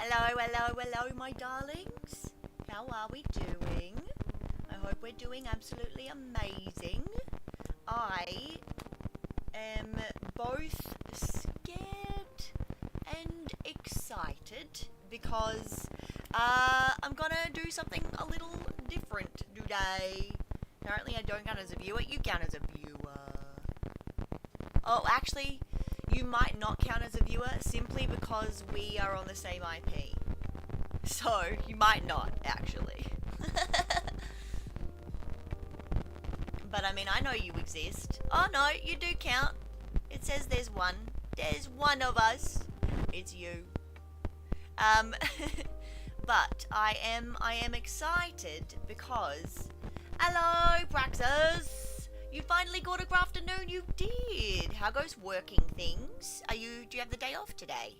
Hello, my darlings. How are we doing? I hope we're doing absolutely amazing. I am both scared and excited because I'm gonna do something a little different today. Apparently I don't count as a viewer, you count as a viewer. Oh, actually, you might not count as a viewer simply because we are on the same IP. So, you might not, actually. But I mean, I know you exist. Oh no, you do count. It says there's one. There's one of us. It's you. But I am excited because... Hello, Praxis! You finally got a Crafternoon, you did! How goes working things? Do you have the day off today?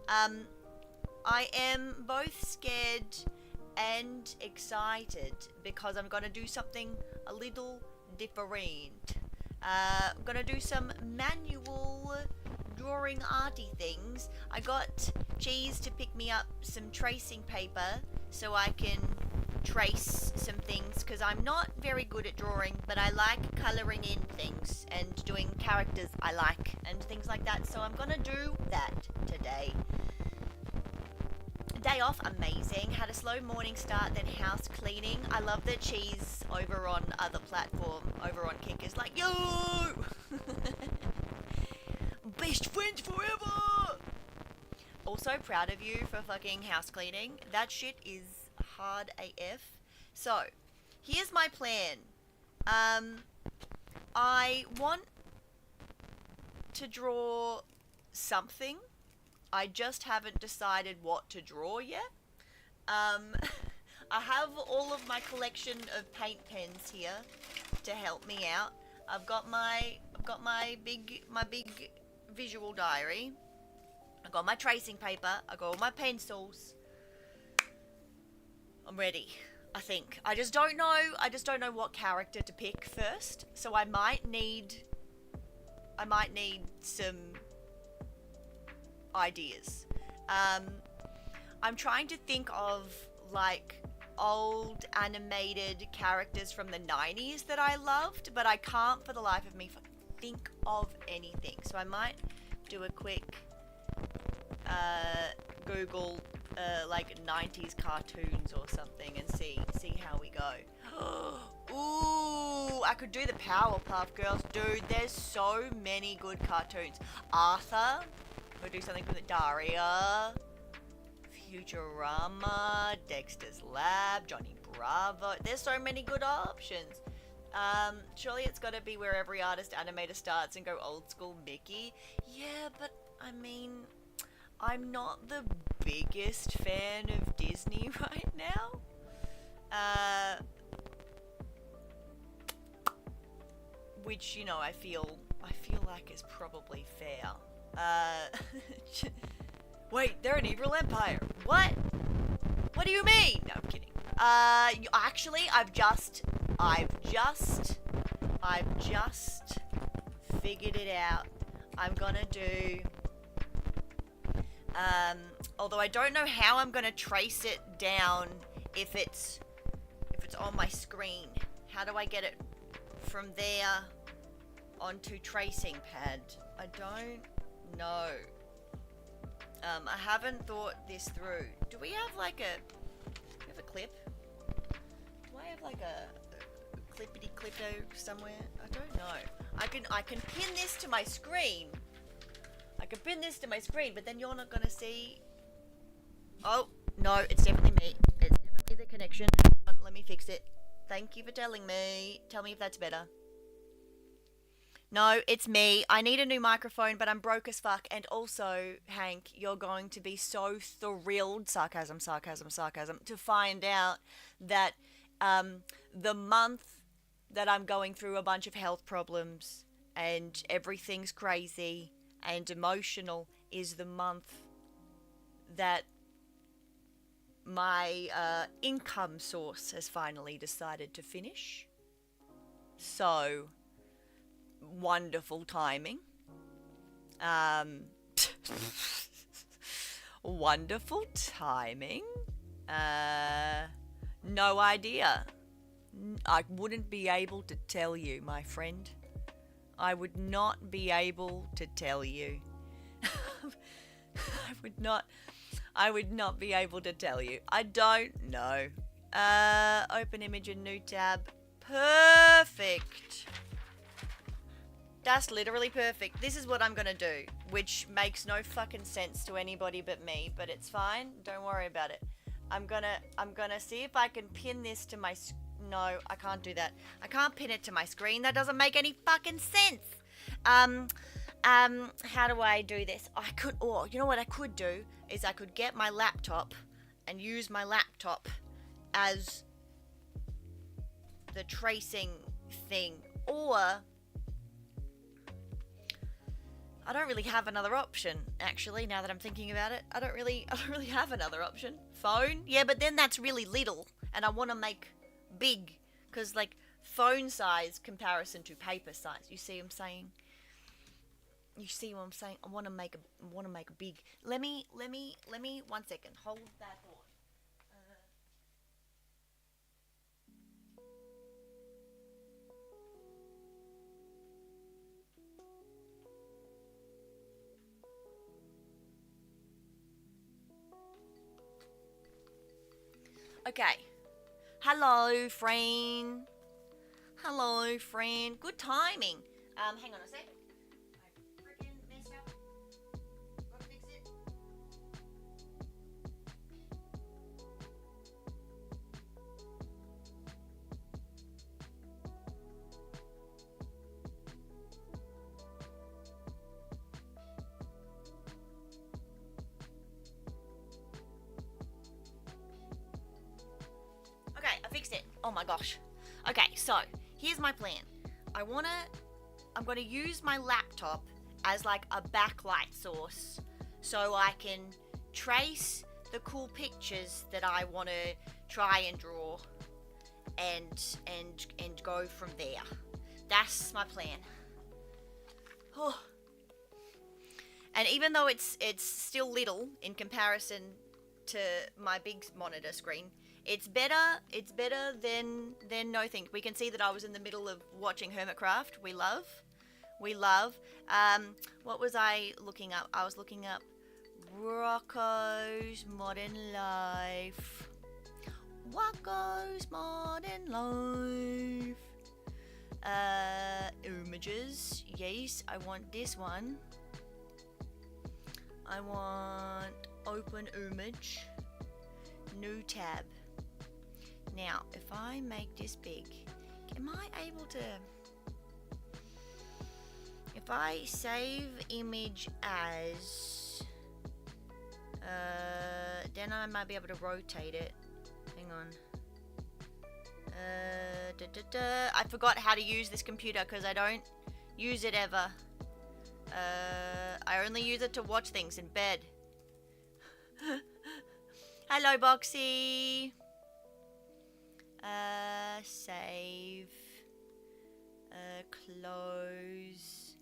I am both scared and excited because I'm gonna do something a little different. I'm gonna do some manual drawing arty things. I got Cheese to pick me up some tracing paper so I can trace some things because I'm not very good at drawing, but I like colouring in things and doing characters I like and things like that, so I'm gonna do that today. Day off, amazing. Had a slow morning start, then house cleaning. I love that Cheese over on other platform, over on Kick, is like, yo! Best friends forever! Also proud of you for fucking house cleaning. That shit is hard AF. So, here's my plan. I want to draw something. I just haven't decided what to draw yet. I have all of my collection of paint pens here to help me out. I've got my big visual diary. I got my tracing paper. I got all my pencils. I'm ready, I think. I just don't know what character to pick first. So I might need some ideas. I'm trying to think of like old animated characters from the 90s that I loved, but I can't for the life of me think of anything. So I might do a quick Google like 90s cartoons or something and see how we go. Ooh, I could do the Powerpuff Girls. Dude, there's so many good cartoons. Arthur. We'll do something from the Daria. Futurama. Dexter's Lab. Johnny Bravo. There's so many good options. Surely it's gotta be where every artist animator starts and go old school Mickey. Yeah, but I mean, I'm not the biggest fan of Disney right now. Which, you know, I feel like is probably fair. Wait, they're an evil empire. What? What do you mean? No, I'm kidding. Actually, I've just figured it out. I'm gonna do, although I don't know how I'm gonna trace it down if it's on my screen. How do I get it from there onto tracing pad? I don't know. I haven't thought this through. Do we have like a clip? Do I have like a clippity clippo somewhere? I don't know. I can pin this to my screen. I can pin this to my screen, but then you're not gonna see. Oh no, it's definitely me. It's definitely the connection. Hang on, let me fix it. Thank you for telling me. Tell me if that's better. No, it's me. I need a new microphone, but I'm broke as fuck. And also, Hank, you're going to be so thrilled, sarcasm, to find out that the month that I'm going through a bunch of health problems and everything's crazy and emotional is the month that my income source has finally decided to finish. So... wonderful timing. Wonderful timing. No idea. I wouldn't be able to tell you, my friend. I would not be able to tell you. I would not be able to tell you. I don't know. Open image and new tab. Perfect. That's literally perfect. This is what I'm gonna do, which makes no fucking sense to anybody but me, but it's fine. Don't worry about it. I'm gonna see if I can pin this to my. No, I can't do that. I can't pin it to my screen. That doesn't make any fucking sense. How do I do this? I could. Oh, you know what I could do is I could get my laptop and use my laptop as the tracing thing, or I don't really have another option, actually, now that I'm thinking about it. I don't really have another option. Phone? Yeah, but then that's really little, and I want to make big, because, like, phone size comparison to paper size. You see what I'm saying? You see what I'm saying? I want to make big. Let me, 1 second. Hold that thought. Okay. Hello, friend. Hello, friend. Good timing. Hang on a sec. I freaking messed up. Gotta fix it. Okay, I fixed it. Oh my gosh. Okay, so here's my plan. I'm gonna use my laptop as like a backlight source so I can trace the cool pictures that I want to try and draw and go from there. That's my plan. Oh. And even though it's still little in comparison to my big monitor screen, it's better than nothing. We can see that I was in the middle of watching Hermitcraft. We love. What was I looking up? I was looking up Rocco's Modern Life. Rocco's Modern Life. Images. Yes, I want this one. I want open image. New tab. Now, if I make this big, am I able to... If I save image as... then I might be able to rotate it. Hang on. I forgot how to use this computer because I don't use it ever. I only use it to watch things in bed. Hello, Boxy. Save. Close.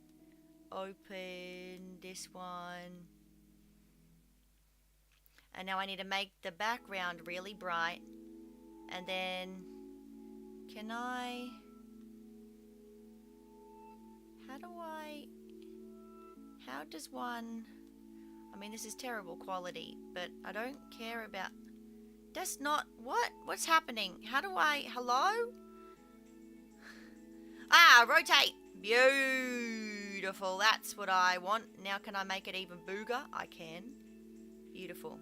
Open this one. And now I need to make the background really bright. And then, can I... How does one... I mean, this is terrible quality, but I don't care about... That's not... What? What's happening? How do I... Hello? Ah, rotate! Beautiful. That's what I want. Now can I make it even booger? I can. Beautiful.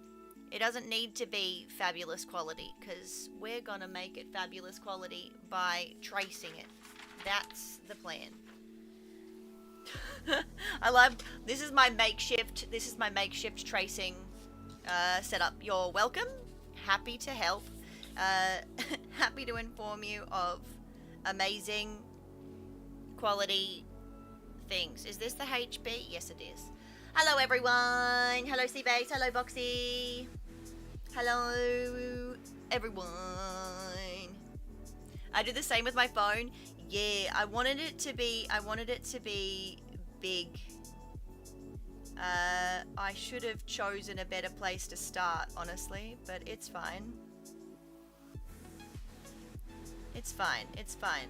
It doesn't need to be fabulous quality, because we're going to make it fabulous quality by tracing it. That's the plan. I love... This is my makeshift tracing setup. You're welcome. Happy to help. Happy to inform you of amazing quality things. Is this the HB? Yes, it is. Hello, everyone. Hello, Seabase. Hello, Boxy. Hello, everyone. I do the same with my phone. Yeah, I wanted it to be big. I should have chosen a better place to start, honestly, but it's fine. It's fine, it's fine.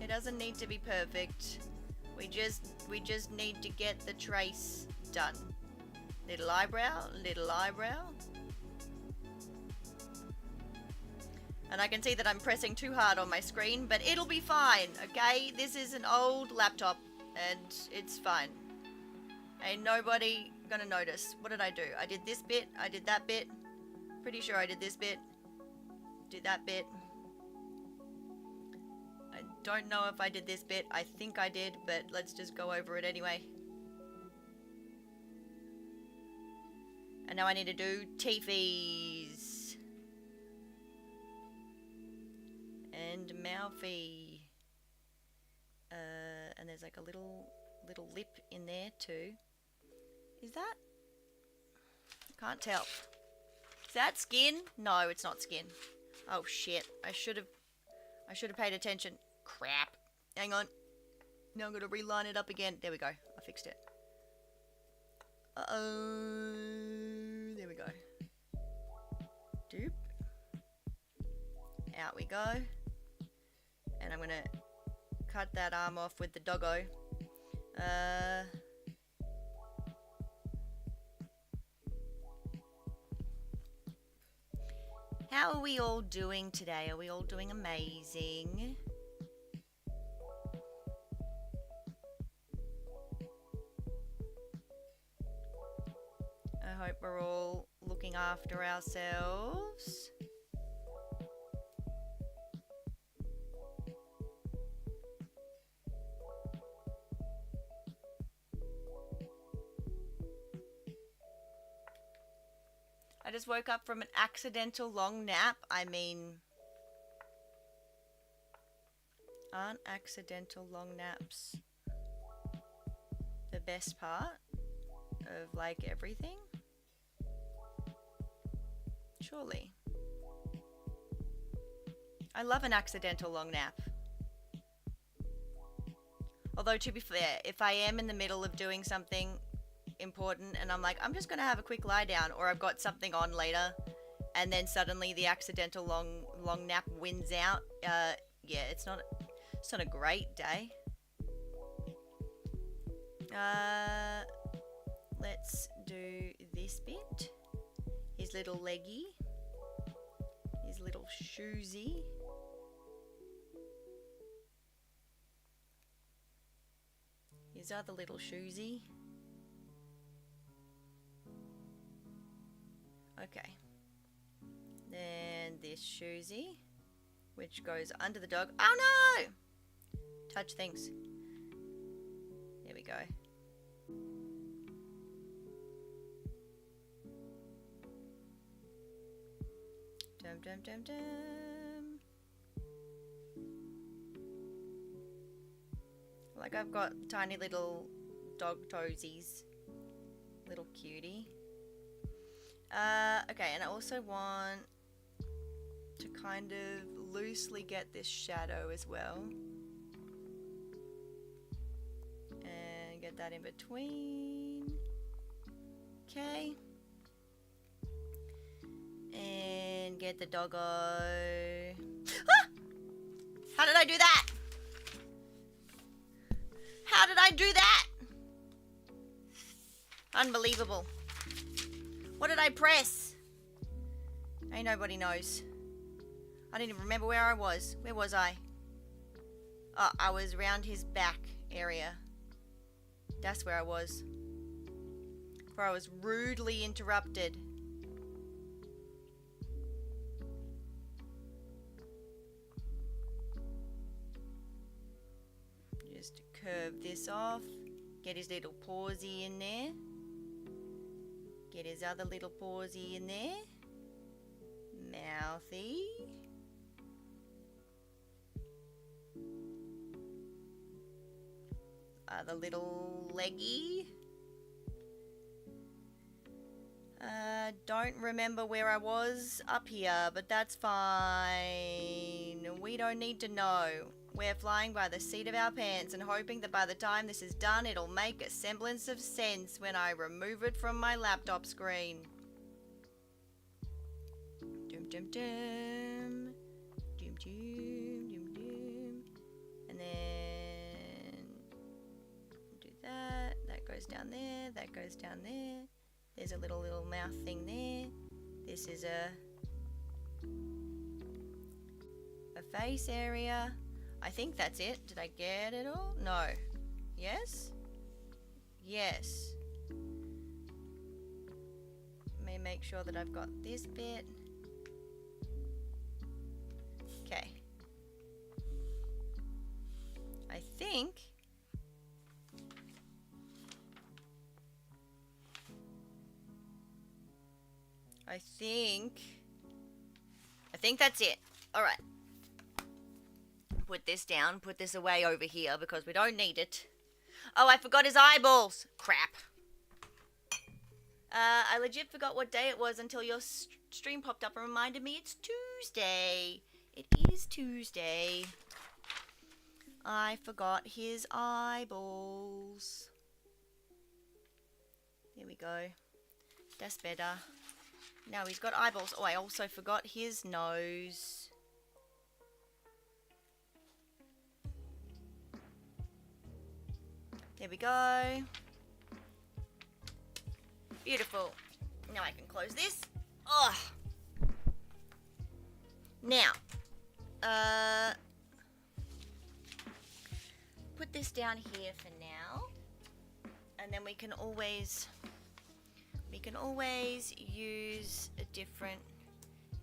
It doesn't need to be perfect. We just need to get the trace done. Little eyebrow, little eyebrow. And I can see that I'm pressing too hard on my screen, but it'll be fine, okay? This is an old laptop, and it's fine. Ain't nobody gonna notice. What did I do? I did this bit, I did that bit. Pretty sure I did this bit. Did that bit. I don't know if I did this bit. I think I did, but let's just go over it anyway. And now I need to do teethies. And mouthy. And there's like a little lip in there too. Is that? Can't tell. Is that skin? No, it's not skin. Oh shit. I should have paid attention. Crap. Hang on. Now I'm gonna reline it up again. There we go. I fixed it. Uh-oh. There we go. Doop. Out we go. And I'm gonna cut that arm off with the doggo. How are we all doing today? Are we all doing amazing? I hope we're all looking after ourselves. I just woke up from an accidental long nap. I mean, aren't accidental long naps the best part of like everything? Surely. I love an accidental long nap. Although to be fair, if I am in the middle of doing something important and I'm like, I'm just gonna have a quick lie down, or I've got something on later, and then suddenly the accidental long nap wins out, yeah, it's not a great day. Let's do this bit. His little leggy, his little shoesy. His other little shoesy. Okay. Then this shoesy, which goes under the dog. Oh no! Touch things. There we go. Dum dum dum dum. Like I've got tiny little dog toesies. Little cutie. Okay, and I also want to kind of loosely get this shadow as well. And get that in between. Okay. And get the doggo. Ah! How did I do that? How did I do that? Unbelievable. What did I press? Ain't nobody knows. I didn't even remember where I was. Where was I? Oh, I was around his back area. That's where I was. Where I was rudely interrupted. Just curve this off. Get his little pawsy in there. Get his other little pawsy in there. Mouthy. Other little leggy. Don't remember where I was up here, but that's fine. We don't need to know. We're flying by the seat of our pants and hoping that by the time this is done, it'll make a semblance of sense when I remove it from my laptop screen. Dum dum dum. Dum dum dum dum. And then do that. That goes down there. That goes down there. There's a little mouth thing there. This is a face area. I think that's it. Did I get it all? No. Yes? Yes. Let me make sure that I've got this bit. Okay. I think that's it. All right. Put this down, put this away over here because we don't need it. Oh, I forgot his eyeballs. Crap. I legit forgot what day it was until your stream popped up and reminded me it's Tuesday. It is Tuesday. I forgot his eyeballs. There we go. That's better. Now he's got eyeballs. Oh, I also forgot his nose. There we go. Beautiful. Now I can close this. Ugh. Now, put this down here for now, and then we can always use a different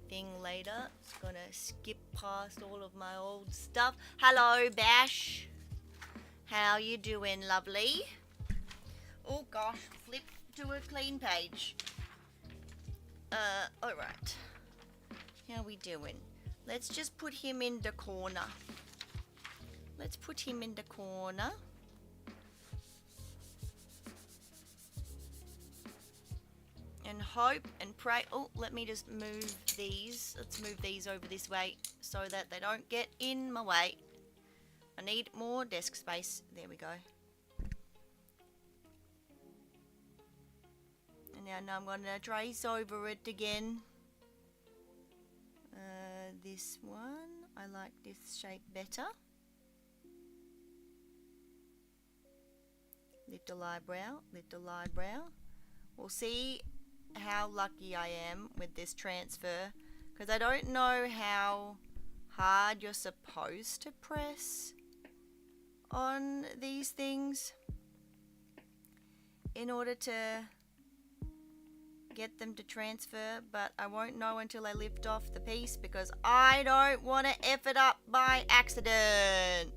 thing later. Just gonna skip past all of my old stuff. Hello, Bash. How you doing, lovely? Oh gosh, flip to a clean page. Alright. How we doing? Let's just put him in the corner. Let's put him in the corner. And hope and pray. Oh, let me just move these. Let's move these over this way so that they don't get in my way. I need more desk space. There we go. And now I'm going to trace over it again. This one, I like this shape better. Little eyebrow, little eyebrow. We'll see how lucky I am with this transfer, because I don't know how hard you're supposed to press on these things in order to get them to transfer, but I won't know until I lift off the piece because I don't want to F it up by accident.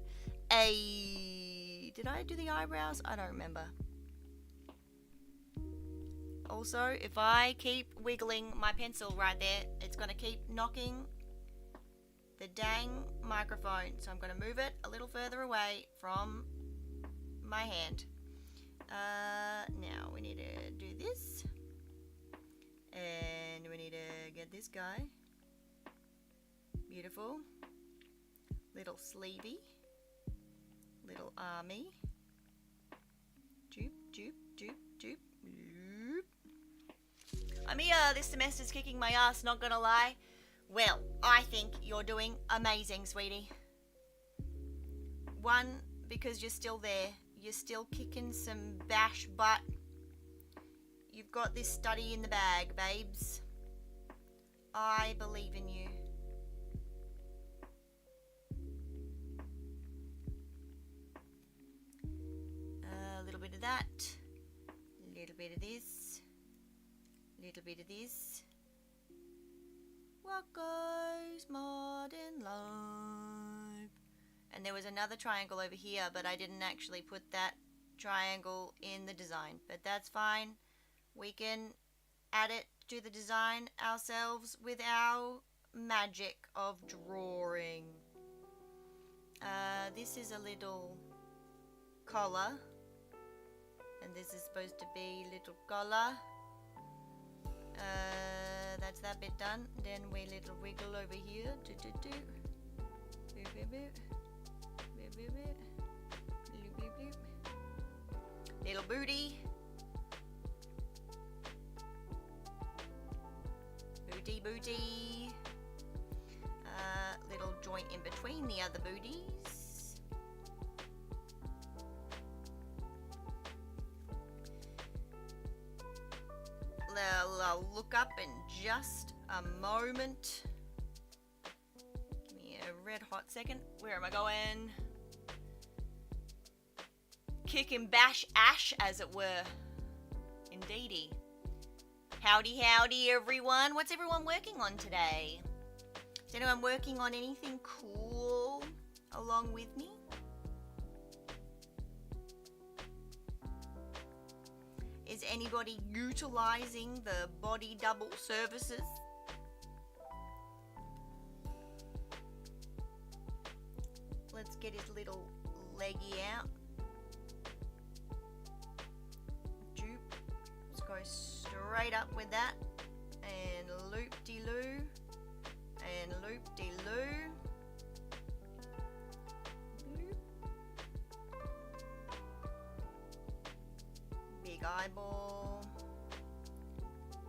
Did I do the eyebrows? I don't remember. Also, if I keep wiggling my pencil right there, it's going to keep knocking the dang microphone. So I'm going to move it a little further away from my hand. Now we need to do this. And we need to get this guy. Beautiful. Little sleevey. Little army. Joop, joop, joop, joop. I'm here. This semester's kicking my ass, not gonna lie. Well, I think you're doing amazing, sweetie. One, because you're still there. You're still kicking some bash butt. You've got this study in the bag, babes. I believe in you. A little bit of that. A little bit of this. A little bit of this. What goes modern life? And there was another triangle over here, but I didn't actually put that triangle in the design. But that's fine. We can add it to the design ourselves with our magic of drawing. This is a little collar, and this is supposed to be little collar. That's that bit done. Then we little wiggle over here. Do. Boo, boo, boo. Little booty. Booty. Little joint in between the other booties. I'll look up in just a moment. Give me a red hot second. Where am I going? Kick and bash ash, as it were. Indeedy. Howdy, everyone. What's everyone working on today? Is anyone working on anything cool along with me? Is anybody utilizing the body double services? Let's get his little leggy out. Let's go straight up with that. And loop-de-loo. And loop-de-loo. Big eyeball.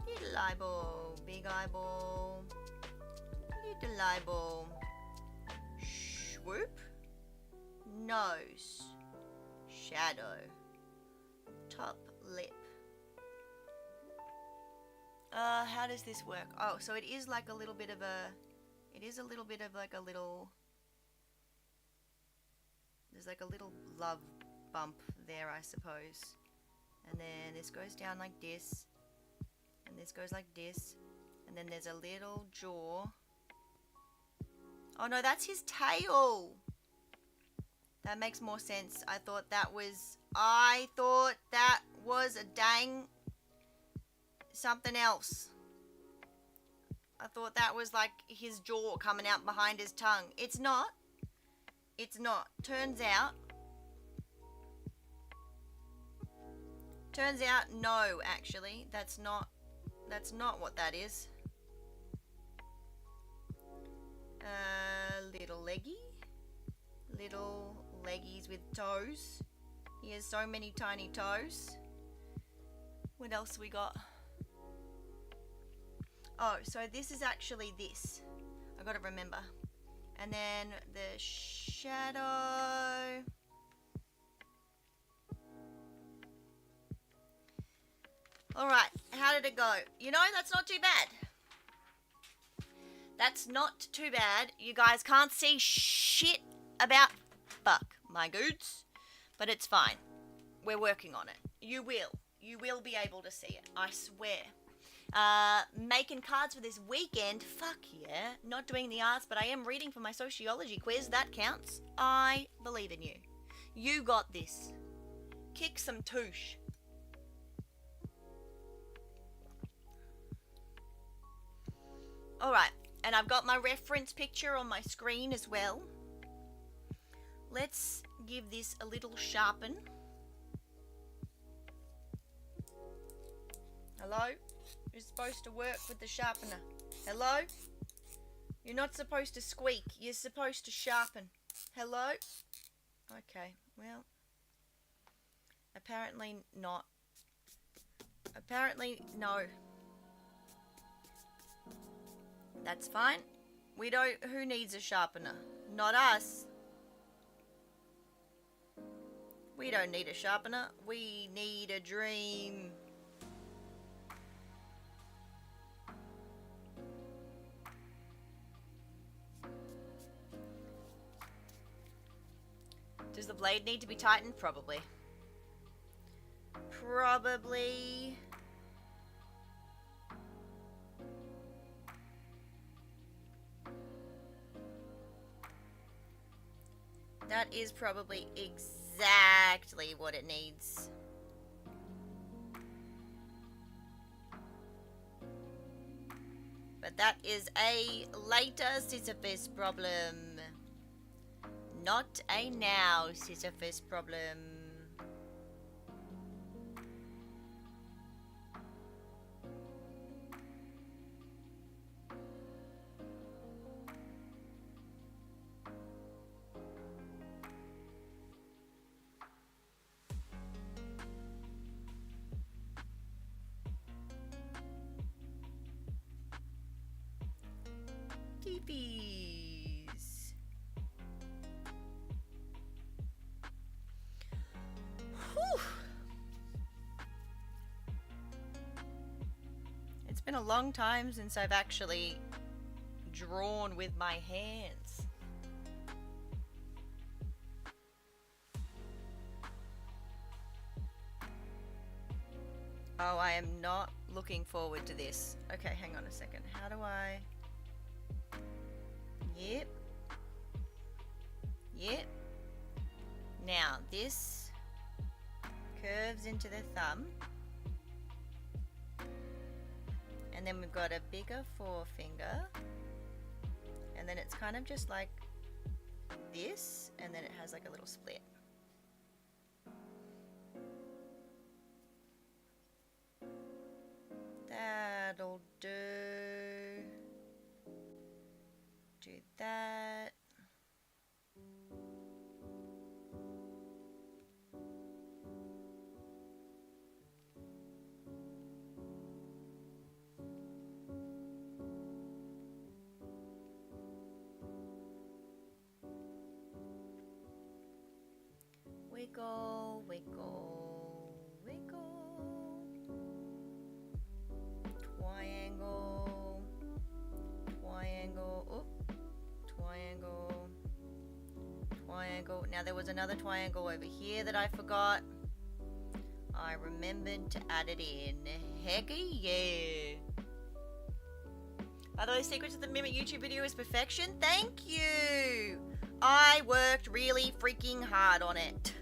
Little eyeball. Big eyeball. Little eyeball. Swoop. Nose. Shadow. Top lip. How does this work? Oh, so it is like a little bit of a... It is a little bit of like a little... There's like a little love bump there, I suppose. And then this goes down like this. And this goes like this. And then there's a little jaw. Oh no, that's his tail! That makes more sense. I thought that was a dang... something else. I thought that was like his jaw coming out behind his tongue. It's not. It's not. Turns out, no, actually. That's not what that is. Little leggy. Little leggies with toes. He has so many tiny toes. What else we got? Oh, so this is actually this. I gotta remember. And then the shadow. Alright, how did it go? You know, that's not too bad. That's not too bad. You guys can't see shit about fuck, my goods. But it's fine. We're working on it. You will. You will be able to see it. I swear. Making cards for this weekend. Fuck yeah. Not doing the arts, but I am reading for my sociology quiz. That counts. I believe in you. You got this. Kick some touche. Alright, and I've got my reference picture on my screen as well. Let's give this a little sharpen. Hello? You're supposed to work with the sharpener. Hello? You're not supposed to squeak. You're supposed to sharpen. Hello? Okay, well. Apparently not. Apparently no. That's fine. We don't... Who needs a sharpener? Not us. We don't need a sharpener. We need a dream. Does the blade need to be tightened? Probably. Probably. That is probably exactly what it needs. But that is a later Sisyphus problem. Not a now Sisyphus problem. Scoopies. Whew. It's been a long time since I've actually drawn with my hands. Oh, I am not looking forward to this. Okay, hang on a second. How do I... Yep. Yep. Now, this curves into the thumb. And then we've got a bigger forefinger. And then it's kind of just like this. And then it has like a little split. That'll do. Do that. Wiggle, wiggle, wiggle. Triangle, triangle, oop, triangle, triangle. Now there was another triangle over here that I forgot. I remembered to add it in. Hecky yeah. By the way, Secrets of the Mimic YouTube video is perfection. Thank you. I worked really freaking hard on it.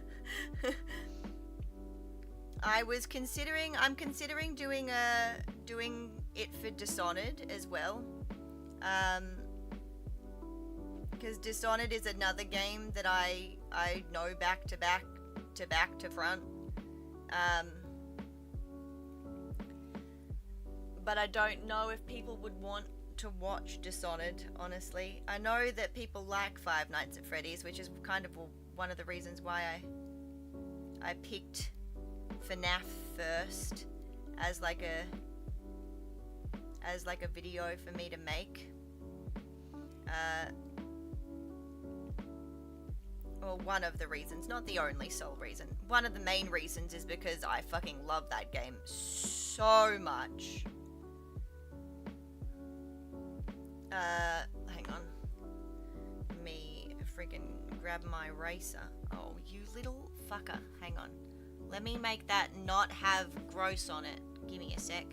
I'm considering doing it for Dishonored as well. Because Dishonored is another game that I know back to front. But I don't know if people would want to watch Dishonored, honestly. I know that people like Five Nights at Freddy's, which is kind of one of the reasons why I picked FNAF first as like a video for me to make. Well, one of the reasons, not the only sole reason. One of the main reasons is because I fucking love that game so much. Hang on. Me freaking grab my eraser. Oh, you little fucker. Hang on. Let me make that not have gross on it. Give me a sec.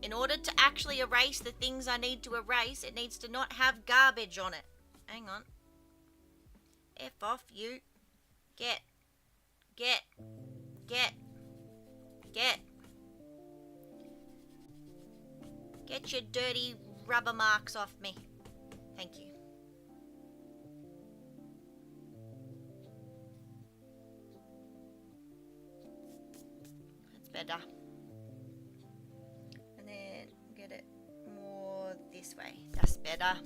In order to actually erase the things I need to erase, it needs to not have garbage on it. Hang on. F off, you. Get. Get your dirty rubber marks off me. Thank you. That's better. And then get it more this way. That's better.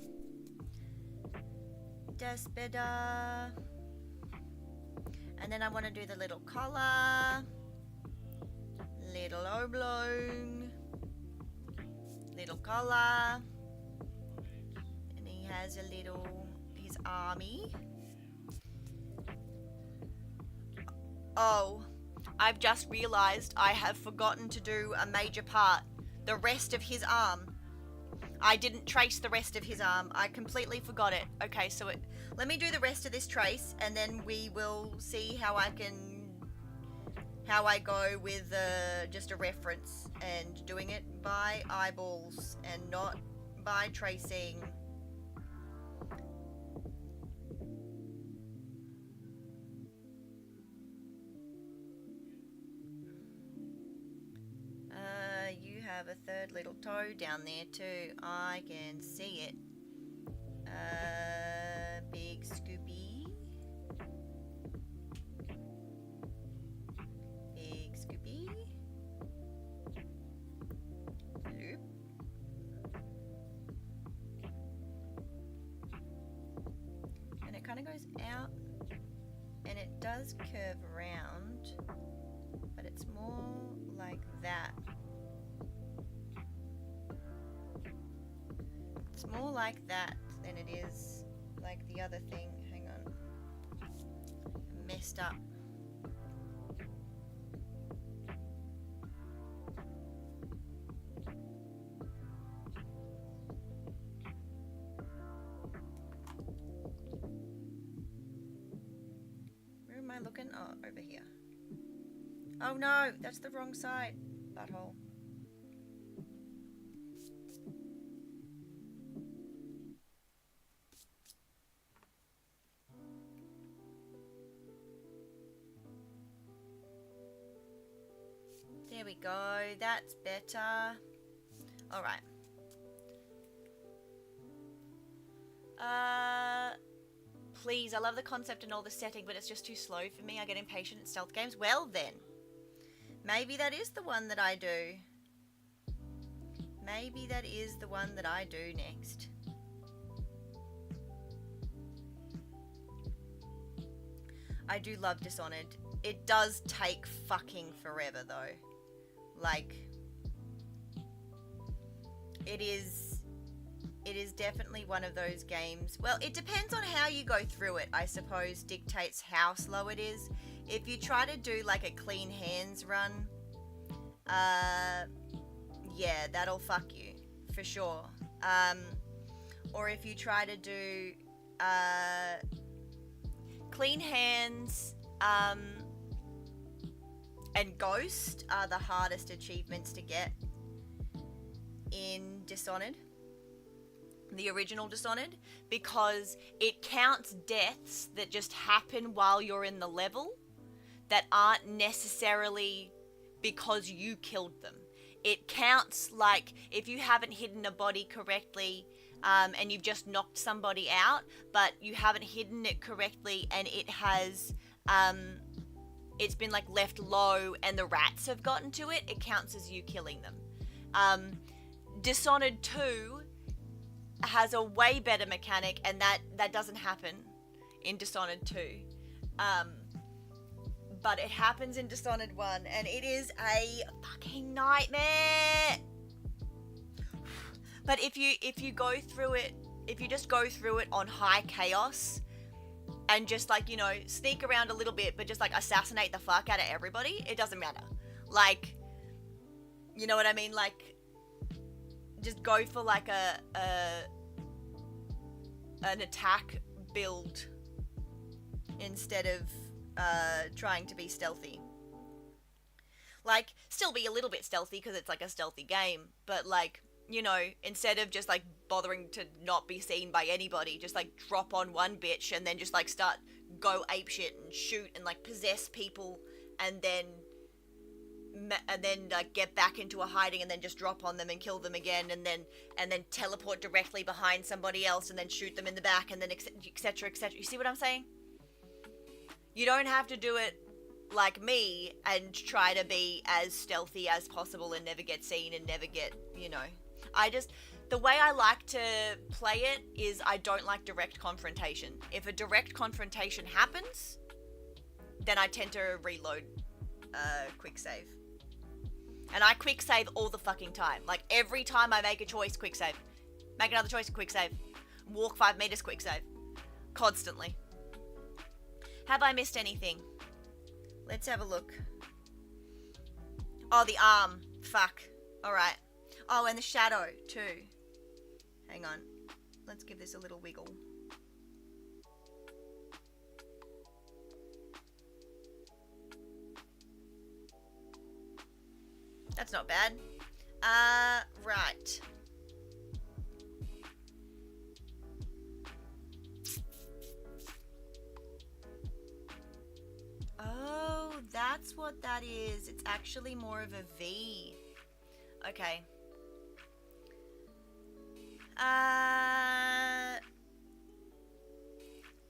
That's better. And then I want to do the little collar. Little oblong. Little collar. And he has his army. Oh, I've just realized I have forgotten to do a major part. The rest of his arm. I didn't trace the rest of his arm. I completely forgot it. Okay, so let me do the rest of this trace, and then we will see how I go with just a reference and doing it by eyeballs and not by tracing. You have a third little toe down there too. I can see it. Big Scoopy. Big Scoopy. Loop. And it kind of goes out and it does curve around, but it's more like that. It's more more like that than it is like the other thing. Hang on. Messed up. Where am I looking? Oh, over here. Oh no, that's the wrong side. Butthole. There we go. That's better. Alright. Please, I love the concept and all the setting, but it's just too slow for me. I get impatient at stealth games. Well then. Maybe that is the one that I do. Maybe that is the one that I do next. I do love Dishonored. It does take fucking forever though. Like, it is definitely one of those games. Well, it depends on how you go through it, I suppose, dictates how slow it is. If you try to do like a clean hands run, yeah, that'll fuck you for sure. Or if you try to do clean hands, and Ghost are the hardest achievements to get in Dishonored, the original Dishonored, because it counts deaths that just happen while you're in the level that aren't necessarily because you killed them. It counts like if you haven't hidden a body correctly, and you've just knocked somebody out, but you haven't hidden it correctly and it has, it's been like left low and the rats have gotten to it, it counts as you killing them. Dishonored 2 has a way better mechanic, and that doesn't happen in Dishonored 2. But it happens in Dishonored 1, and it is a fucking nightmare. But if you go through it, if you just go through it on high chaos and just like, you know, sneak around a little bit but just like assassinate the fuck out of everybody, it doesn't matter. Like, you know what I mean? Like, just go for like an attack build instead of trying to be stealthy. Like, still be a little bit stealthy because it's like a stealthy game, but like, you know, instead of just like bothering to not be seen by anybody, just like drop on one bitch and then just like start go apeshit and shoot and like possess people, and then like get back into a hiding and then just drop on them and kill them again, and then teleport directly behind somebody else and then shoot them in the back, and then etc etc. You see what I'm saying? You don't have to do it like me and try to be as stealthy as possible and never get seen and never get, you know. The way I like to play it is I don't like direct confrontation. If a direct confrontation happens, then I tend to reload quick save. And I quick save all the fucking time. Like, every time I make a choice, quick save. Make another choice, quick save. Walk 5 meters, quick save. Constantly. Have I missed anything? Let's have a look. Oh, the arm. Fuck. Alright. Oh, and the shadow, too. Hang on. Let's give this a little wiggle. That's not bad. Right. Oh, that's what that is. It's actually more of a V. Okay.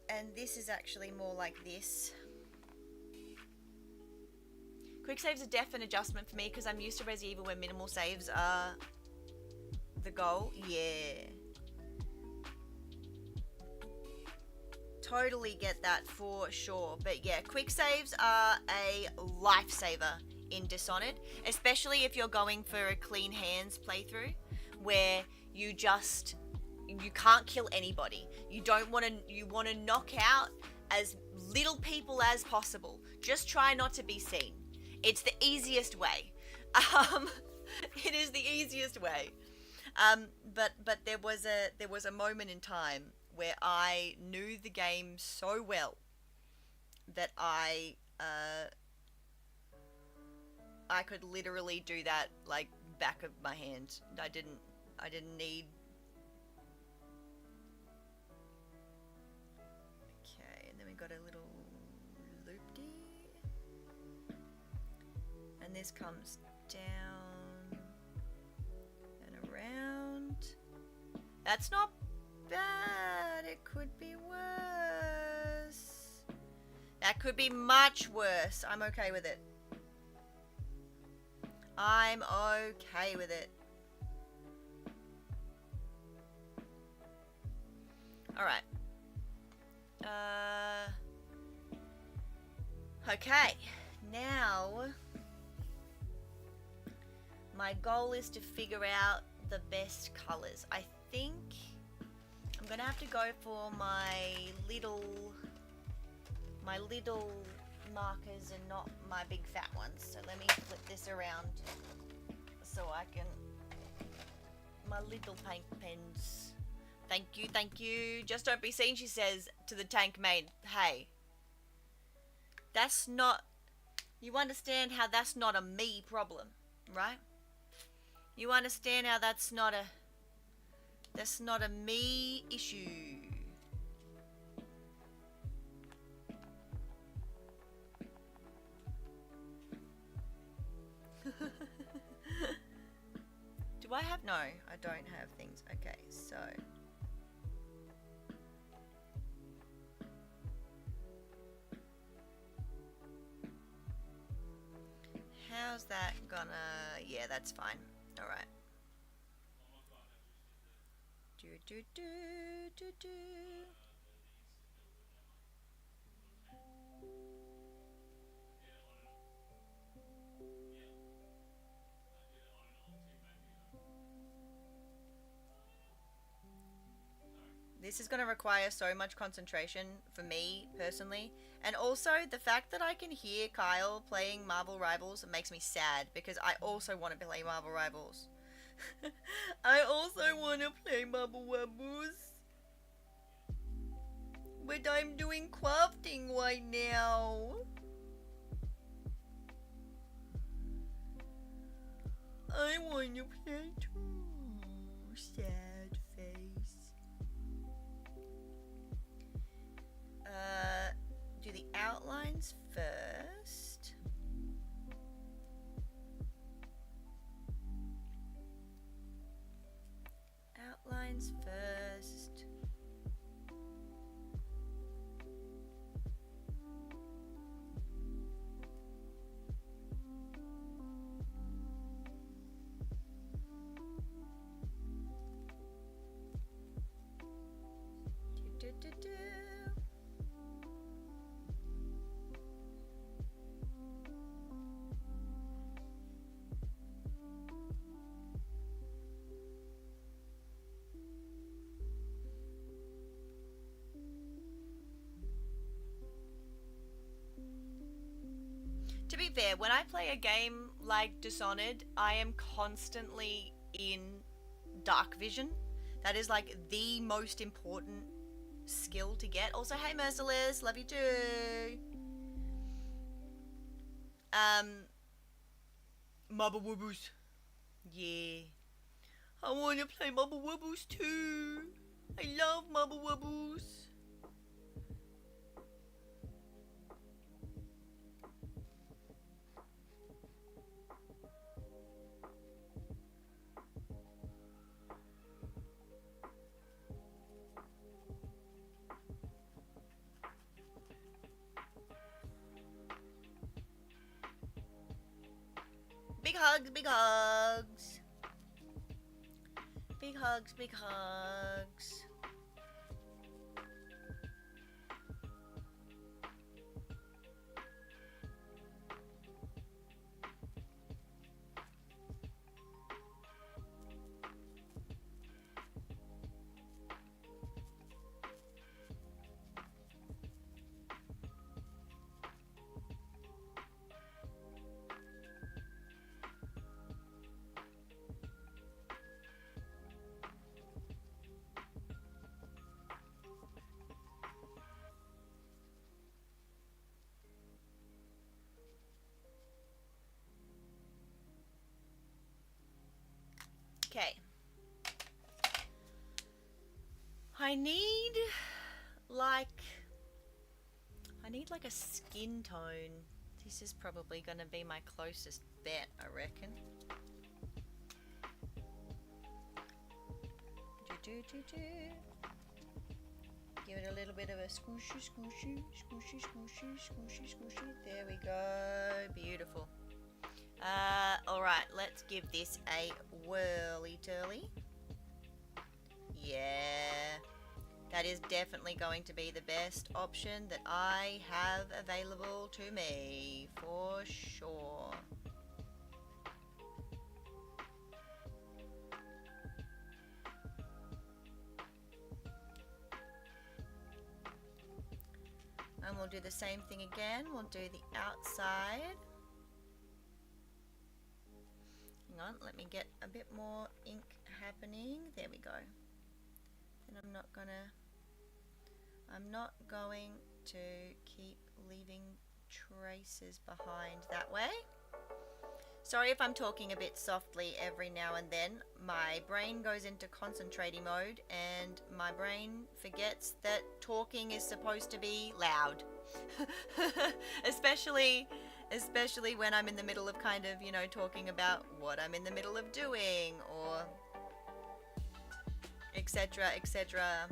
And this is actually more like this. Quick saves are definite adjustment for me because I'm used to Resident Evil where minimal saves are the goal. Yeah. Totally get that for sure. But yeah, quick saves are a lifesaver in Dishonored, especially if you're going for a clean hands playthrough where you just you can't kill anybody. You don't want to. You want to knock out as little people as possible. Just try not to be seen. It's the easiest way. Um, it is the easiest way. But there was a moment in time where I knew the game so well that I could literally do that like back of my hand. I didn't need. Okay, and then we got a little loop-dee. And this comes down and around. That's not bad. It could be worse. That could be much worse. I'm okay with it. I'm okay with it. Alright. Okay. Now, my goal is to figure out the best colors. I think I'm gonna have to go for my little markers and not my big fat ones. So let me flip this around so I can, my little paint pens. Thank you, thank you. Just don't be seen, she says to the tank maid. Hey, that's not, you understand how that's not a me problem, right? You understand how that's not a me issue. Do I have? No, I don't have things. Okay, so. How's that gonna, yeah, that's fine. All right. Do, do, do, do, do. This is going to require so much concentration for me, personally. And also, the fact that I can hear Kyle playing Marvel Rivals makes me sad, because I also want to play Marvel Rivals. I also want to play Marvel Rivals. But I'm doing crafting right now. I want to play too. Sad face. Do the outlines first. Outlines first. Do, do, do, do. To be fair, when I play a game like Dishonored, I am constantly in dark vision. That is like the most important skill to get. Also, hey Merciless, love you too. Marble Wobbles. Yeah. I want to play Marble Wobbles too. I love Marble Wobbles. Big hugs, big hugs. Big hugs, big hugs. I need like a skin tone. This is probably going to be my closest bet, I reckon. Give it a little bit of a squishy, squishy, squishy, squishy, squishy, squishy. There we go. Beautiful. Alright, let's give this a whirly-turly. Yeah. That is definitely going to be the best option that I have available to me, for sure. And we'll do the same thing again. We'll do the outside. Hang on, let me get a bit more ink happening. There we go. Then I'm not going to keep leaving traces behind that way. Sorry if I'm talking a bit softly every now and then. My brain goes into concentrating mode and my brain forgets that talking is supposed to be loud. especially when I'm in the middle of kind of, you know, talking about what I'm in the middle of doing, or etc, etc.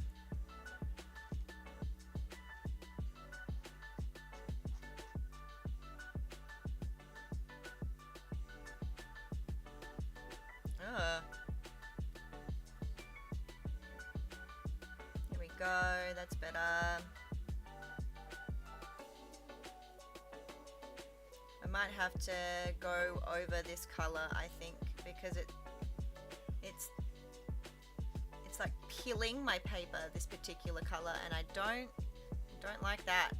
Here we go, that's better. I might have to go over this color, I think, because it's like peeling my paper, this particular color, and I don't like that.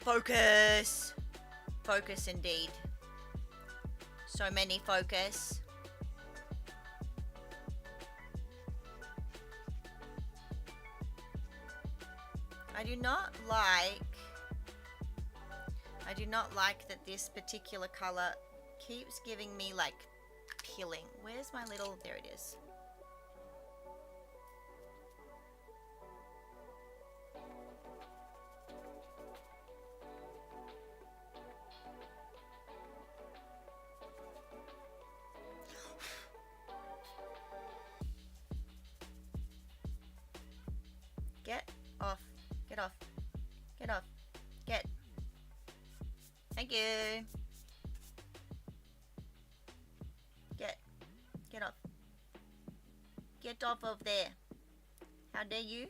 Focus! Focus indeed. So many focus. I do not like that this particular color keeps giving me like peeling. Where's my little, there it is. Get off. Get off. Get off. Get. Thank you. Get off. Get off of there. How dare you?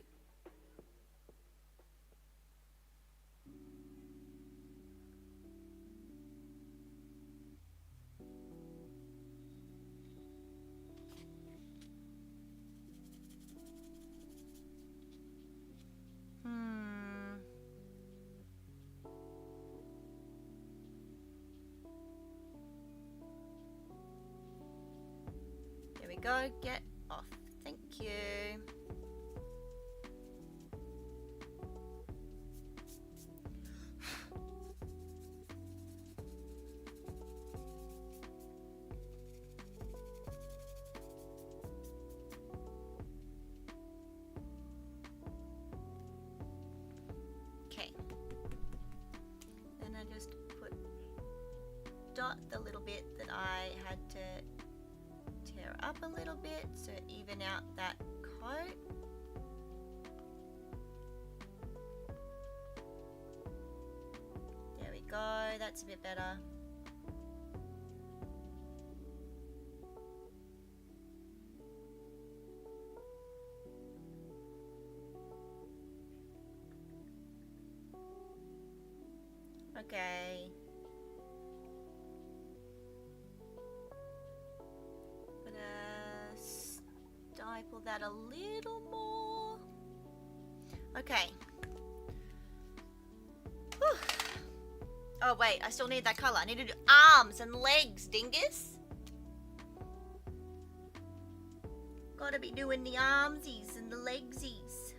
There we go. Get off. Thank you. Okay. Then I just dot the little bit that I had to tear up a little bit to even out that coat. There we go, that's a bit better. Okay. Gonna stipple that a little more. Okay. Whew. Oh wait, I still need that colour. I need to do arms and legs, dingus. Gotta be doing the armsies and the legsies.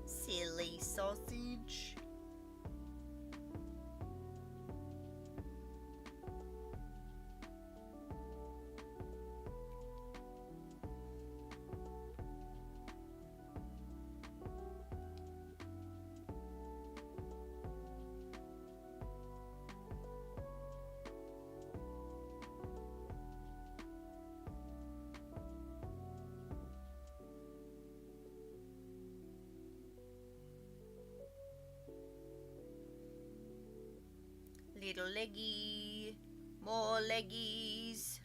Silly sausage. Little leggy, more leggies.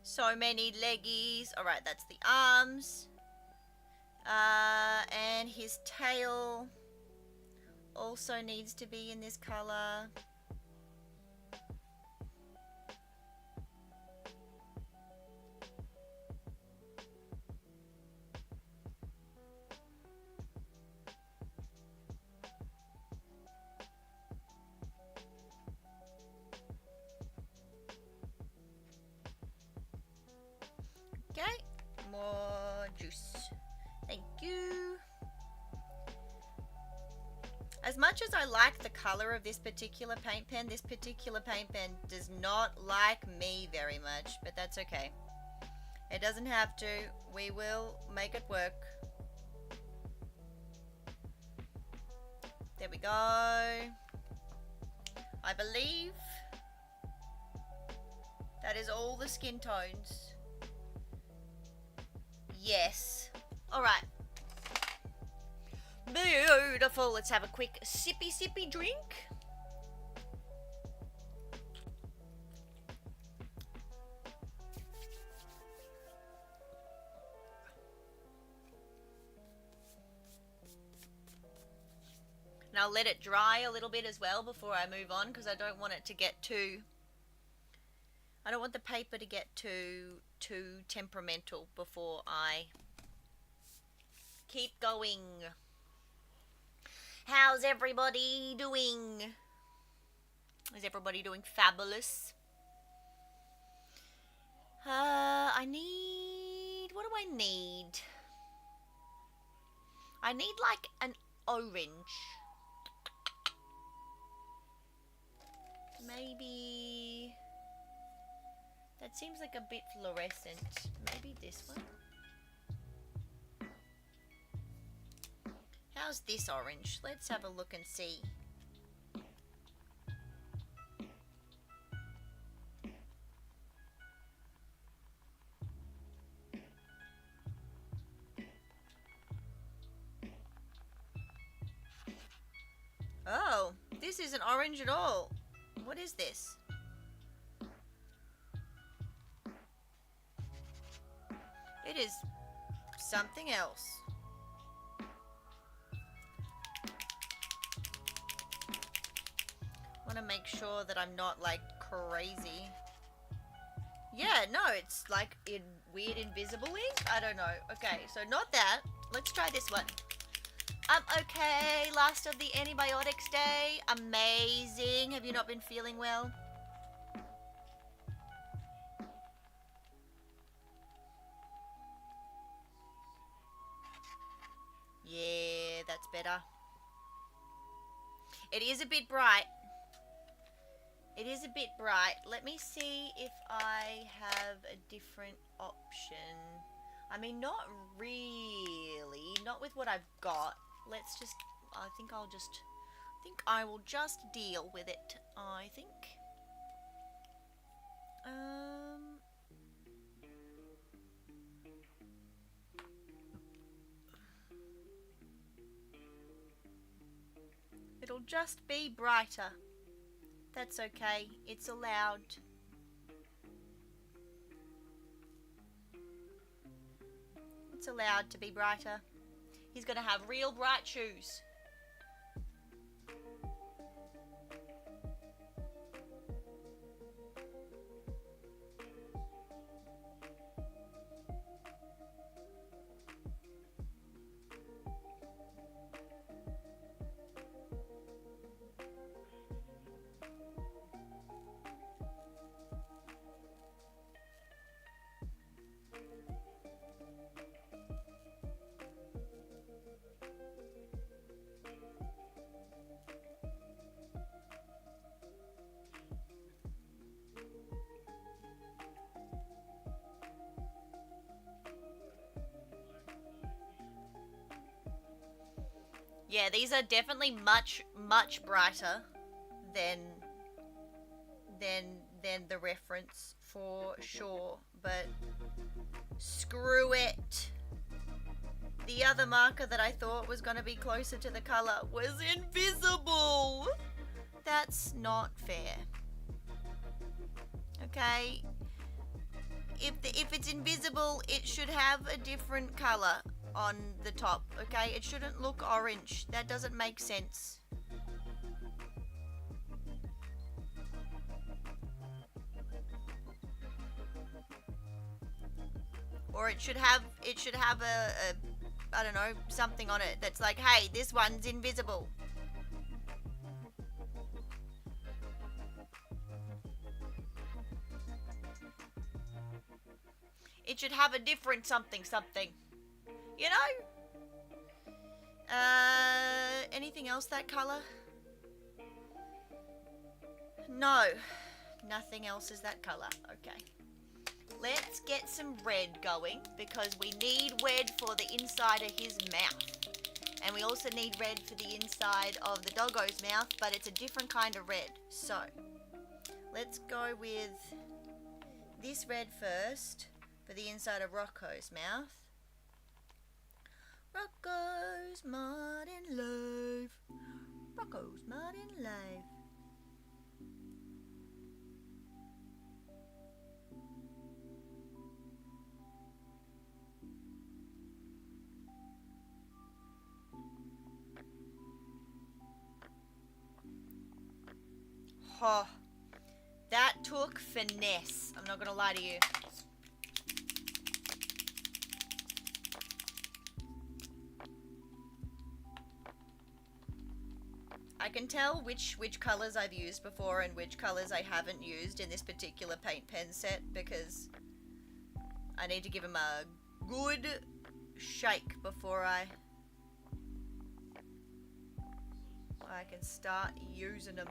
So many leggies. Alright, that's the arms. And his tail also needs to be in this colour. Okay, more juice. Thank you. As much as I like the colour of this particular paint pen does not like me very much, but that's okay. It doesn't have to. We will make it work. There we go. I believe that is all the skin tones. Yes. Alright. Beautiful. Let's have a quick sippy drink. And I'll let it dry a little bit as well before I move on, because I don't want it to get too... I don't want the paper to get too temperamental before I keep going. How's everybody doing? Is everybody doing fabulous? I need... What do I need? I need like an orange. Maybe... That seems like a bit fluorescent. Maybe this one? How's this orange? Let's have a look and see. Oh, this isn't orange at all. What is this? It is something else. Want to make sure that I'm not like crazy. Yeah, no, it's like in weird invisible ink. I don't know. Okay, so not that. Let's try this one. I'm okay. Last of the antibiotics day. Amazing. Have you not been feeling well? Yeah, that's better. It is a bit bright. It is a bit bright. Let me see if I have a different option. I mean, not really. Not with what I've got. Let's just... I think I will just deal with it. I think. It'll just be brighter. That's okay. It's allowed. It's allowed to be brighter. He's gonna have real bright shoes. Yeah, these are definitely much brighter than the reference for sure, but screw it. The other marker that I thought was going to be closer to the color was invisible. That's not fair. Okay, if it's invisible, it should have a different color on the top. Okay, it shouldn't look orange. That doesn't make sense. Or it should have a I don't know, something on it that's like, hey, this one's invisible. It should have a different something. You know? Anything else that color? No. Nothing else is that color. Okay. Let's get some red going, because we need red for the inside of his mouth. And we also need red for the inside of the doggo's mouth, but it's a different kind of red. So, let's go with this red first for the inside of Rocco's mouth. Rocco's modern life. Rocco's modern life. Oh, that took finesse. I'm not gonna lie to you. I can tell which colors I've used before and which colors I haven't used in this particular paint pen set, because I need to give them a good shake before I can start using them.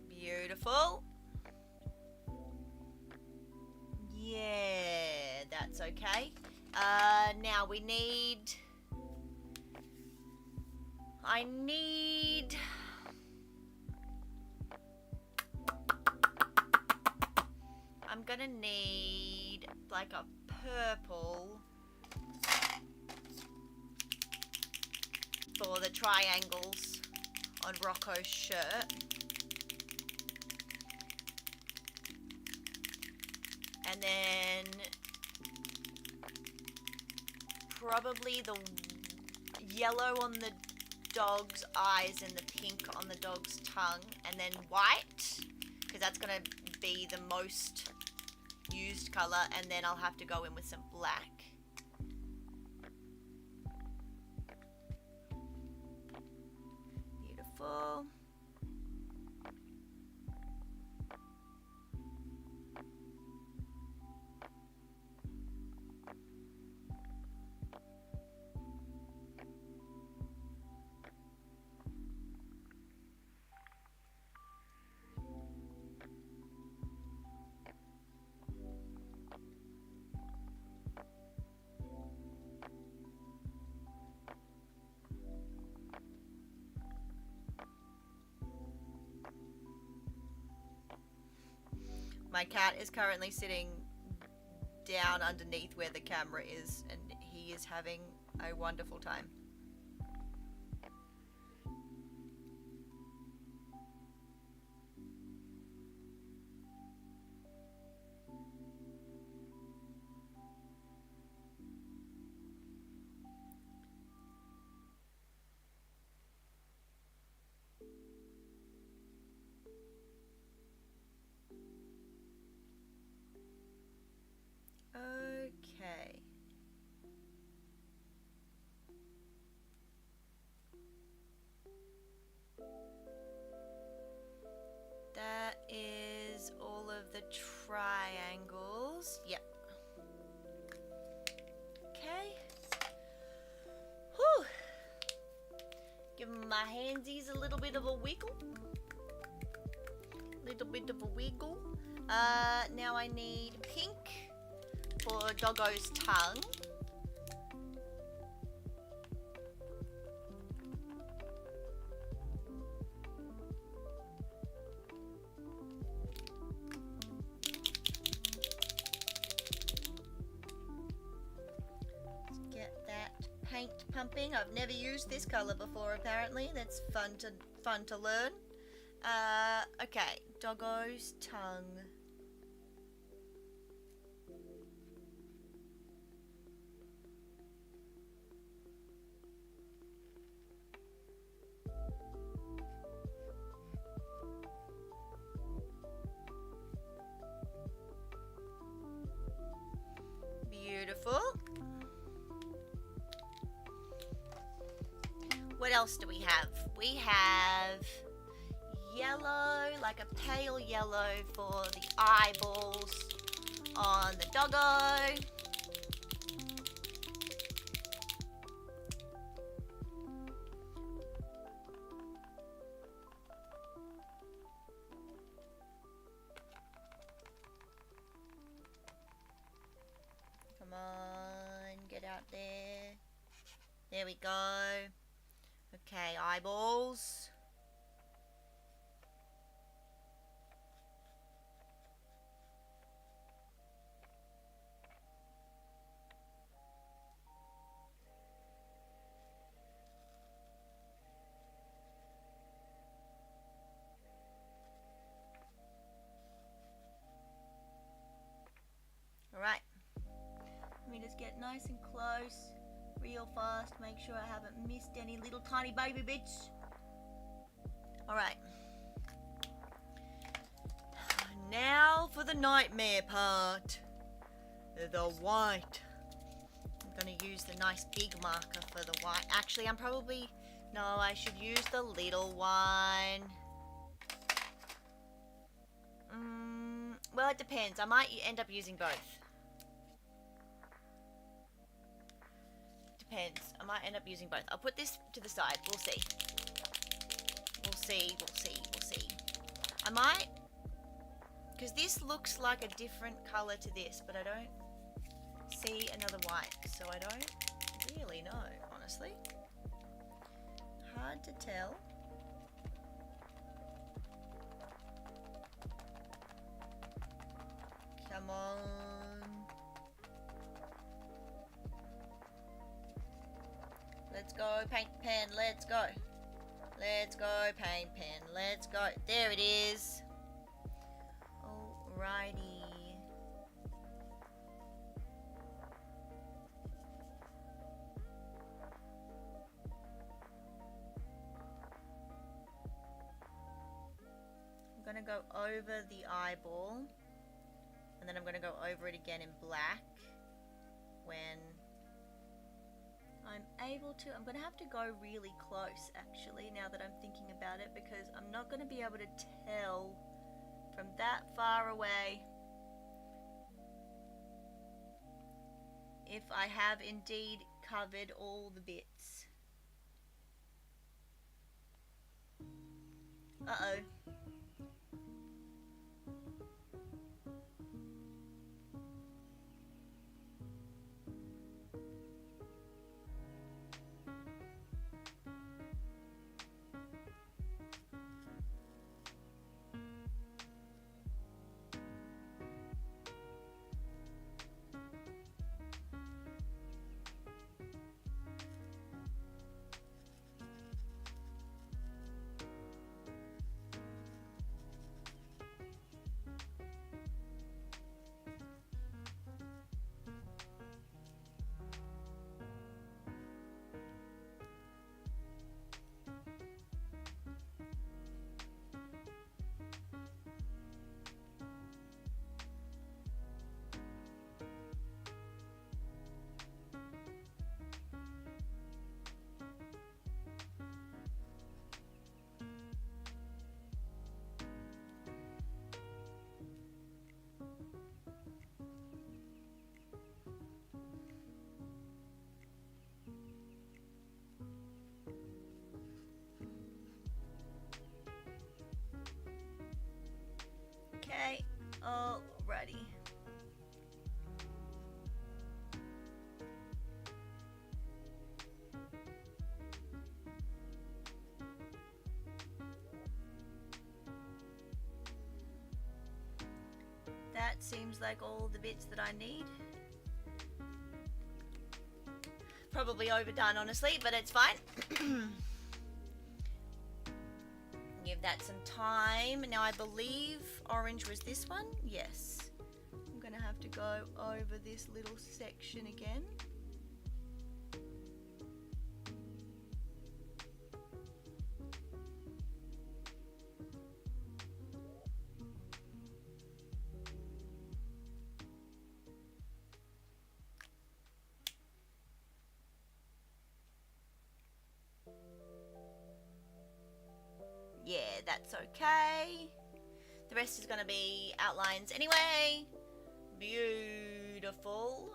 Beautiful. Yeah, that's okay. Now we need... I'm gonna need like a purple for the triangles on Rocco's shirt. And then probably the yellow on the dog's eyes and the pink on the dog's tongue, and then white, because that's going to be the most used color, and then I'll have to go in with some black. Beautiful. My cat is currently sitting down underneath where the camera is, and he is having a wonderful time. That is all of the triangles. Yep. Okay. Whew. Give my handsies a little bit of a wiggle. Little bit of a wiggle. Now I need pink for Doggo's tongue. Paint pumping. I've never used this color before apparently. That's fun to learn. Okay, Doggo's tongue. Beautiful. What else do we have? We have yellow, like a pale yellow for the eyeballs on the doggo. Come on, get out there. There we go. Okay, eyeballs. All right. Let me just get nice and close. Real fast, make sure I haven't missed any little tiny baby bits. Alright. Now for the nightmare part. The white. I'm going to use the nice big marker for the white. Actually, no, I should use the little one. Well, it depends. I might end up using both. Depends. I might end up using both. I'll put this to the side. We'll see. We'll see. I might... Because this looks like a different colour to this, but I don't see another white. So I don't really know, honestly. Hard to tell. Come on. Let's go, paint pen, let's go. Let's go, paint pen, let's go. There it is. Alrighty. I'm gonna go over the eyeball. And then I'm gonna go over it again in black when I'm able to. I'm going to have to go really close actually now that I'm thinking about it, because I'm not going to be able to tell from that far away if I have indeed covered all the bits. Uh-oh. seems like all the bits that I need. Probably overdone, honestly, but it's fine. Give that some time. Now I believe orange was this one. Yes. I'm gonna have to go over this little section again. Yeah, that's okay. The rest is going to be outlines anyway. Beautiful.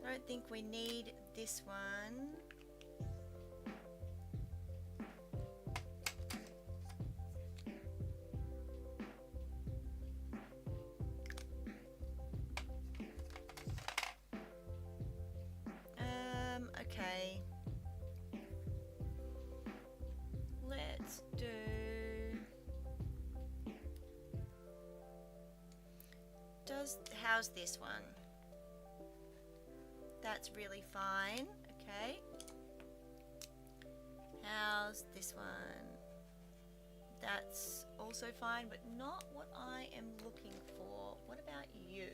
I don't think we need this one. Okay. Let's do... How's this one? That's really fine. Okay. How's this one? That's also fine, but not what I am looking for. What about you?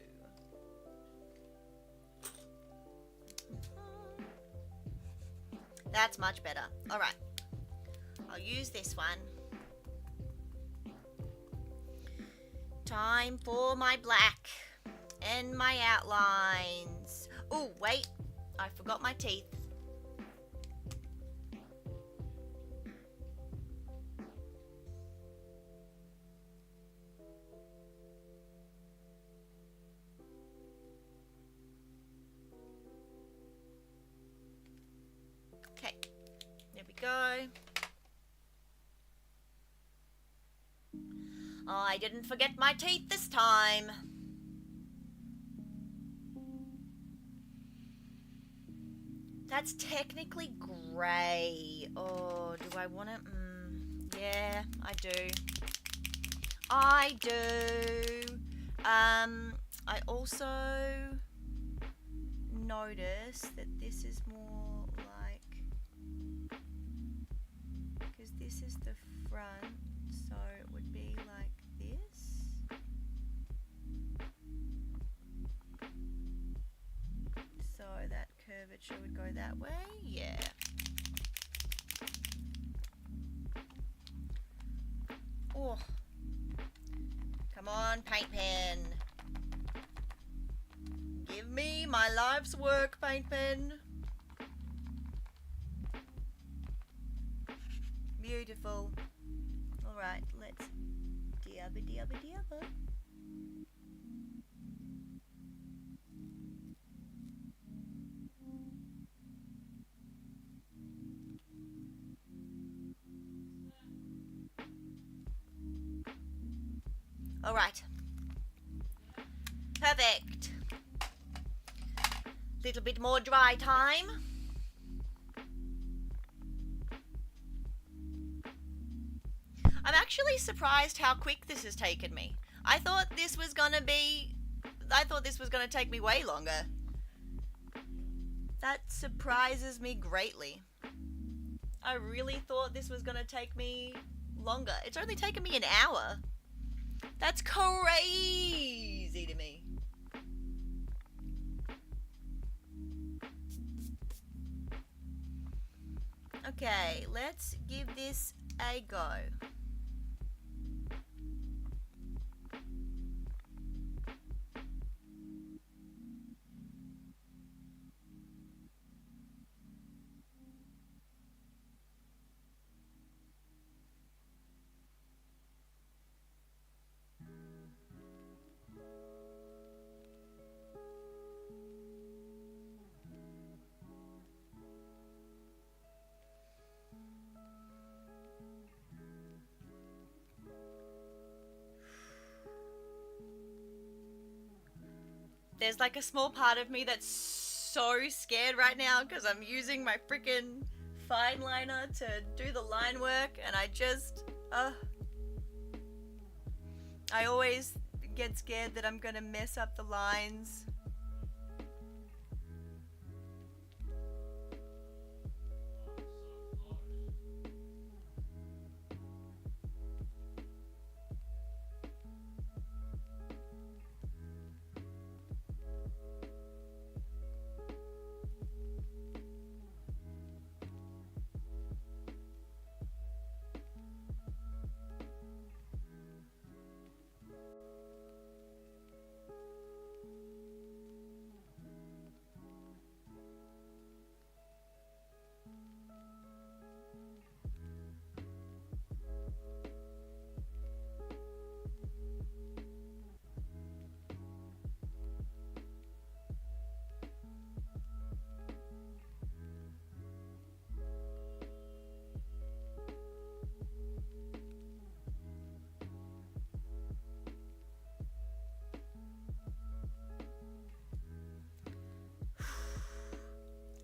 That's much better. All right. I'll use this one. Time for my black and my outlines. Oh, wait. I forgot my teeth. Okay. There we go. Oh, I didn't forget my teeth this time. That's technically grey. Oh, do I want to? Yeah, I do. I do. I also notice that this is more like, because this is the front, so it would be like this. So that curvature would go that way. Yeah. Oh. Come on, paint pen. Give me my life's work, paint pen. Beautiful. Alright, let's diabba diabba diabba. Alright. Perfect. Little bit more dry time. I'm actually surprised how quick this has taken me. I thought this was gonna take me way longer. That surprises me greatly. I really thought this was gonna take me longer. It's only taken me an hour. That's crazy to me. Okay, let's give this a go. There's like a small part of me that's so scared right now because I'm using my freaking fine liner to do the line work, and I always get scared that I'm gonna mess up the lines.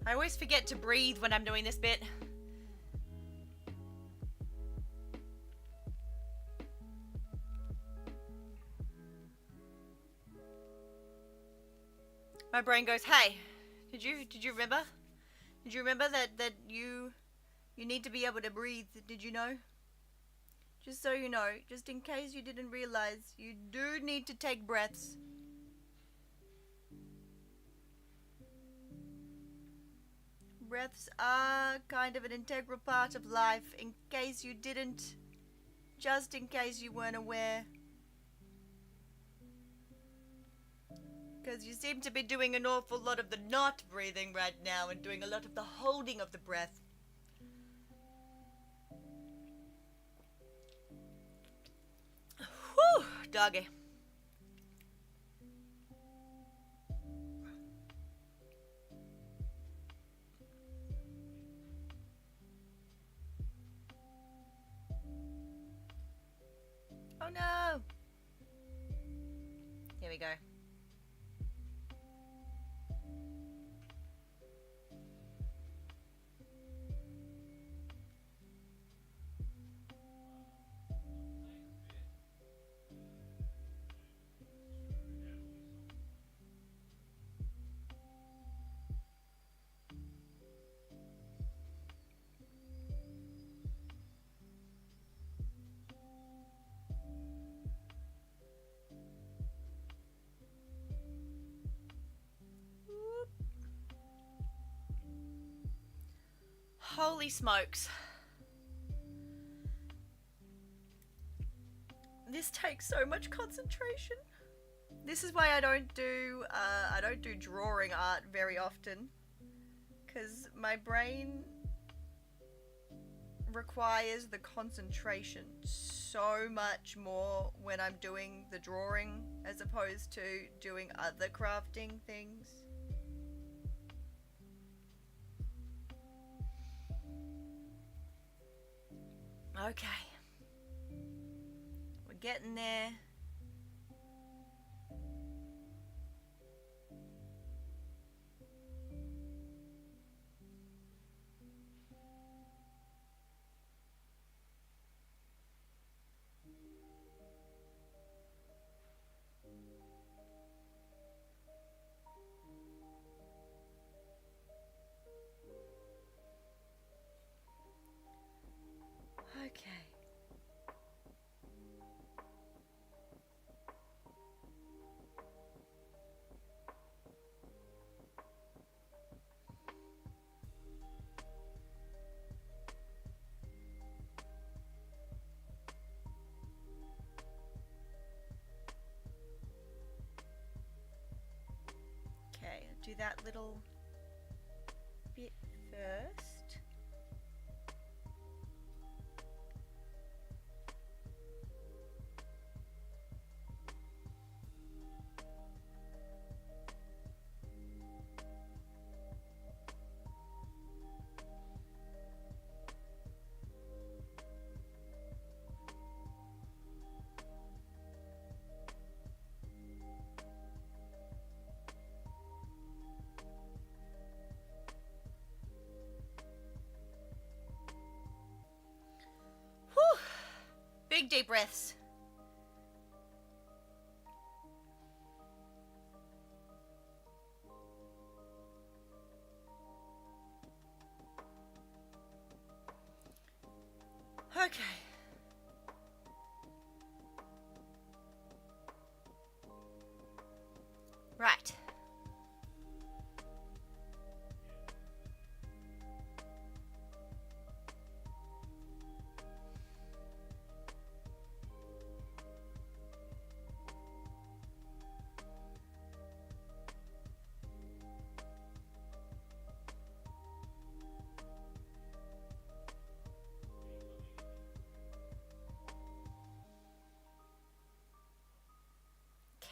I always forget to breathe when I'm doing this bit. My brain goes, "Hey, did you remember? Did you remember that you need to be able to breathe? Did you know? Just so you know, just in case you didn't realize, you do need to take breaths." Breaths are kind of an integral part of life, in case you didn't, just in case you weren't aware. Because you seem to be doing an awful lot of the not breathing right now and doing a lot of the holding of the breath. Whew, doggy. Oh no! Here we go. Holy smokes. This takes so much concentration. This is why I don't do drawing art very often, because my brain requires the concentration so much more when I'm doing the drawing as opposed to doing other crafting things. Okay. We're getting there. Okay. Okay, I'll do that little bit first. deep breaths. Okay. Right.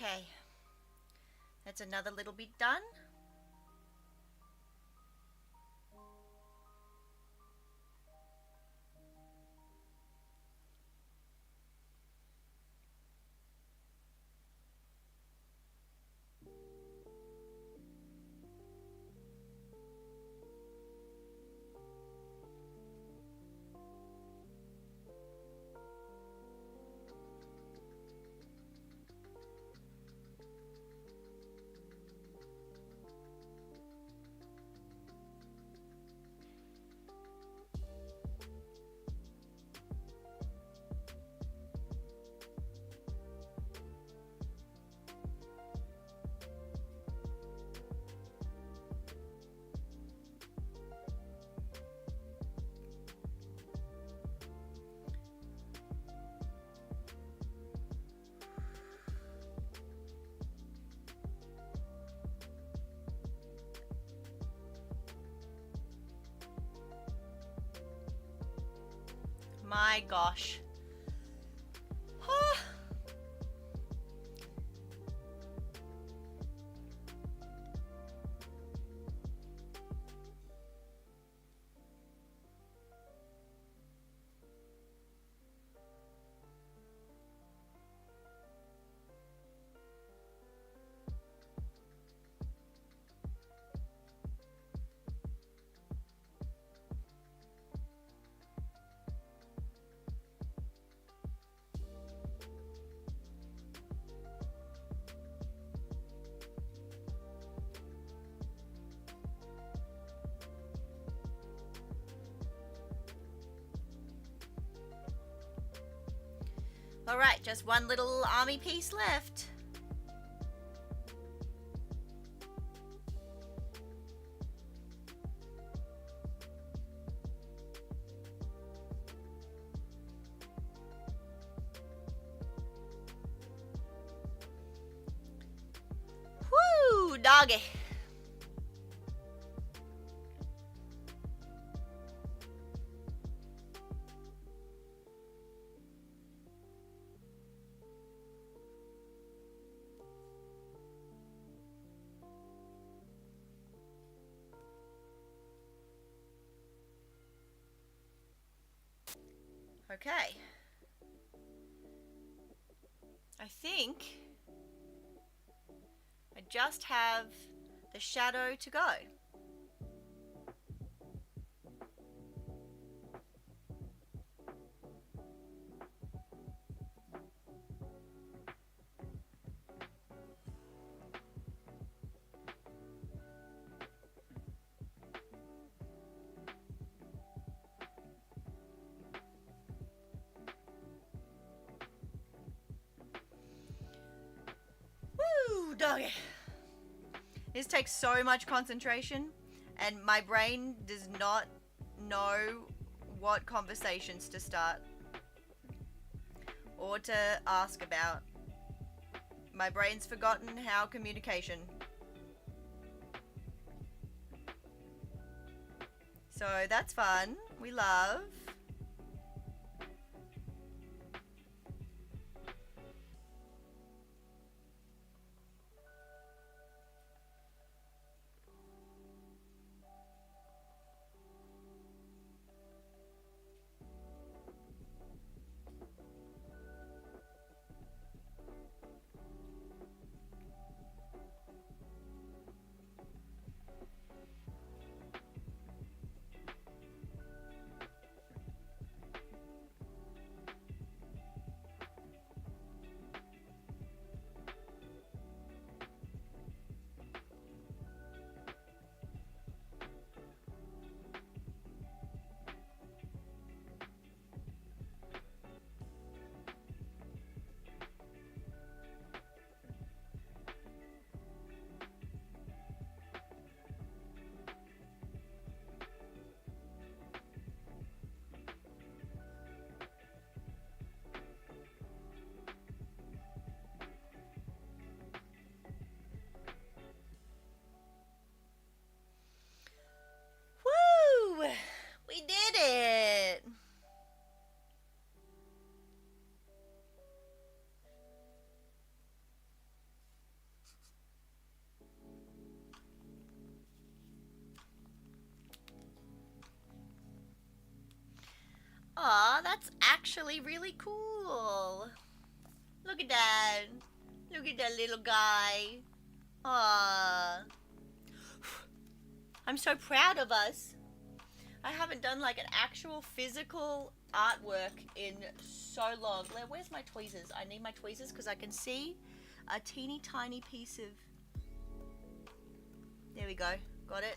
Okay. That's another little bit done. My gosh. Alright, just one little army piece left. Woo, doggy. Okay. I think I just have the shadow to go. Woo, doggy. This takes so much concentration, and my brain does not know what conversations to start or to ask about. My brain's forgotten how communication. So that's fun. We love. actually really cool. Look at that. Look at that little guy. Aww. I'm so proud of us. I haven't done like an actual physical artwork in so long. Where's my tweezers? I need my tweezers because I can see a teeny tiny piece of... There we go. Got it.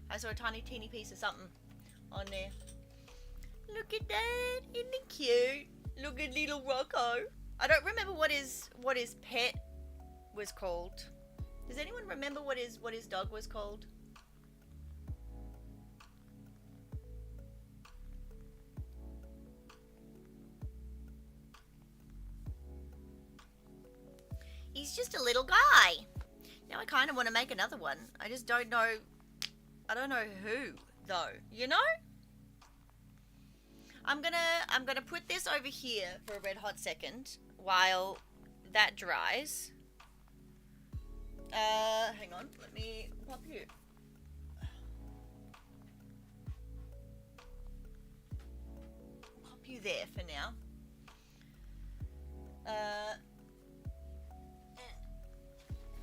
I saw a tiny teeny piece of something on there. Look at that. Isn't it cute? Look at little Rocco. I don't remember what his pet was called. Does anyone remember what his dog was called? He's just a little guy. Now I kind of want to make another one. I just don't know. I don't know who though. You know? I'm gonna put this over here for a red hot second while that dries. Hang on. Let me pop you. Pop you there for now.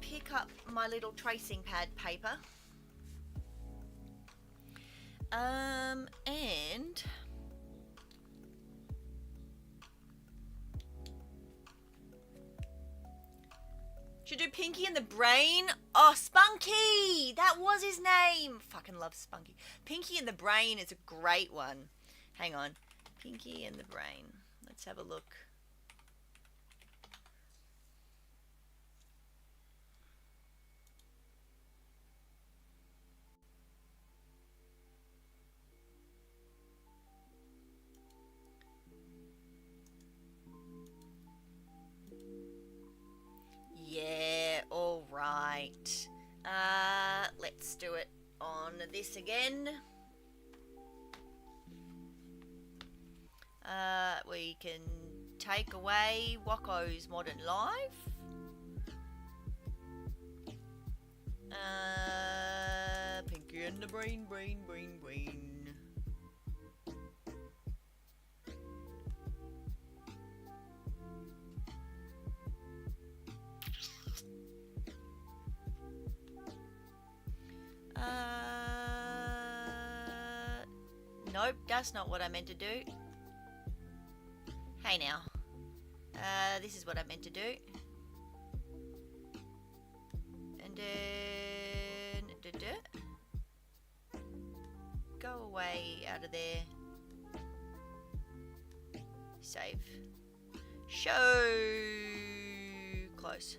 Pick up my little tracing pad paper. And should do Pinky and the Brain. Oh, Spunky! That was his name. Fucking love Spunky. Pinky and the Brain is a great one. Hang on. Pinky and the Brain. Let's have a look. Yeah, all right. Let's do it on this again. We can take away Wacko's Modern Life. Pinky and the Brain. Nope, that's not what I meant to do. Hey now. This is what I meant to do. And then... Go away out of there. Save. Show! Close.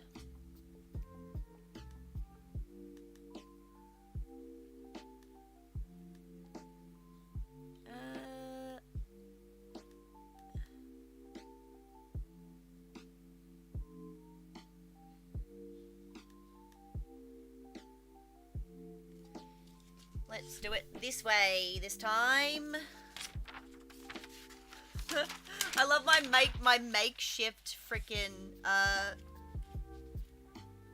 Let's do it this way this time. I love my makeshift freaking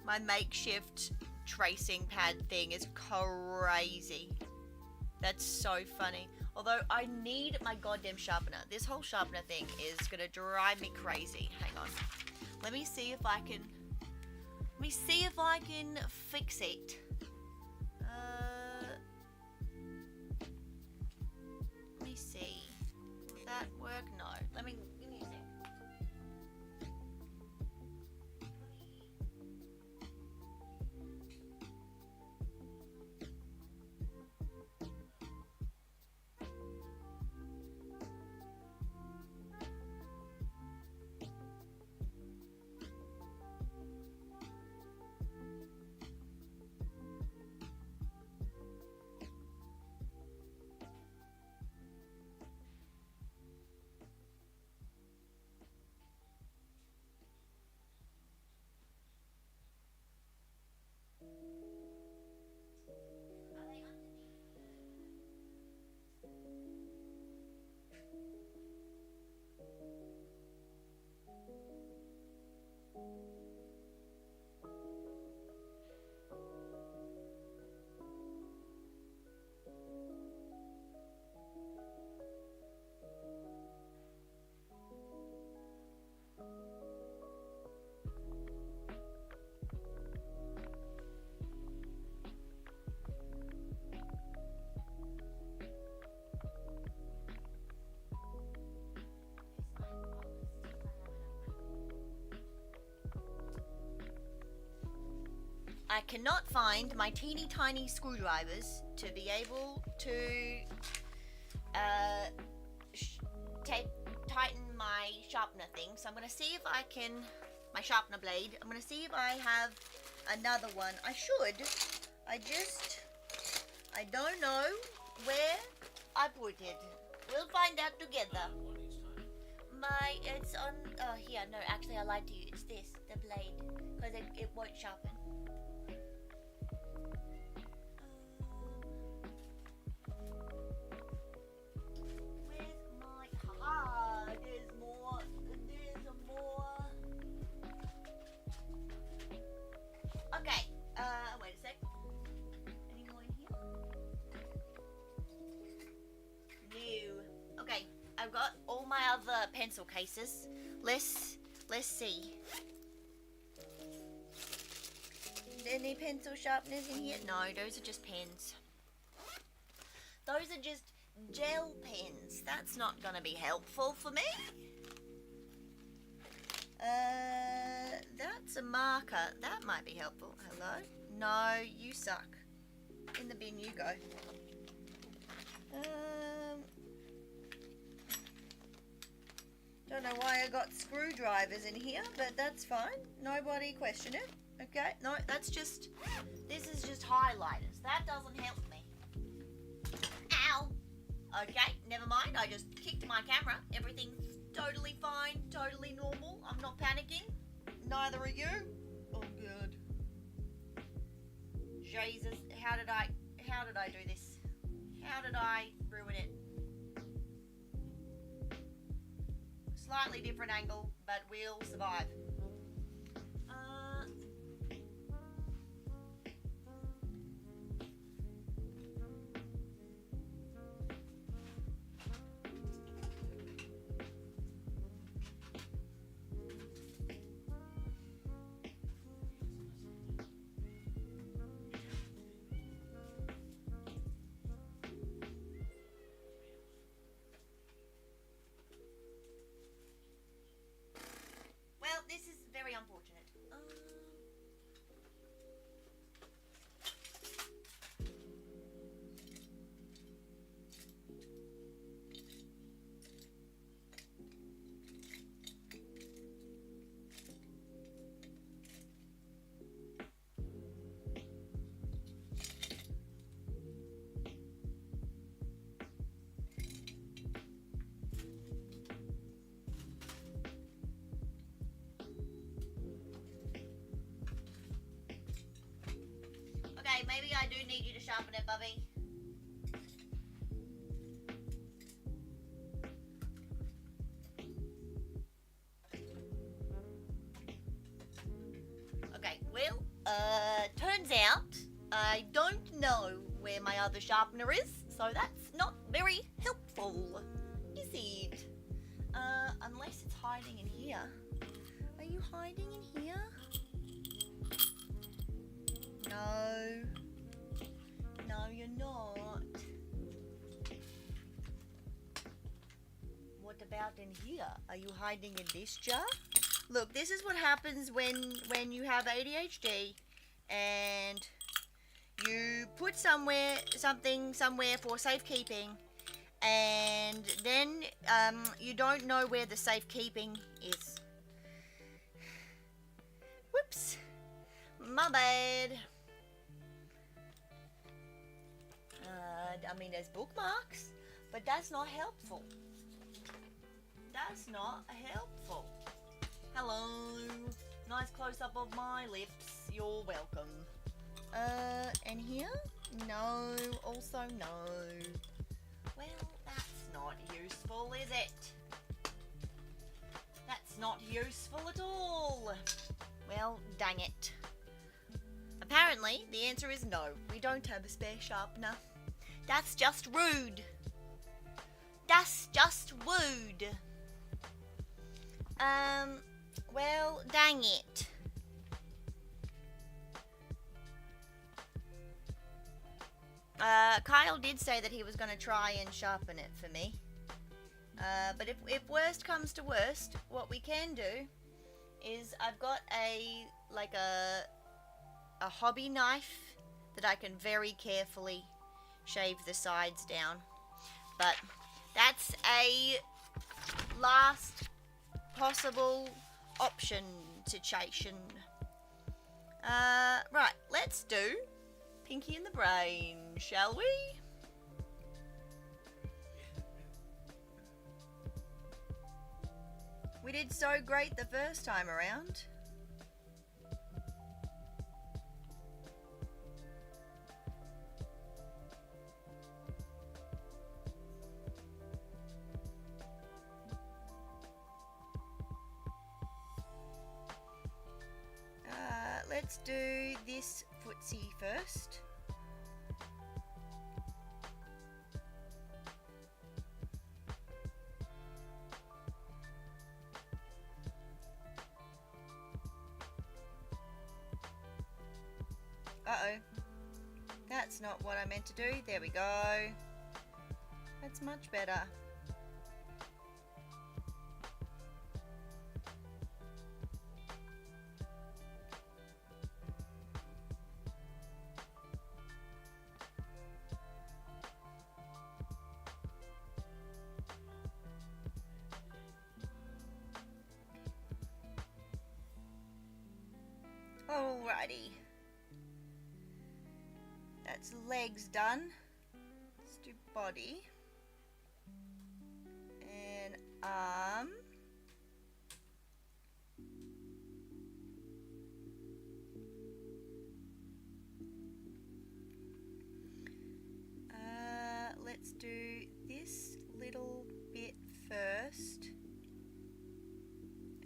my makeshift tracing pad thing is crazy. That's so funny. Although I need my goddamn sharpener. This whole sharpener thing is gonna drive me crazy. Hang on. Let me see if I can fix it. Let me see. Will that work? No. Give me a sec. I cannot find my teeny tiny screwdrivers to be able to tighten my sharpener thing. So I'm going to see if I can, my sharpener blade, I'm going to see if I have another one. I should. I don't know where I put it. We'll find out together. It's on, oh here, no, actually I lied to you. It's this, the blade, because it won't sharpen. Where's my, there's more. Okay, wait a sec. Any more in here? No. Okay, I've got all my other pencil cases. Let's see. Any pencil sharpeners in here? No, those are just pens. Those are just gel pens. That's not gonna be helpful for me. That's a marker. That might be helpful. Hello? No, you suck. In the bin you go. Don't know why I got screwdrivers in here, but that's fine. Nobody question it. Okay, no, this is just highlighters. That doesn't help me. Ow! Okay, never mind. I just kicked my camera. Everything's totally fine, totally normal. I'm not panicking. Neither are you. Oh, good. Jesus, how did I do this? How did I ruin it? Slightly different angle, but we'll survive. This is very unfortunate. Okay, maybe I do need you to sharpen it, Bubby. Okay, well, turns out I don't know where my other sharpener is, so that's not very helpful, is it? Unless it's hiding in here. Are you hiding in here? No. No, you're not. What about in here? Are you hiding in this jar? Look, this is what happens when you have ADHD and you put something somewhere for safekeeping, and then you don't know where the safekeeping is. Whoops. My bad. I mean, there's bookmarks, but that's not helpful. That's not helpful. Hello. Nice close-up of my lips. You're welcome. And here? No. Also no. Well, that's not useful, is it? That's not useful at all. Well, dang it. Apparently, the answer is no. We don't have a spare sharpener. That's just rude. That's just rude. Well, dang it. Kyle did say that he was going to try and sharpen it for me. But if worst comes to worst, what we can do is I've got a a hobby knife that I can very carefully shave the sides down. But that's a last possible option situation. Right, let's do Pinky and the Brain, shall we? We did so great the first time around. Let's do this footsie first. Uh-oh. That's not what I meant to do. There we go. That's much better. Alrighty. That's legs done. Let's do body. And arm. Let's do this little bit first.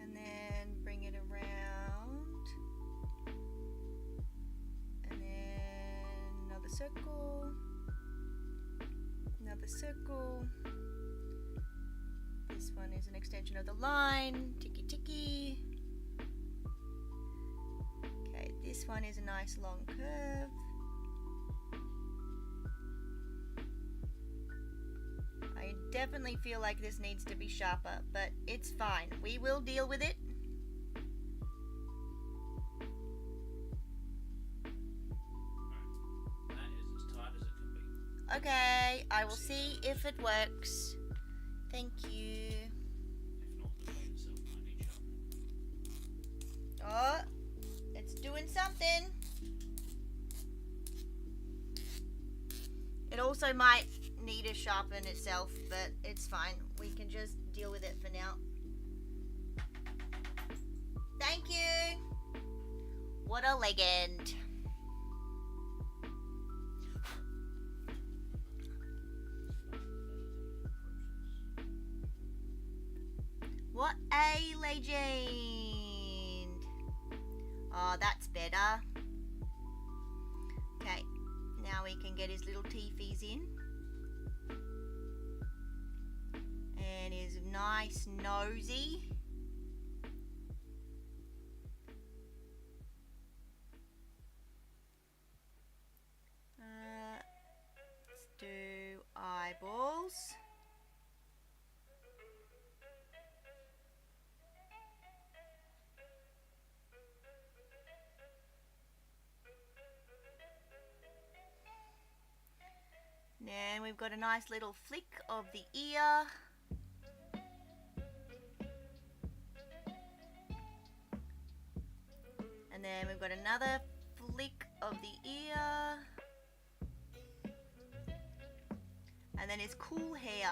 And then bring it around. And then another circle. Another circle. This one is an extension of the line. Ticky ticky. Okay, this one is a nice long curve. I definitely feel like this needs to be sharper, but it's fine. We will deal with it. That is as tight as it can be. Okay, I will see if it works. Thank you. If not, the blade itself might need sharpening. Oh, it's doing something. It also might need to sharpen itself, but it's fine. We can just deal with it for now. Thank you. What a legend. What a legend. Oh, that's better. Okay, now we can get his little teethies in. And his nice nosy. Let's do eyeballs. And we've got a nice little flick of the ear. And then we've got another flick of the ear. And then his cool hair.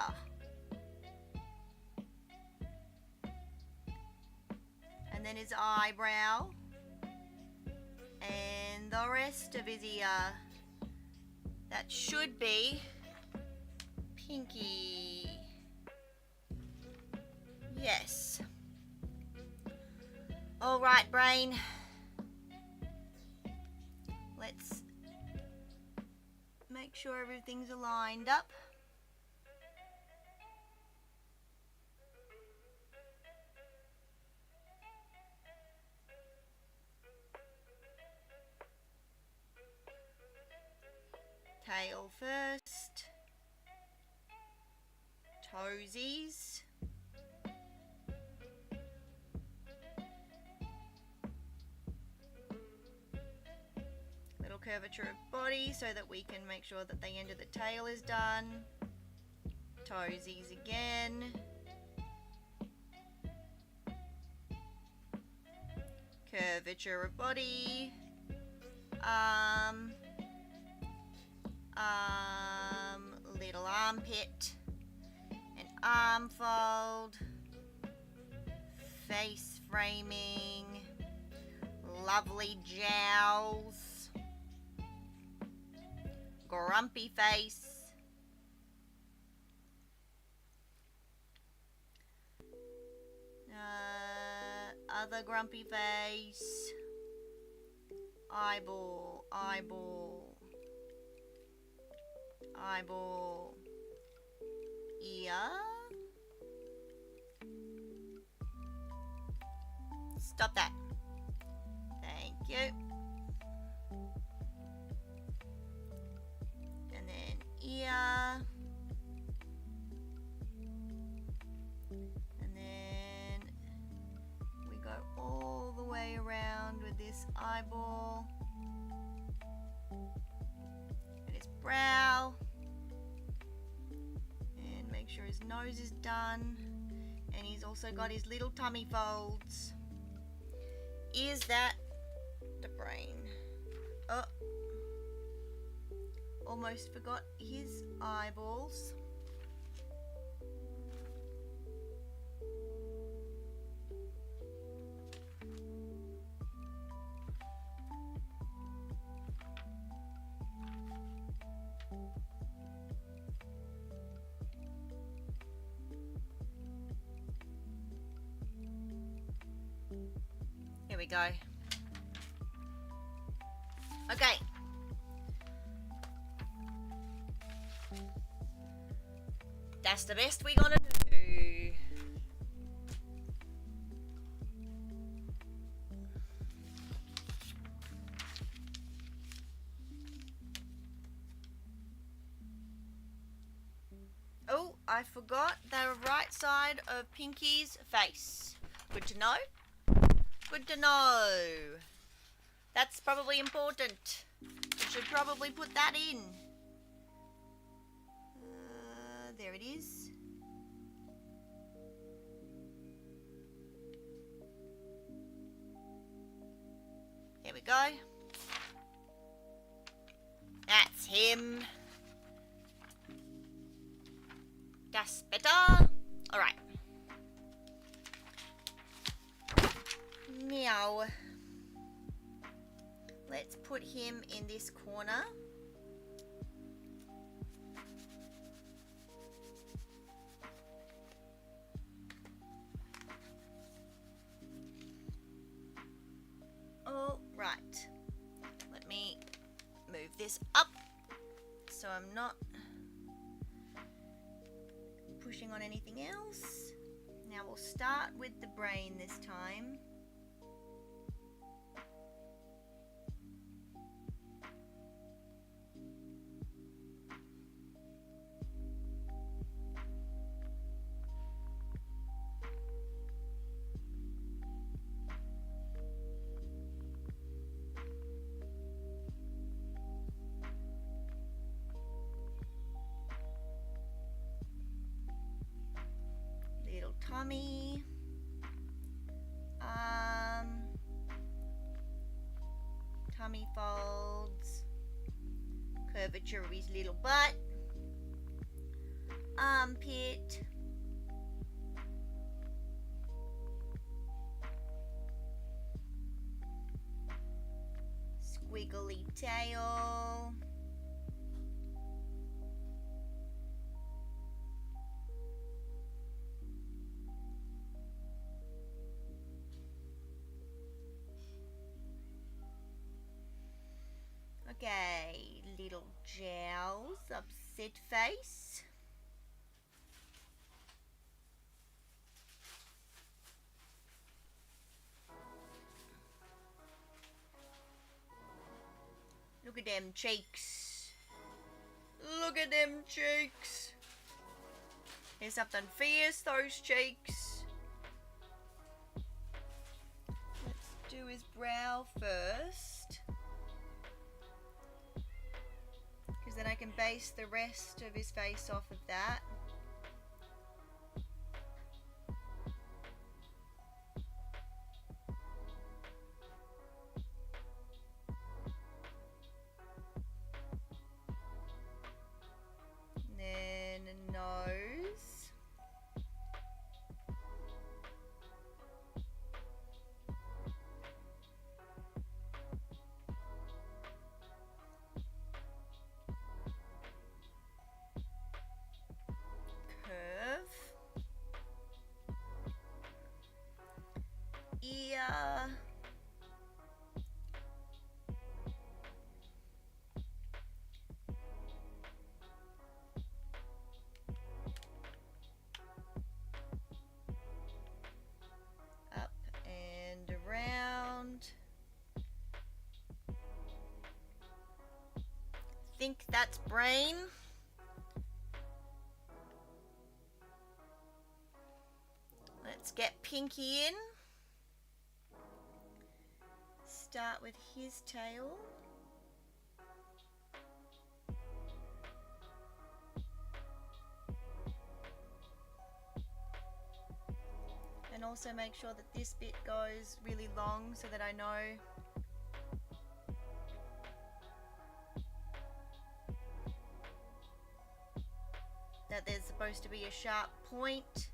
And then his eyebrow. And the rest of his ear. That should be Pinky. Yes. All right, brain. Let's make sure everything's aligned up. Tail first. Toesies. curvature of body so that we can make sure that the end of the tail is done. Toesies again. Curvature of body. Little armpit. An arm fold. Face framing. Lovely jowls. Grumpy face. Other grumpy face. Eyeball, eyeball. Eyeball. Ear. Stop that. Thank you. And then ear. And then we go all the way around with this eyeball. And his brow. And make sure his nose is done. And he's also got his little tummy folds. Is that the brain? Oh, almost forgot his eyeballs. Here we go. Okay. That's the best we're gonna do. Oh, I forgot the right side of Pinky's face. Good to know. Good to know. That's probably important. We should probably put that in. There it is. Here we go. That's him. That's better. Alright. Now, let's put him in this corner. All right. Let me move this up so I'm not pushing on anything else. Now we'll start with the brain this time. Tummy, tummy folds, curvature of his little butt, armpit, squiggly tail, okay, little jowls, upset face. Look at them cheeks. Look at them cheeks. There's something fierce, those cheeks. Let's do his brow first. can base the rest of his face off of that. Then a nose. Curve. Ear. Up and around. Think that's brain. Let's get Pinky in. Start with his tail. And also make sure that this bit goes really long so that I know that there's supposed to be a sharp point.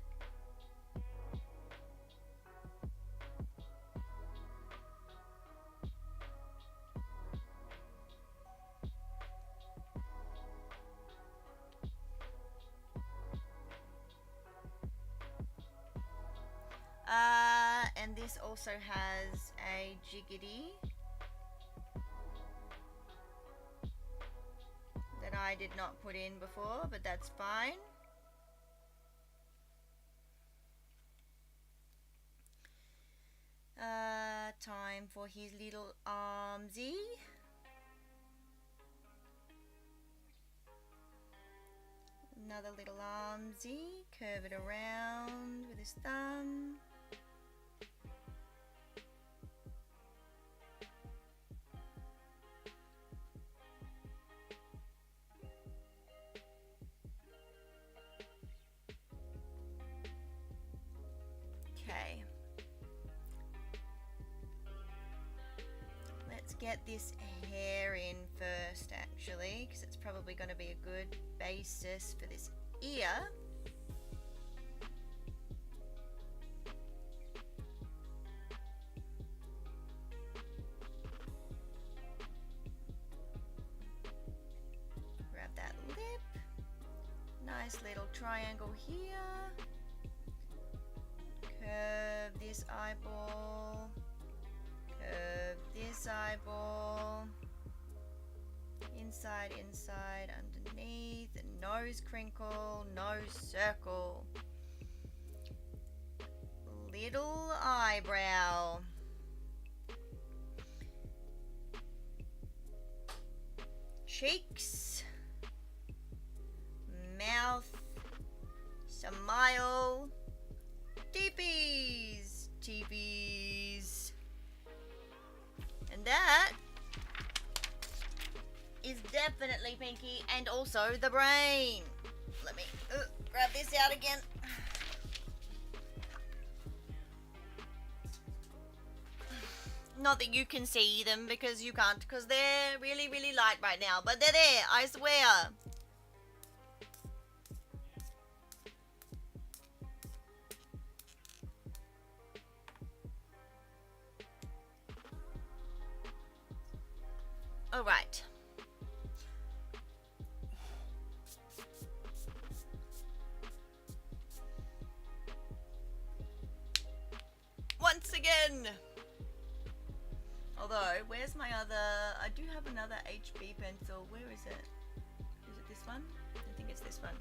And this also has a jiggity that I did not put in before, but that's fine. Time for his little armsy. Another little armsy. Curve it around with his thumb. Okay. Let's get this hair in first, actually, because it's probably going to be a good basis for this ear. Grab that lip. Nice little triangle here. Curve this eyeball. Curve this eyeball. Inside, inside, underneath. Nose crinkle, nose circle. Little eyebrow. Cheeks. Mouth. Smile. Teepees. Teepees. And that is definitely Pinky, and also the brain. Let me grab this out again. Not that you can see them, because you can't, because they're really, really light right now. But they're there, I swear. All right. Once again. Although, where's my other... I do have another HB pencil. Where is it? Is it this one? I think it's this one.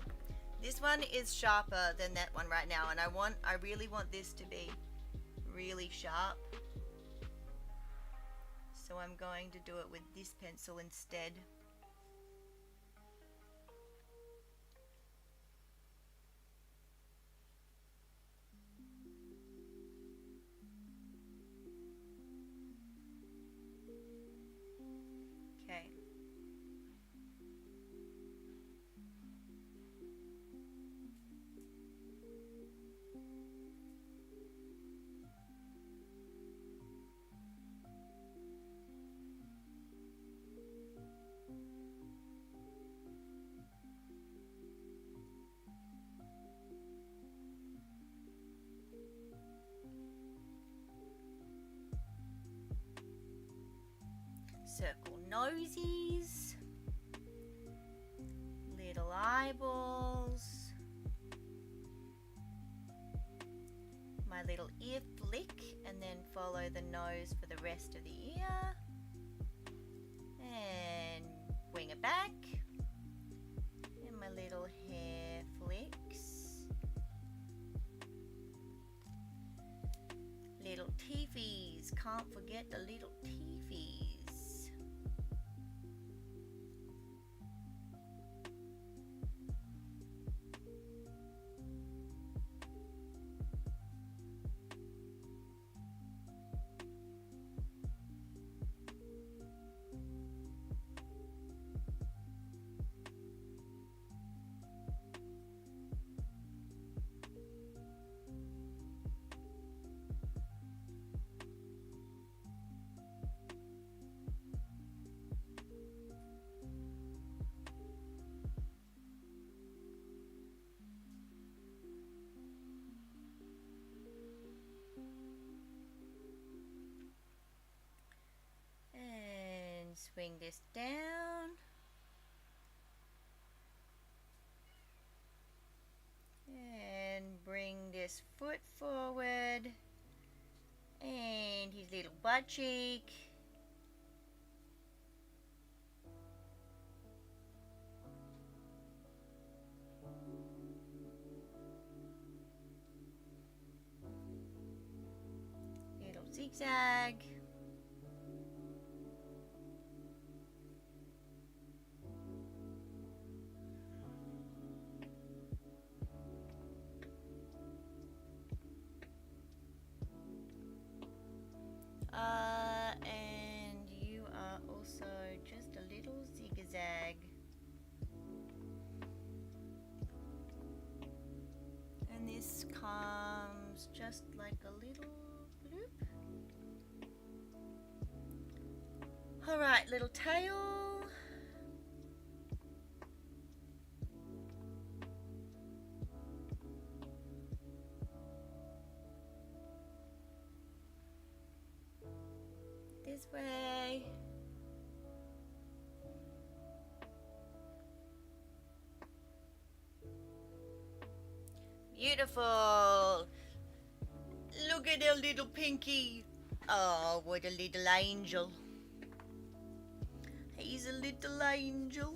This one is sharper than that one right now, and I really want this to be really sharp. So I'm going to do it with this pencil instead. Okay. nosies, little eyeballs, my little ear flick, and then follow the nose for the rest of the ear, and wing it back, and my little hair flicks, little teethies, can't forget the little teethies. And swing this down. And bring this foot forward. And his little butt cheek. Little zigzag. And you are also just a little zigzag. And this comes just like a little bloop. Alright, little tail. This way. Beautiful. Look at her little pinky. Oh, what a little angel. He's a little angel.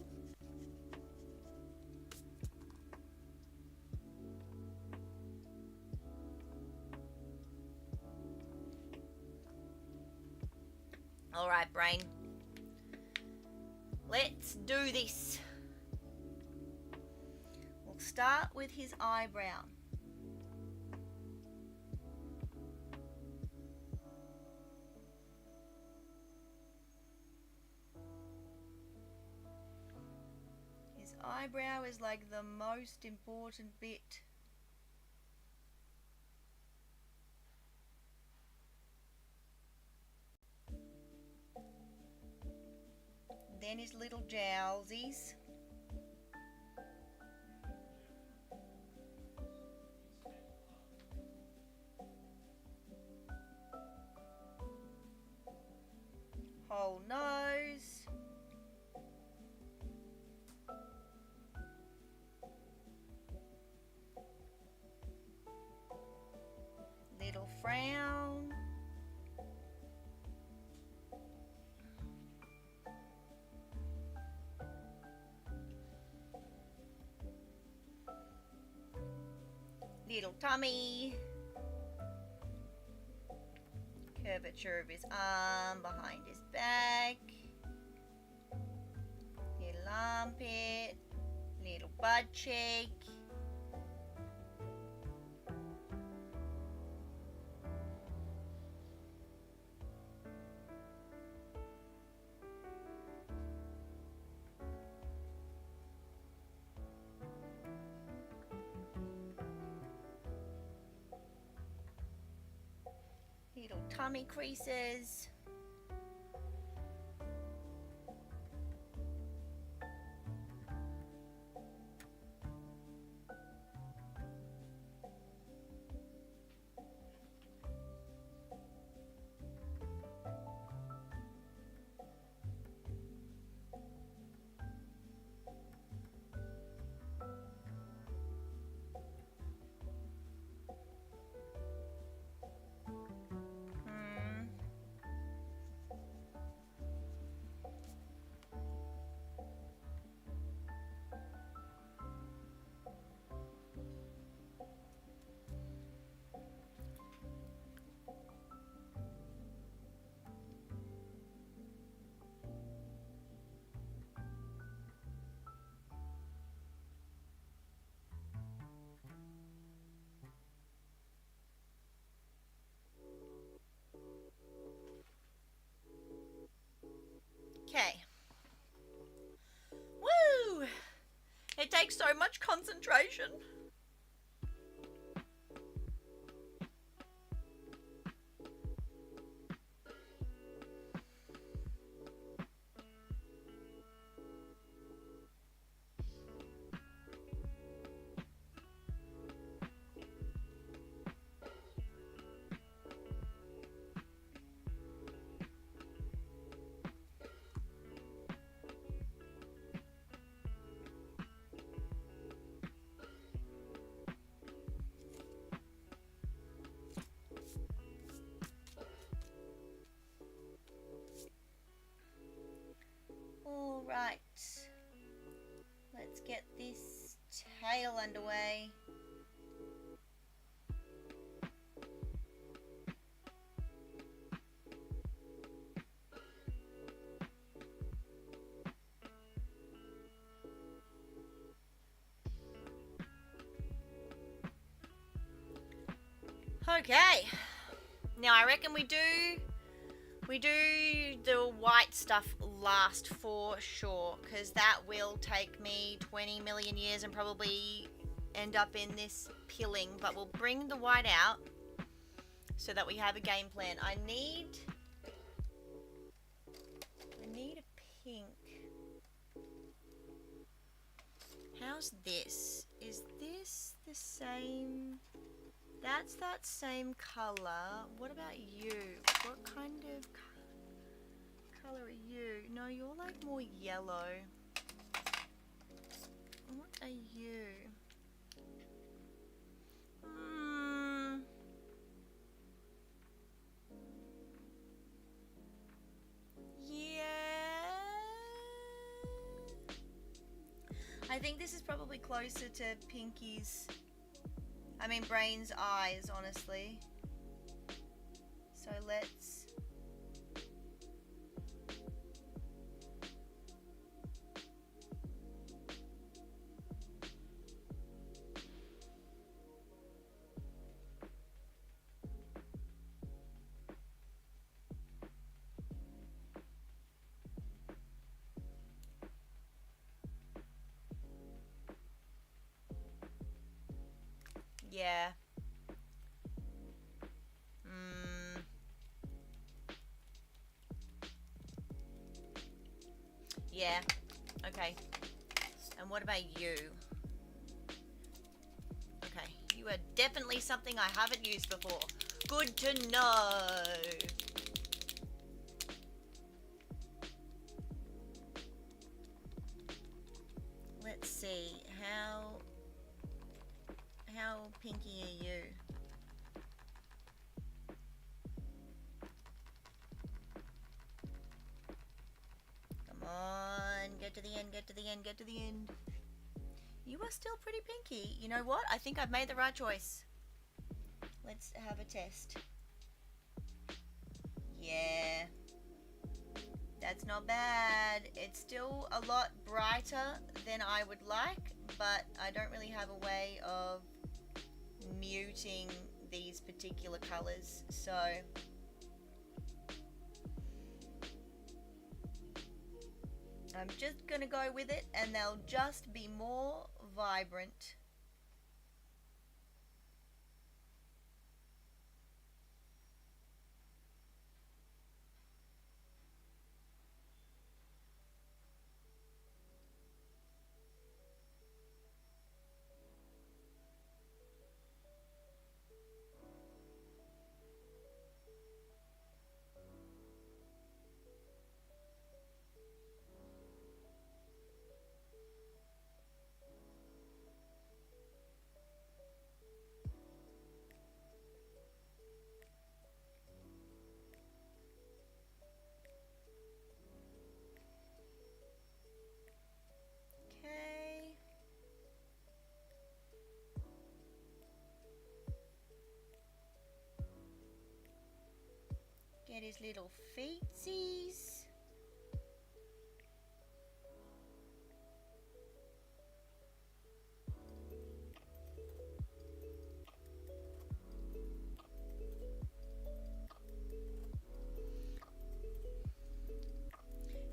All right, brain. Let's do this. We'll start with his eyebrow. His eyebrow is like the most important bit. Then his little jowsies. Whole nose. Little frown. Little tummy. Curvature of his arm behind his back. Little armpit. Little butt cheek. Little tummy creases. takes so much concentration. All right, let's get this tail underway. Okay, now I reckon we do the white stuff last for sure, because that will take me 20 million years and probably end up in this pilling, but we'll bring the white out so that we have a game plan. I need a pink. How's this? Is this the same? That's that same color. What about you? What kind of color are you? No, you're like more yellow. What are you? Yeah. I think this is probably closer to Pinky's. Brain's eyes, honestly. So let's... Yeah. Yeah. Okay. And what about you? Okay. You are definitely something I haven't used before. Good to know. Let's see. How pinky are you? Come on, get to the end, get to the end, get to the end. You are still pretty pinky. You know what? I think I've made the right choice. Let's have a test. Yeah. That's not bad. It's still a lot brighter than I would like, but I don't really have a way of muting these particular colors, so I'm just gonna go with it and they'll just be more vibrant. Get his little feetsies.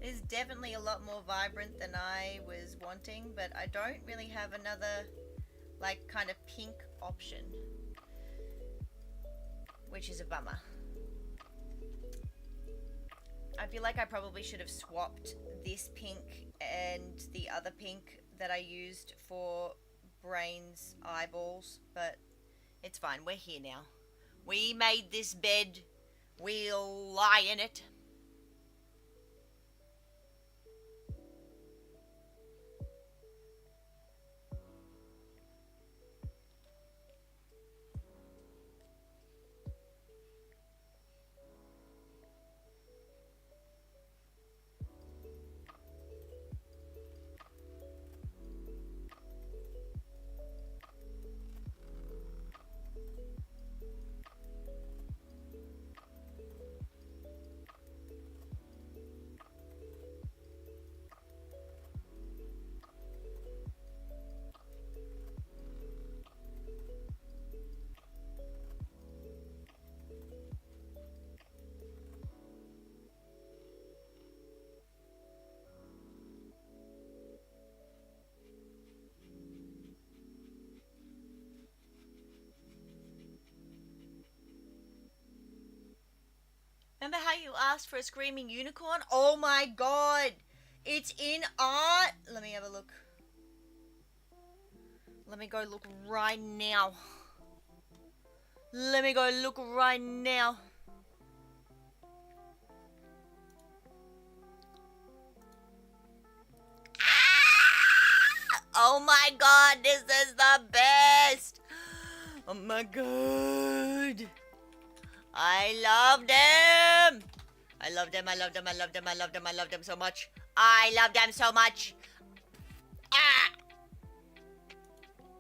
It is definitely a lot more vibrant than I was wanting, but I don't really have another, like, kind of pink option, which is a bummer. I feel like I probably should have swapped this pink and the other pink that I used for Brain's eyeballs, but it's fine. We're here now. We made this bed. We'll lie in it. Remember how you asked for a screaming unicorn? Oh my god! It's in art! Let me have a look. Let me go look right now. Let me go look right now. Ah! Oh my god, this is the best! Oh my god! I love them! I love them, I love them, I love them, I love them, I love them so much. I love them so much. Ah!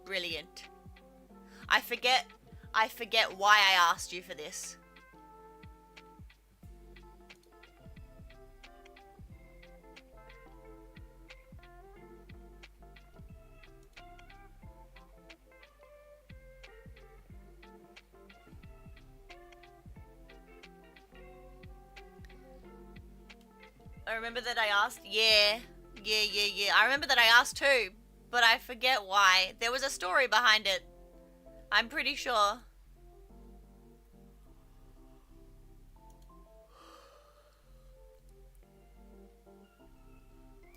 Brilliant. I forget why I asked you for this. I remember that I asked. Yeah. I remember that I asked too, but I forget why. There was a story behind it. I'm pretty sure.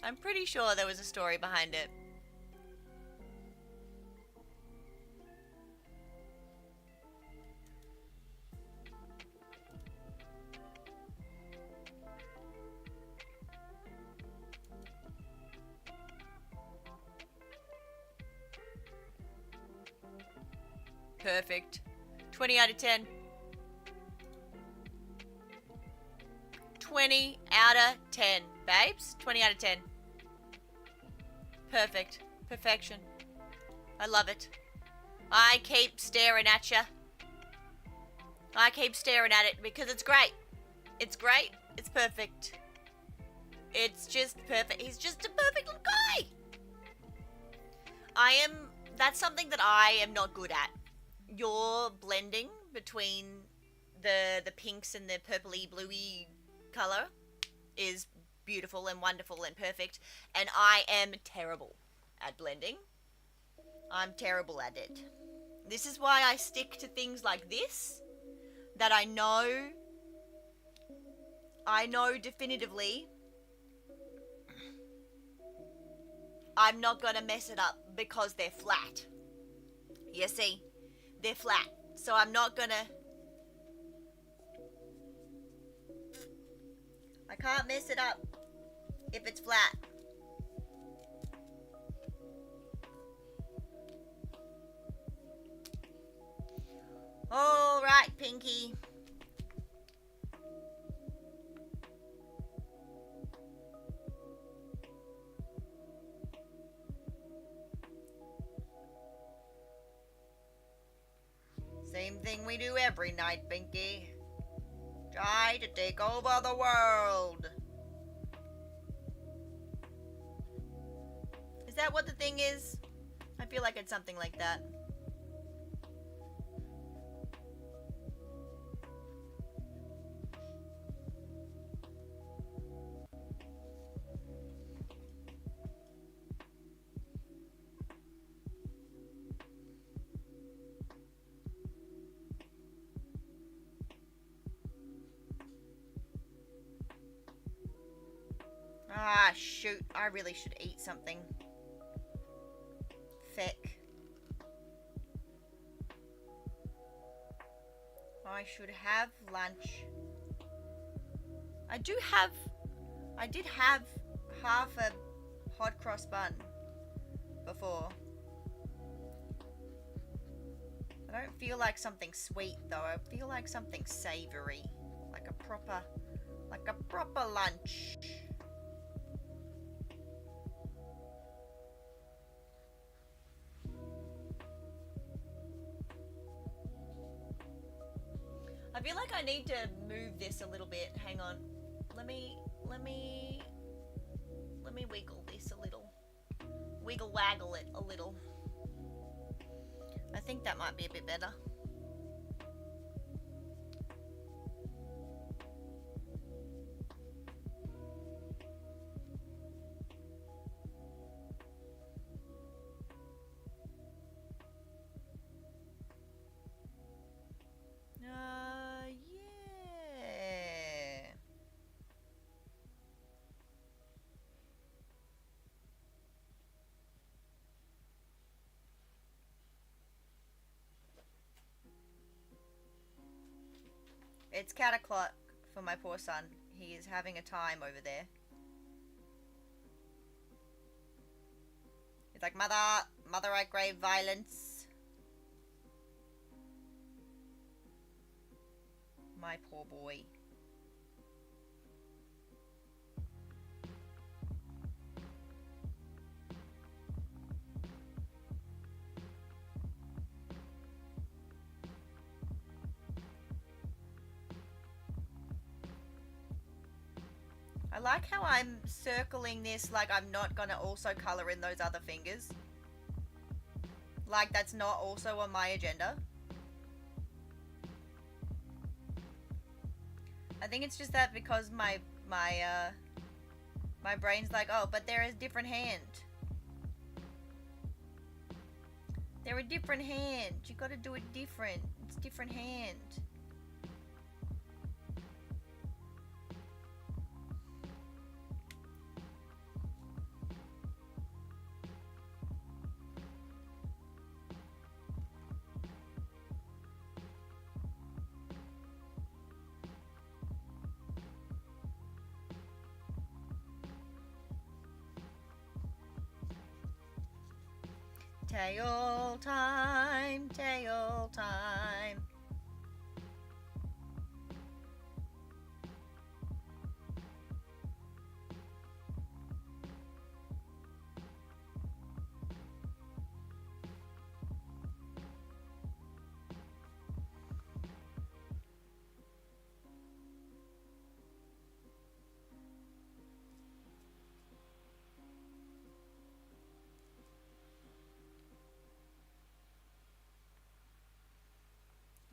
I'm pretty sure there was a story behind it. Perfect. 20 out of 10. 20 out of 10. Babes, 20 out of 10. Perfect. Perfection. I love it. I keep staring at you. I keep staring at it because it's great. It's great. It's perfect. It's just perfect. He's just a perfect little guy. That's something that I am not good at. Your blending between the pinks and the purpley bluey color is beautiful and wonderful and perfect, and I am terrible at blending. I'm terrible at it. This is why I stick to things like this that I know definitively I'm not gonna mess it up because they're flat. You see? They're flat, so I'm not gonna... I can't mess it up if it's flat. Alright, Pinky. Same thing we do every night, Pinky. Try to take over the world. Is that what the thing is? I feel like it's something like that. shoot. I really should eat something. Feck. I should have lunch. I did have half a hot cross bun before. I don't feel like something sweet though. I feel like something savory, like a proper lunch. I feel like I need to move this a little bit. Hang on. Let me wiggle this a little. Wiggle waggle it a little. I think that might be a bit better. Yeah. It's cat o'clock for my poor son. He is having a time over there. He's like, mother, I crave violence. My poor boy. I like how I'm circling this like I'm not gonna also color in those other fingers. Like that's not also on my agenda. I think it's just that because my brain's like, oh, but they're a different hand. They're a different hand. You gotta do it different. It's different hand. Tail time, tail time.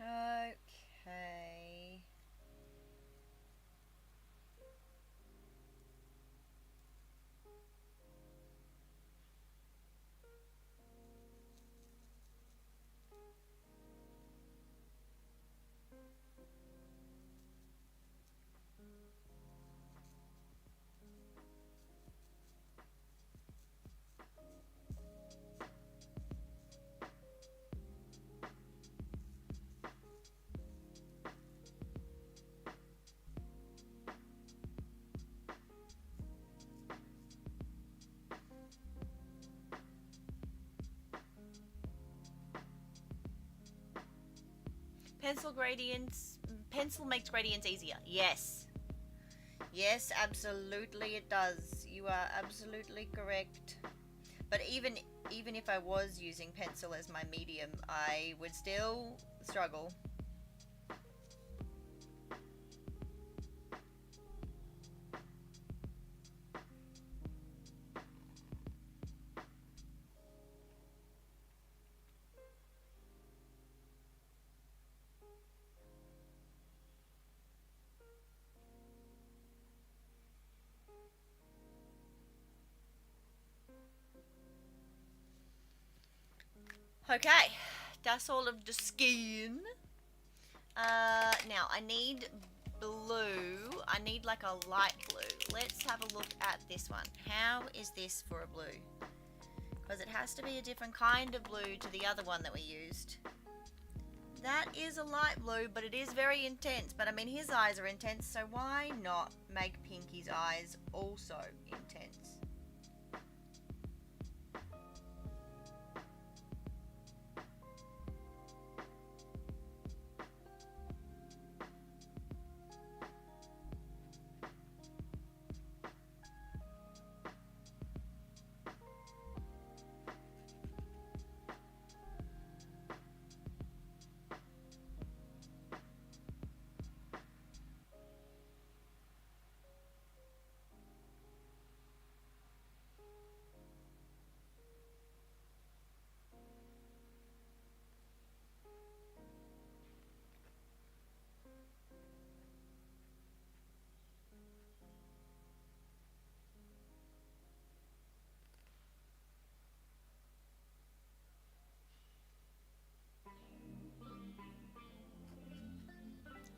Okay. Pencil makes gradients easier. Yes. Yes, absolutely it does. You are absolutely correct. But even if I was using pencil as my medium, I would still struggle. Okay, that's all of the skin. Now I need blue. I need like a light blue. Let's have a look at this one. How is this for a blue? Because it has to be a different kind of blue to the other one that we used. That is a light blue, but it is very intense. But I mean, his eyes are intense, so why not make Pinky's eyes also intense?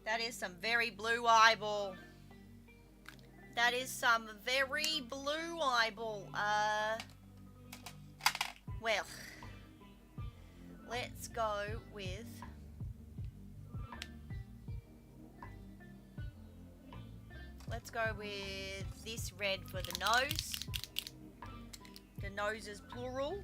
That is some very blue eyeball. That is some very blue eyeball. Well, let's go with this red for the nose. The nose is plural.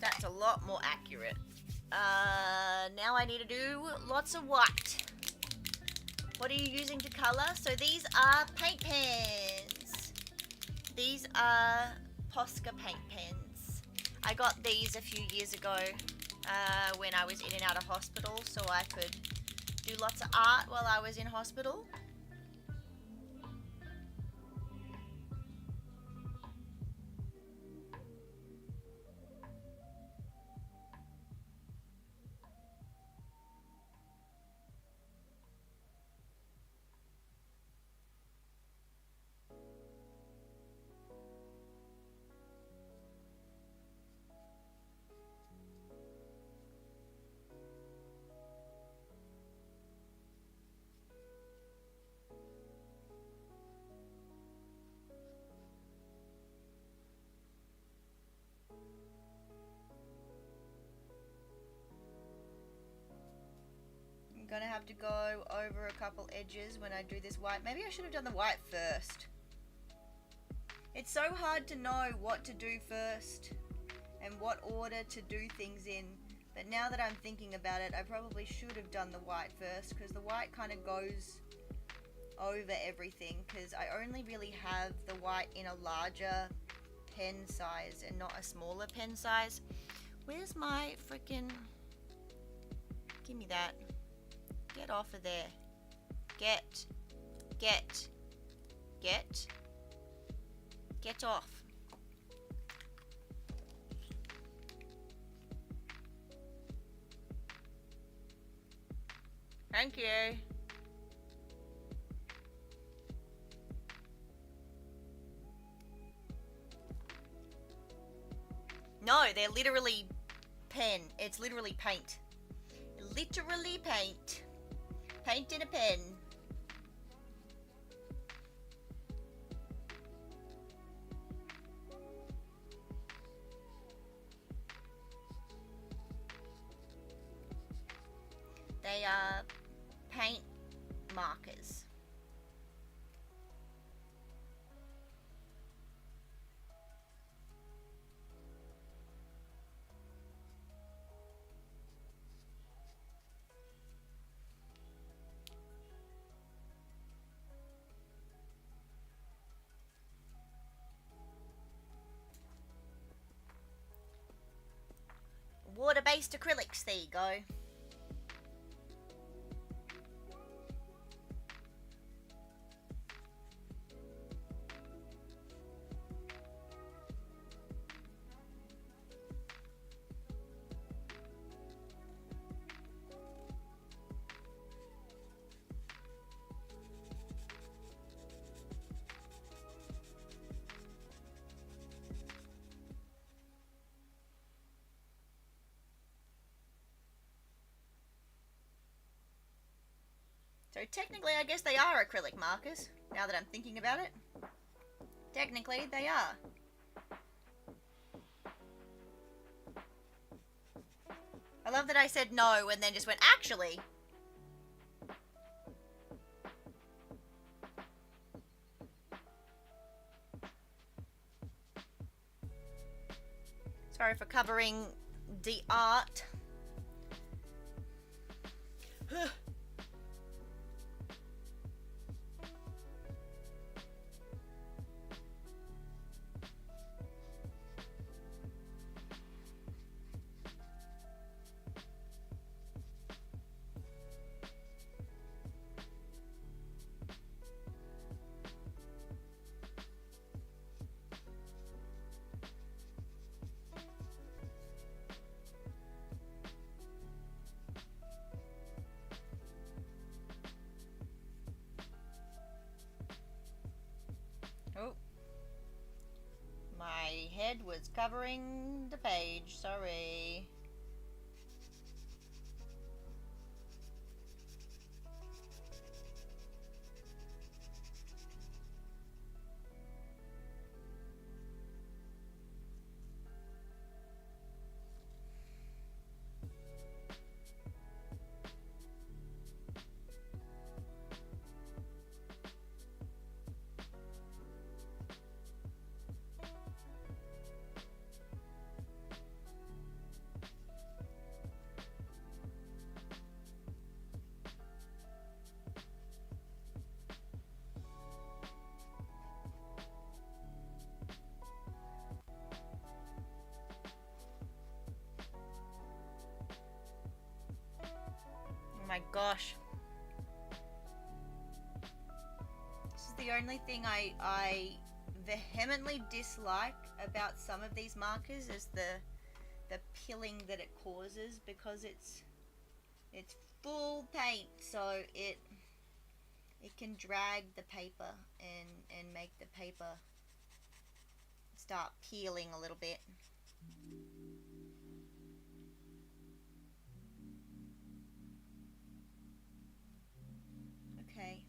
That's a lot more accurate. Now I need to do lots of white. What are you using to color? So these are paint pens. These are Posca paint pens. I got these a few years ago when I was in and out of hospital, so I could do lots of art while I was in hospital. I'm gonna have to go over a couple edges when I do this white. Maybe I should have done the white first. It's so hard to know what to do first and what order to do things in. But now that I'm thinking about it, I probably should have done the white first, because the white kind of goes over everything, because I only really have the white in a larger pen size and not a smaller pen size. Where's my freaking... Give me that. Get off of there. Get off. Thank you. No, they're literally pen. It's literally paint. Literally paint. Paint in a pen. They are paint markers. oil-based acrylics, there you go. So technically, I guess they are acrylic markers, now that I'm thinking about it. Technically, they are. I love that I said no and then just went, actually. Sorry for covering the art. Oh. My head was covering the page, sorry. Oh my gosh. This is the only thing I vehemently dislike about some of these markers is the pilling that it causes, because it's full paint, so it can drag the paper and make the paper start peeling a little bit. Okay.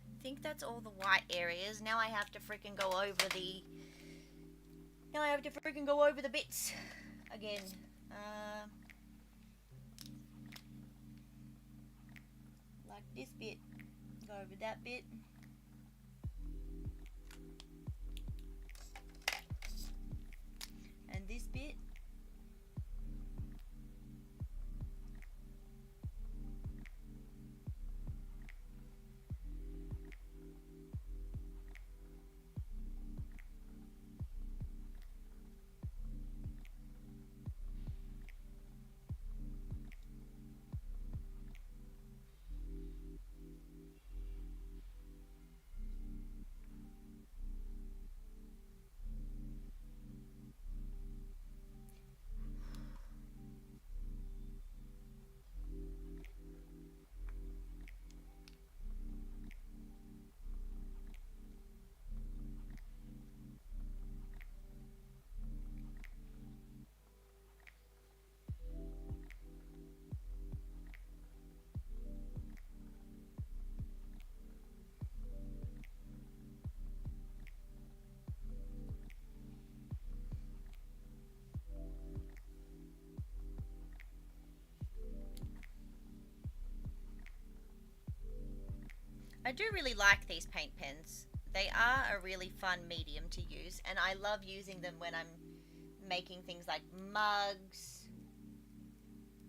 I think that's all the white areas. Now I have to freaking go over the... Now I have to freaking go over the bits again. Like this bit. Go over that bit. And this bit. I do really like these paint pens. They are a really fun medium to use, and I love using them when I'm making things like mugs,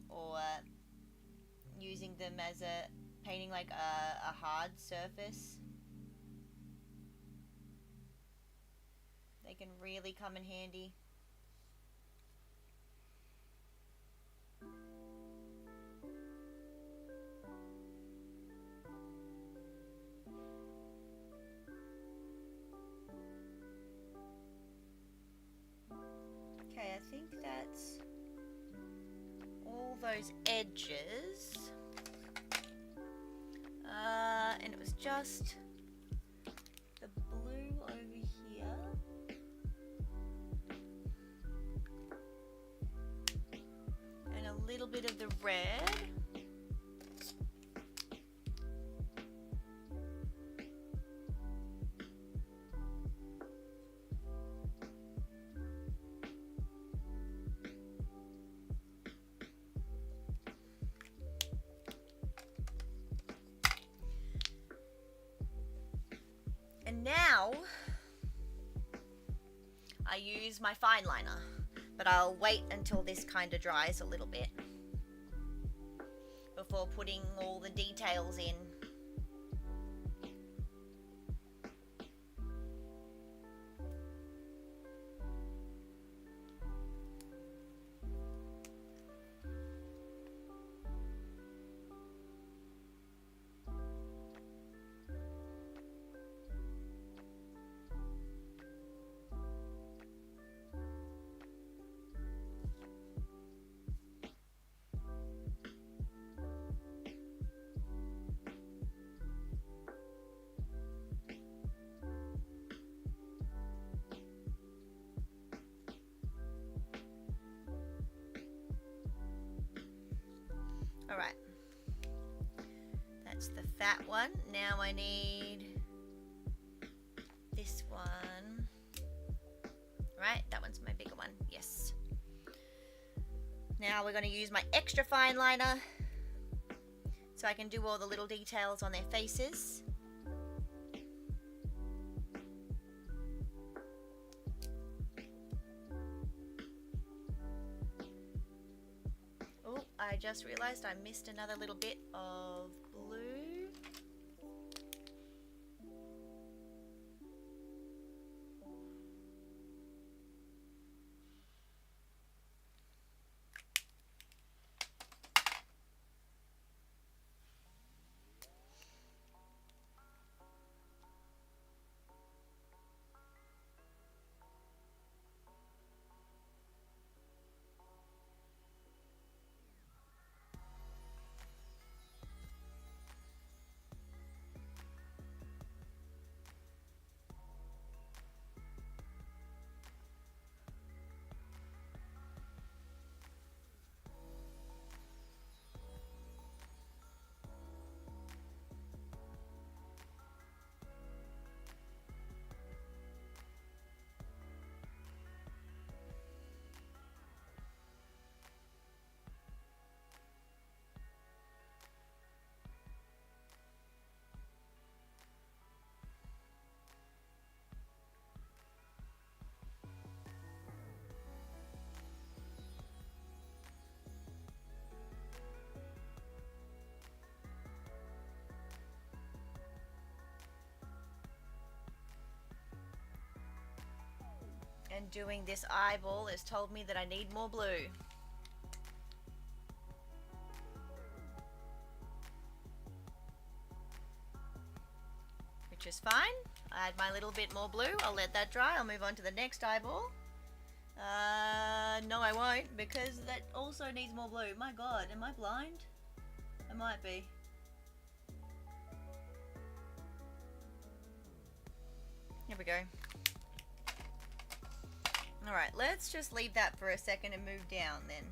or using them as painting like a hard surface. They can really come in handy. those edges. And it was just the blue over here. And a little bit of the red. And now I use my fine liner, but I'll wait until this kind of dries a little bit before putting all the details in. Alright, that's the fat one. Now I need this one. Right, that one's my bigger one, yes. Now we're going to use my extra fine liner so I can do all the little details on their faces. I just realized I missed another little bit of blue. And doing this eyeball has told me that I need more blue. Which is fine. I add my little bit more blue. I'll let that dry. I'll move on to the next eyeball. No I won't, because that also needs more blue. My god, am I blind? I might be. Here we go. Alright, let's just leave that for a second and move down then.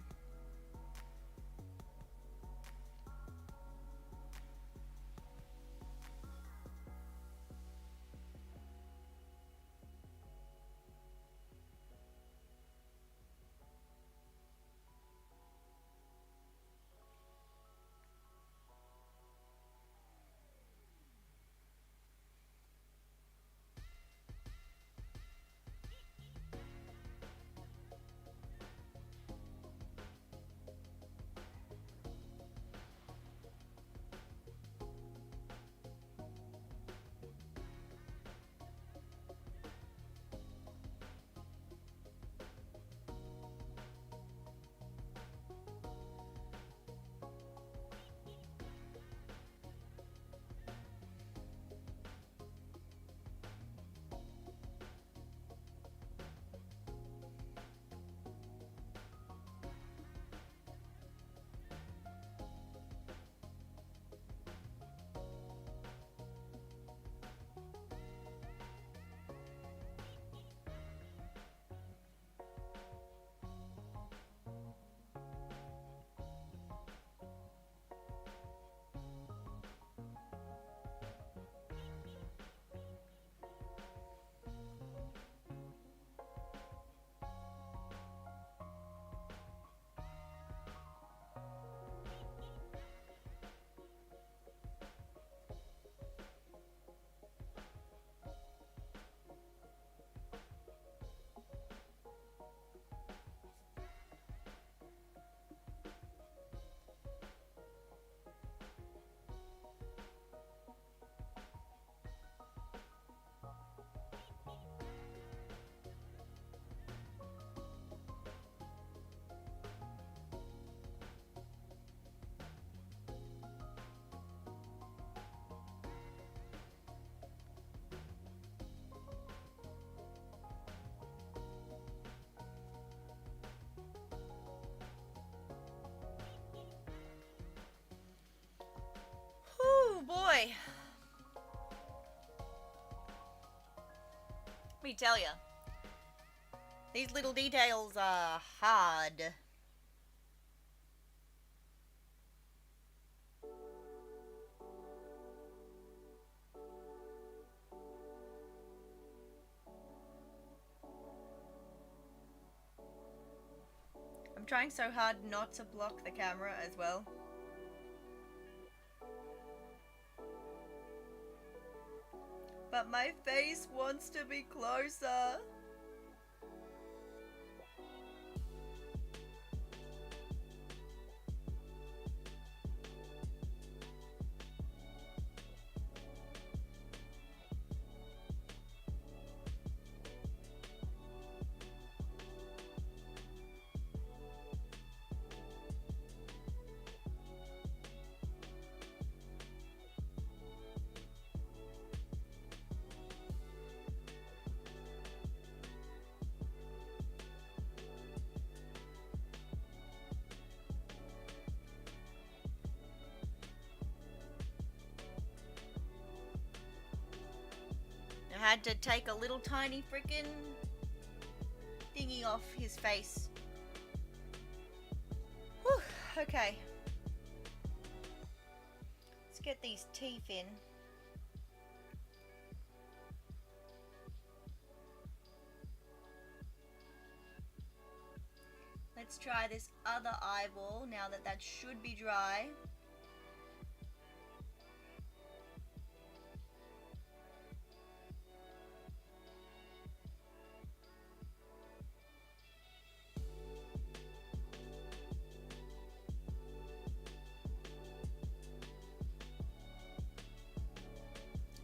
me tell you. These little details are hard. I'm trying so hard not to block the camera as well. But my face wants to be closer. I had to take a little tiny freaking thingy off his face. Whew, okay. Let's get these teeth in. Let's try this other eyeball now that that should be dry.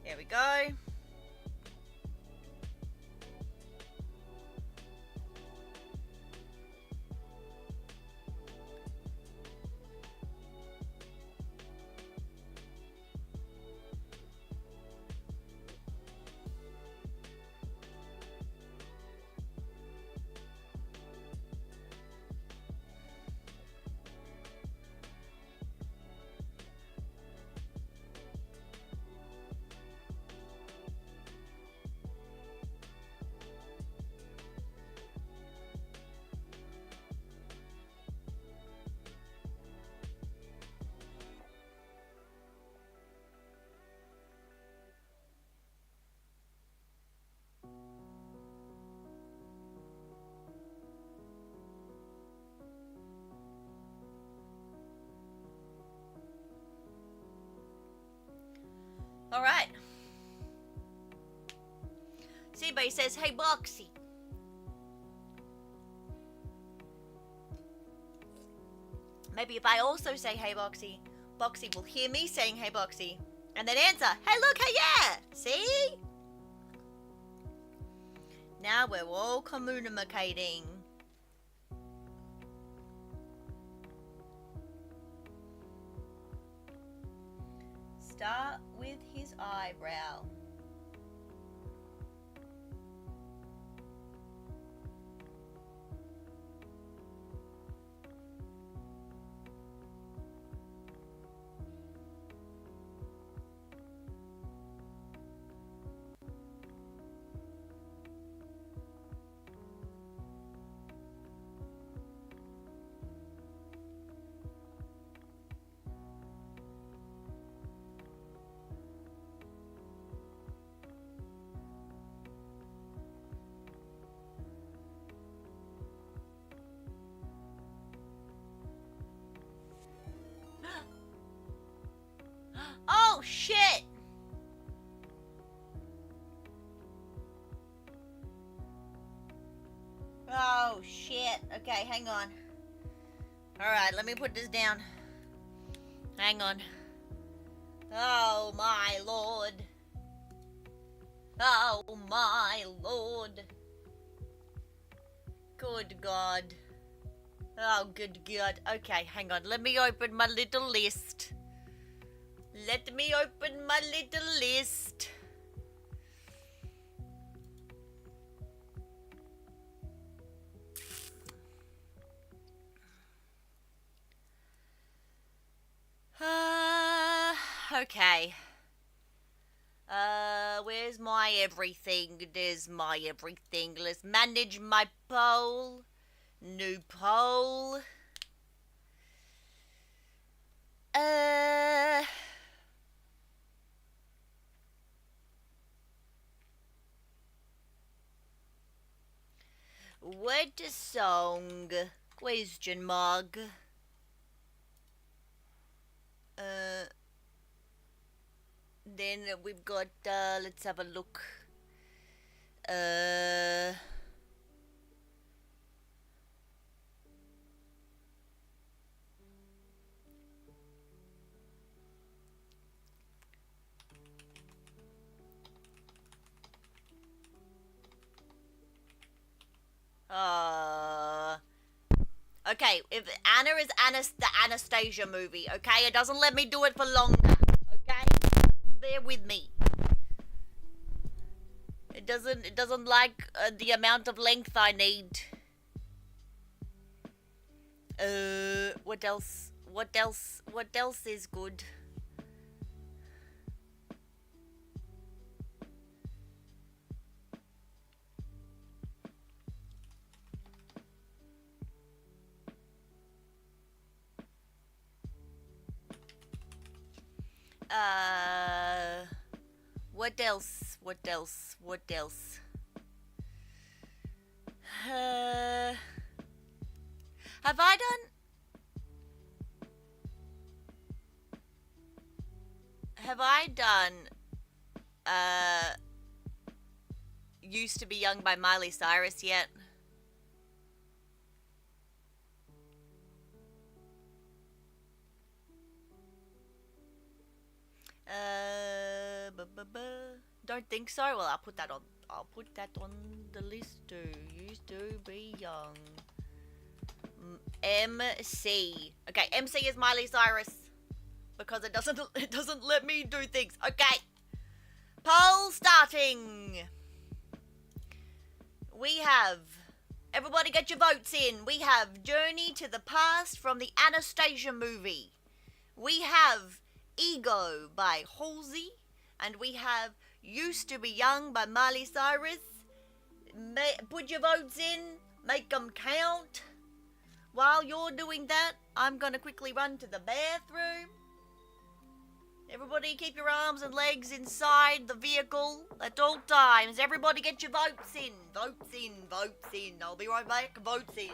There we go. All right. Seabay says, "Hey, Boxy." Maybe if I also say, "Hey, Boxy," Boxy will hear me saying, "Hey, Boxy," and then answer, "Hey, look, hey, yeah." See? Now we're all communicating. Start with his eyebrow. Oh, shit! Oh, shit. Okay, hang on. Alright, let me put this down. Hang on. Oh, my lord. Oh, my lord. Good God. Oh, good God. Okay, hang on. Let me open my little list. Let me open my little list. Okay. Where's my everything? There's my everything. Let's manage my pole. New pole. What a song? Question mark. Then we've got, let's have a look. Okay, if Anna is the Anastasia movie, okay? It doesn't let me do it for longer, okay? Bear with me. It doesn't like the amount of length I need. What else? What else is good? What else? What else? What else? Have I done? Have I done? Used to Be Young by Miley Cyrus yet? Don't think so. Well, I'll put that on. I'll put that on the list too. Used to be young. MC. Okay, MC is Miley Cyrus because it doesn't let me do things. Okay. Poll starting. We have, everybody get your votes in. We have Journey to the Past from the Anastasia movie. We have Ego by Halsey. And we have Used to Be Young by Miley Cyrus. Put your votes in. Make them count. While you're doing that, I'm going to quickly run to the bathroom. Everybody keep your arms and legs inside the vehicle at all times. Everybody get your votes in. Votes in, votes in. I'll be right back. Votes in.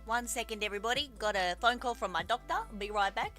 One second, everybody. Got a phone call from my doctor. Be right back.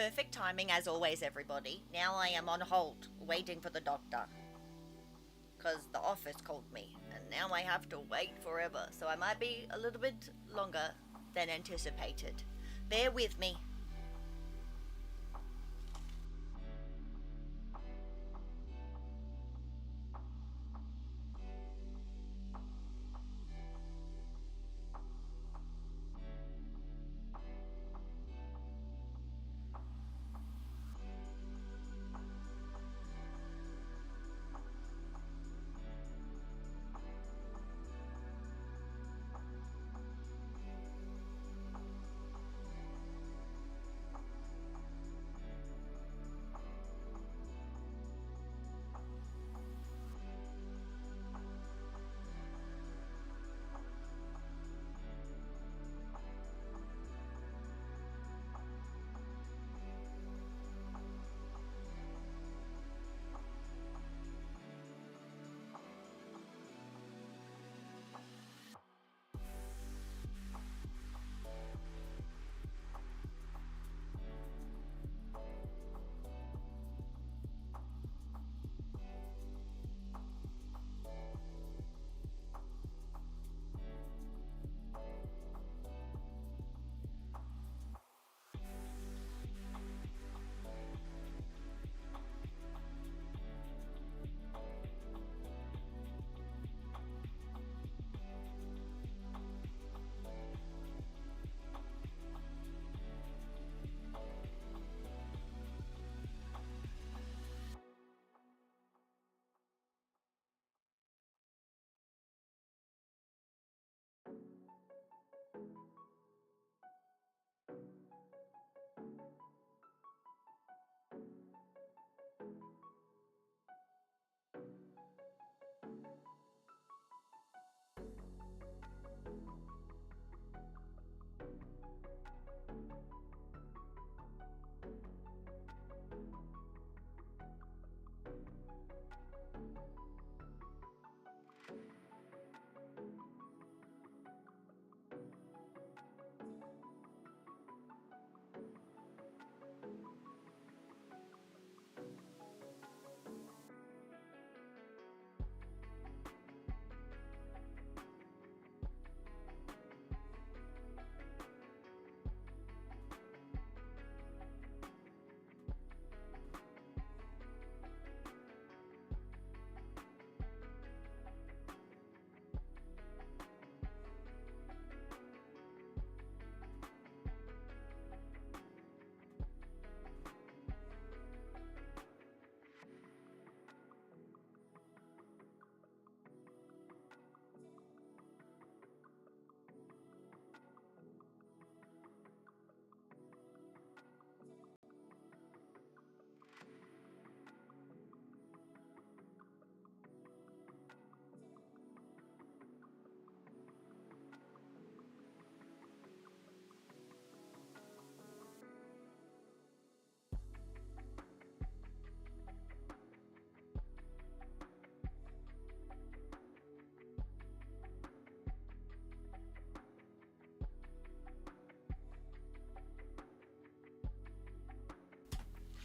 Perfect timing as always, everybody. Now I am on hold, waiting for the doctor. Because the office called me, and now I have to wait forever, so I might be a little bit longer than anticipated. Bear with me.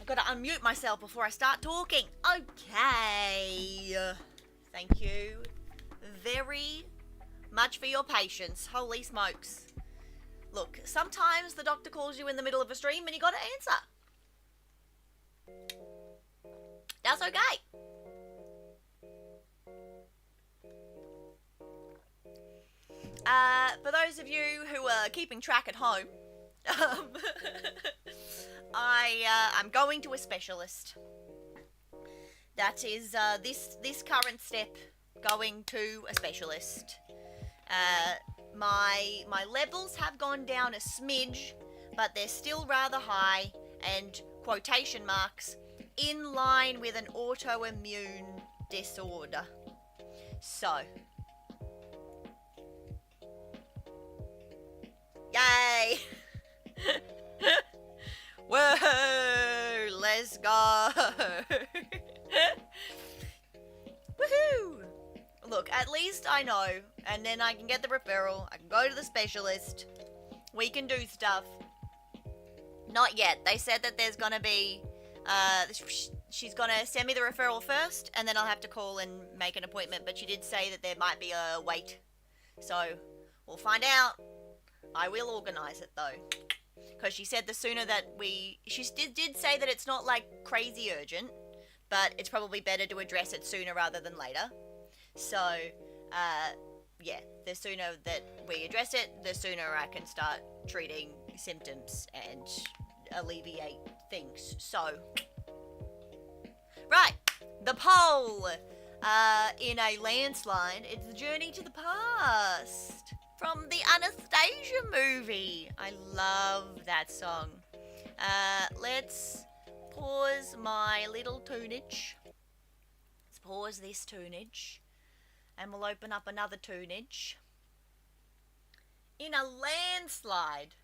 Gotta unmute myself before I start talking. Okay. Thank you very much for your patience. Holy smokes. Look, sometimes the doctor calls you in the middle of a stream and you gotta answer. That's okay. For those of you who are keeping track at home, I'm going to a specialist. That is this current step, going to a specialist. My levels have gone down a smidge, but they're still rather high, and quotation marks, in line with an autoimmune disorder. So, yay! Whoa! Let's go! Woohoo! Look, at least I know, and then I can get the referral, I can go to the specialist, we can do stuff. Not yet. They said that there's gonna be, she's gonna send me the referral first, and then I'll have to call and make an appointment. But she did say that there might be a wait, so we'll find out. I will organise it though, because she said the sooner that she did say that it's not like crazy urgent, but it's probably better to address it sooner rather than later. So, yeah, the sooner that we address it, the sooner I can start treating symptoms and alleviate things. So, right, the poll. In a landslide, it's the journey to the past from the Anastasia movie. I love that song. Let's pause my little tunage. Let's pause this tunage. And we'll open up another tunage. In a landslide.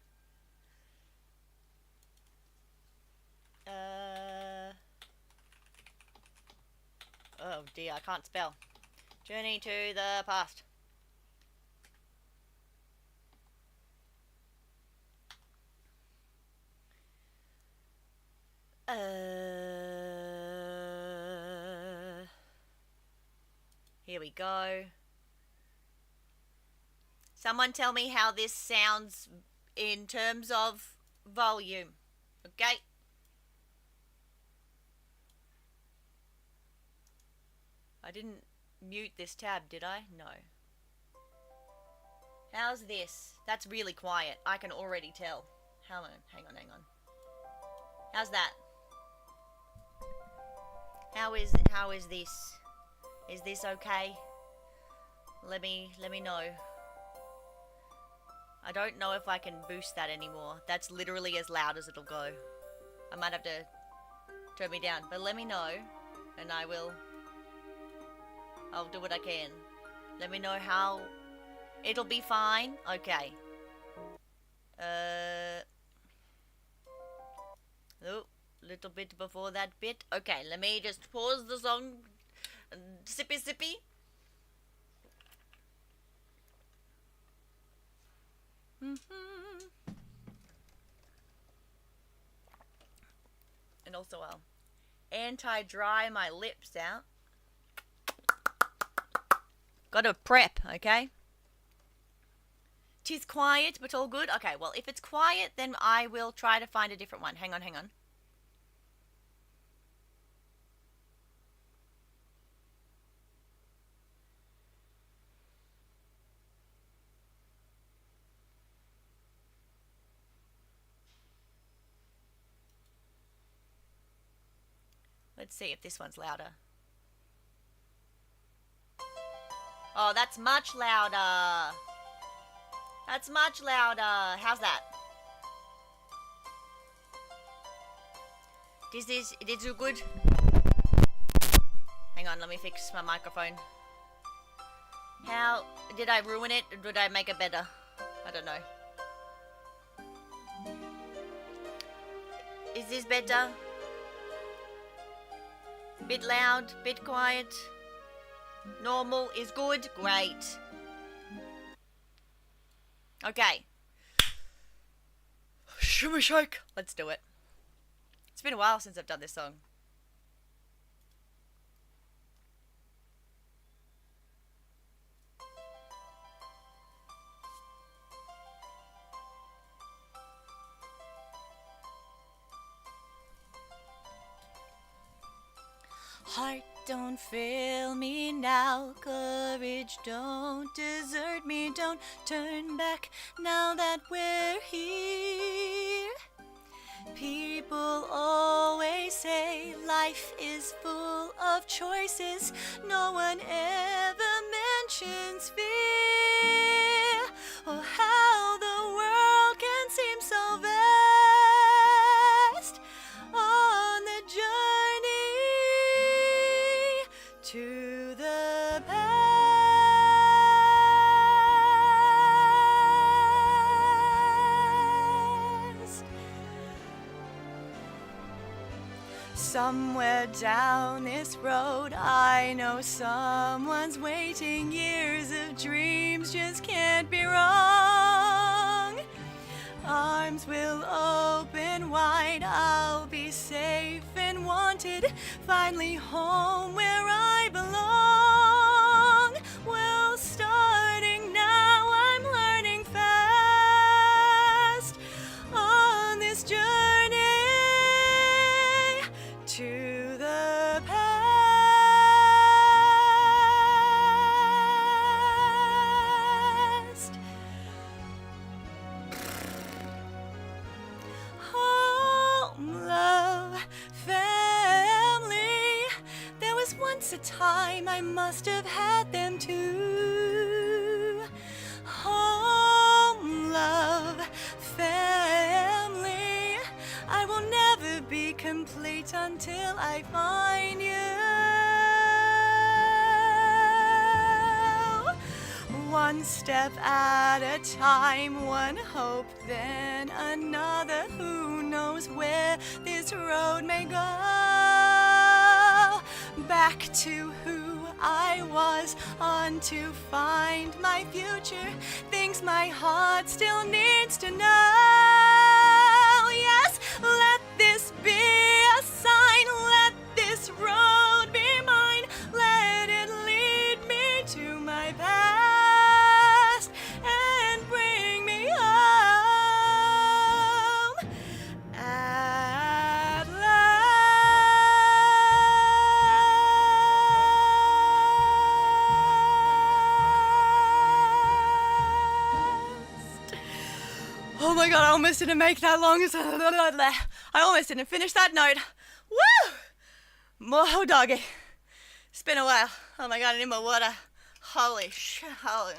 Oh dear, I can't spell. Journey to the past. Here we go. Someone tell me how this sounds in terms of volume. Okay? I didn't mute this tab, did I? No. How's this? That's really quiet. I can already tell. Hang on. How's that? How is this? Is this okay? Let me know. I don't know if I can boost that anymore. That's literally as loud as it'll go. I might have to turn me down, but let me know, and I'll do what I can. Let me know how. It'll be fine. Okay. Oh, little bit before that bit. Okay, let me just pause the song. Sippy. And also I'll anti-dry my lips out. Gotta prep, okay? 'Tis quiet, but all good. Okay, well, if it's quiet, then I will try to find a different one. Hang on. Let's see if this one's louder. Oh, that's much louder. That's much louder. How's that? It is good. Hang on, let me fix my microphone. How did I ruin it, or did I make it better? I don't know. Is this better? Bit loud, bit quiet. Normal is good. Great. Okay. Shimmy shake. Let's do it. It's been a while since I've done this song. Heart, don't fail me now. Courage, don't desert me. Don't turn back now that we're here. People always say life is full of choices. No one ever mentions fear, or how the world can seem so vast on the journey to the past. Somewhere down this road, I know someone's waiting. Years of dreams just can't be wrong. Arms will open wide, I'll be safe and wanted, finally home where I belong. Well, starting now, I'm learning fast on this journey to the past. Home, love, family. There was once a time I must have had them too. Home, love, family. I will never be complete until I find you. One step at a time, one hope, then another. Who knows where this road may go? Back to who I was, on to find my future. Things my heart still needs to know. Yes, let this be a sign. Let this road be mine. Let it lead me to my past and bring me home at last. Oh my god, I almost didn't make that long. I almost didn't finish that note. Woo! Whoa, doggy. It's been a while. Oh my god, I need my water. Holy shit. Holy.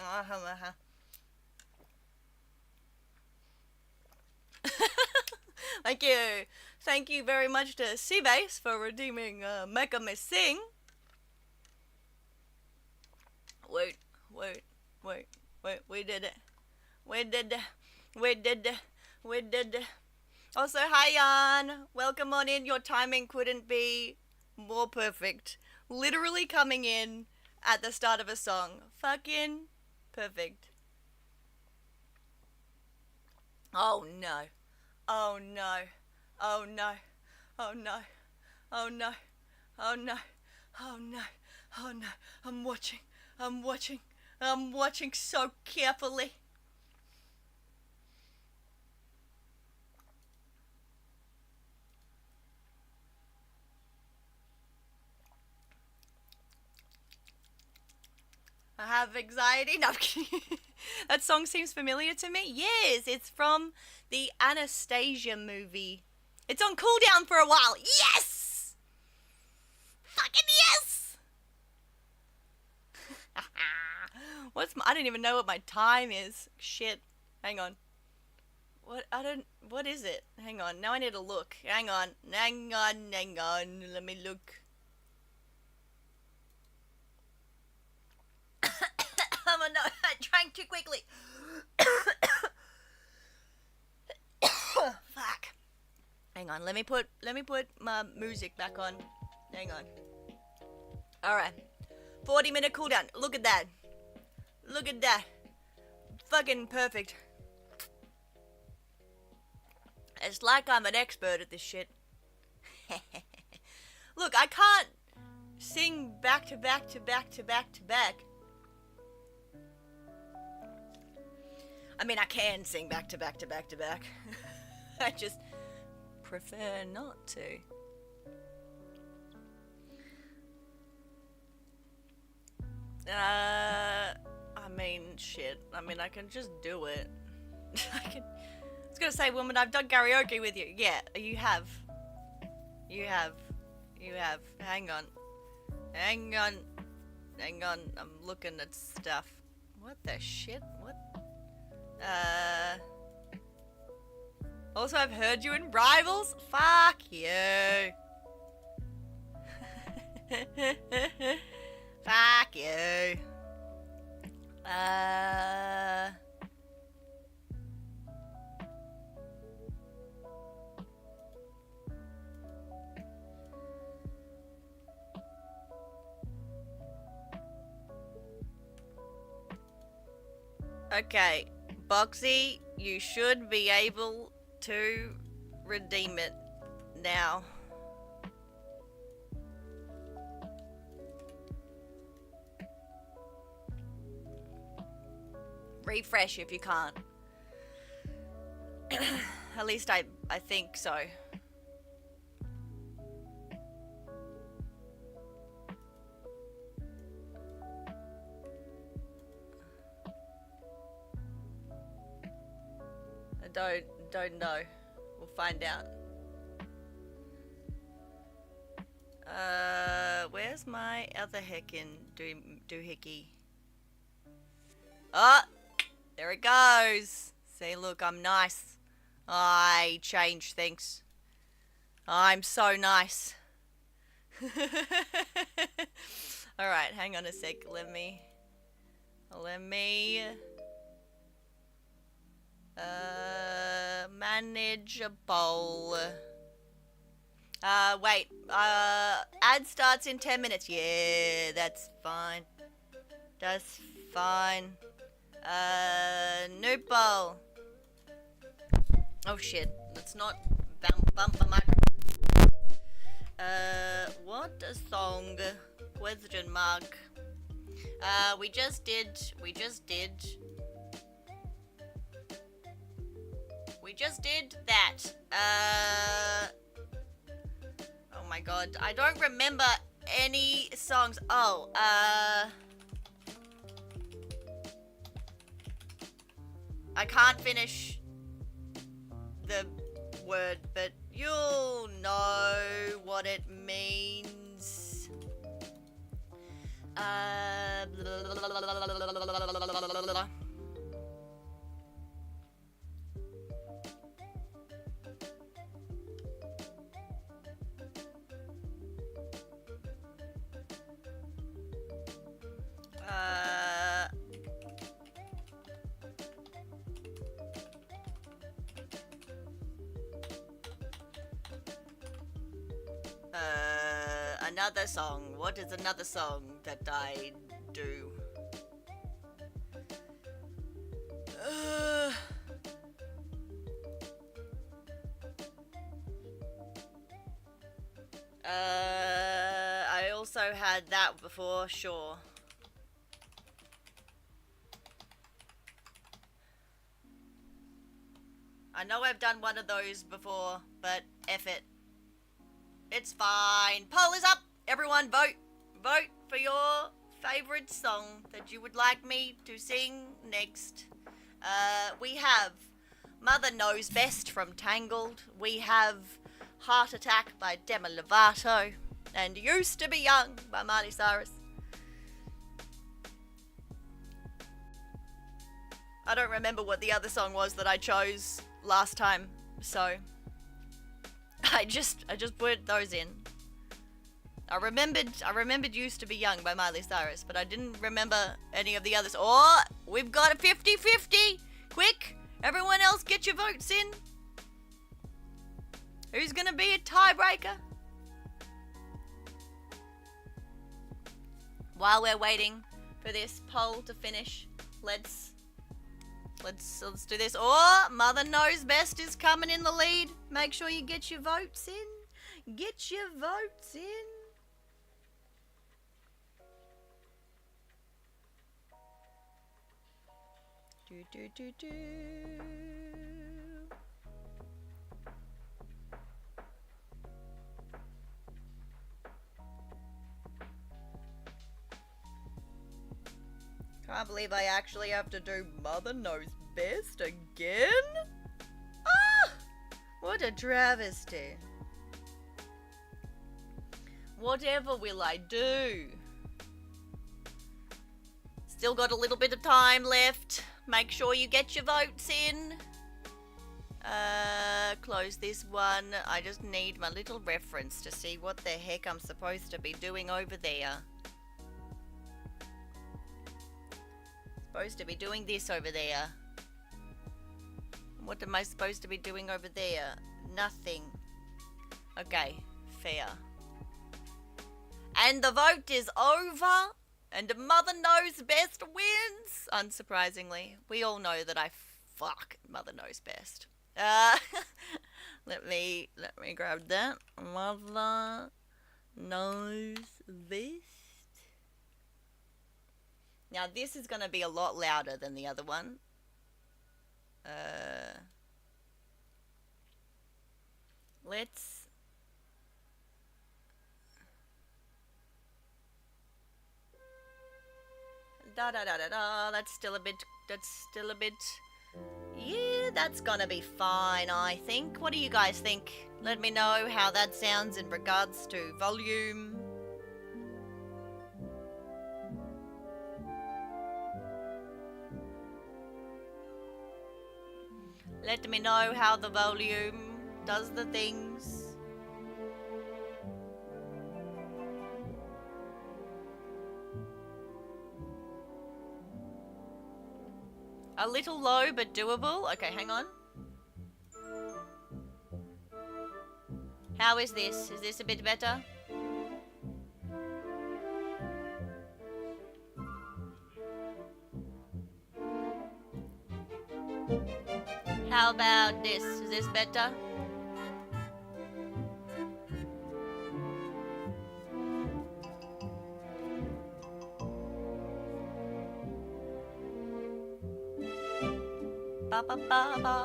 Thank you. Thank you very much to Seabase for redeeming Making Me Sing. Wait. We did it. We did it. Also, hi, Jan. Welcome on in. Your timing couldn't be more perfect. Literally coming in at the start of a song. Fucking perfect. Oh no. Oh no. Oh no. Oh no. Oh no. Oh no. Oh no. Oh no. I'm watching so carefully. I have anxiety. No, I'm kidding. That song seems familiar to me. Yes, it's from the Anastasia movie. It's on cooldown for a while. Yes! Fucking yes! I don't even know what my time is. Shit. Hang on. What is it? Hang on. Now I need to look. Hang on. Let me look. Oh no, I drank too quickly. Fuck. Hang on, let me put my music back on. Hang on. Alright. 40-minute cooldown. Look at that. Look at that. Fucking perfect. It's like I'm an expert at this shit. Look, I can't sing back to back to back to back to back. I mean, I can sing back to back to back to back. I just prefer not to. I mean, shit. I mean, I can just do it. I was gonna say, woman, I've done karaoke with you. Yeah, you have. You have. Hang on. I'm looking at stuff. What the shit? What? Also, I've heard you in Rivals. Fuck you. Fuck you. Okay, Boxy, You should be able to redeem it now. Refresh if you can't. At least I think so. I don't know. We'll find out. Where's my other heckin' doohickey? Oh, there it goes. See, look, I'm nice. I change things. I'm so nice. Alright, hang on a sec. Let me manage a bowl. Wait, ad starts in 10 minutes. Yeah, that's fine. That's fine. New bowl. Oh shit, let's not bump the microphone. What a song? Question mark. We just did that. Oh my god, I don't remember any songs. Oh, I can't finish the word, but you'll know what it means. Another song. What is another song that I do? I also had that before, sure. I know I've done one of those before, but F it. It's fine. Poll is up. Everyone vote. Vote for your favorite song that you would like me to sing next. We have Mother Knows Best from Tangled. We have Heart Attack by Demi Lovato. And Used to Be Young by Miley Cyrus. I don't remember what the other song was that I chose last time, so I just put those in. I remembered Used to Be Young by Miley Cyrus, but I didn't remember any of the others. Oh, we've got a 50-50. Quick, everyone else get your votes in. Who's going to be a tiebreaker? While we're waiting for this poll to finish, let's do this. Oh, Mother Knows Best is coming in the lead. Make sure you get your votes in. Get your votes in. Do. Can't believe I actually have to do Mother Knows Best again? Ah! What a travesty. Whatever will I do? Still got a little bit of time left. Make sure you get your votes in. Close this one. I just need my little reference to see what the heck I'm supposed to be doing over there. Supposed to be doing this over there. What am I supposed to be doing over there? Nothing. Okay, fair. And the vote is over, and Mother Knows Best wins. Unsurprisingly, we all know that I fuck, mother knows best. Let me grab that. Mother knows best. Now this is gonna be a lot louder than the other one. Let's da da da da da. That's still a bit. Yeah, that's gonna be fine, I think. What do you guys think? Let me know how that sounds in regards to volume. Let me know how the volume does the things. A little low, but doable. Okay, hang on. How is this? Is this a bit better? How about this? Is this better? Ba ba ba ba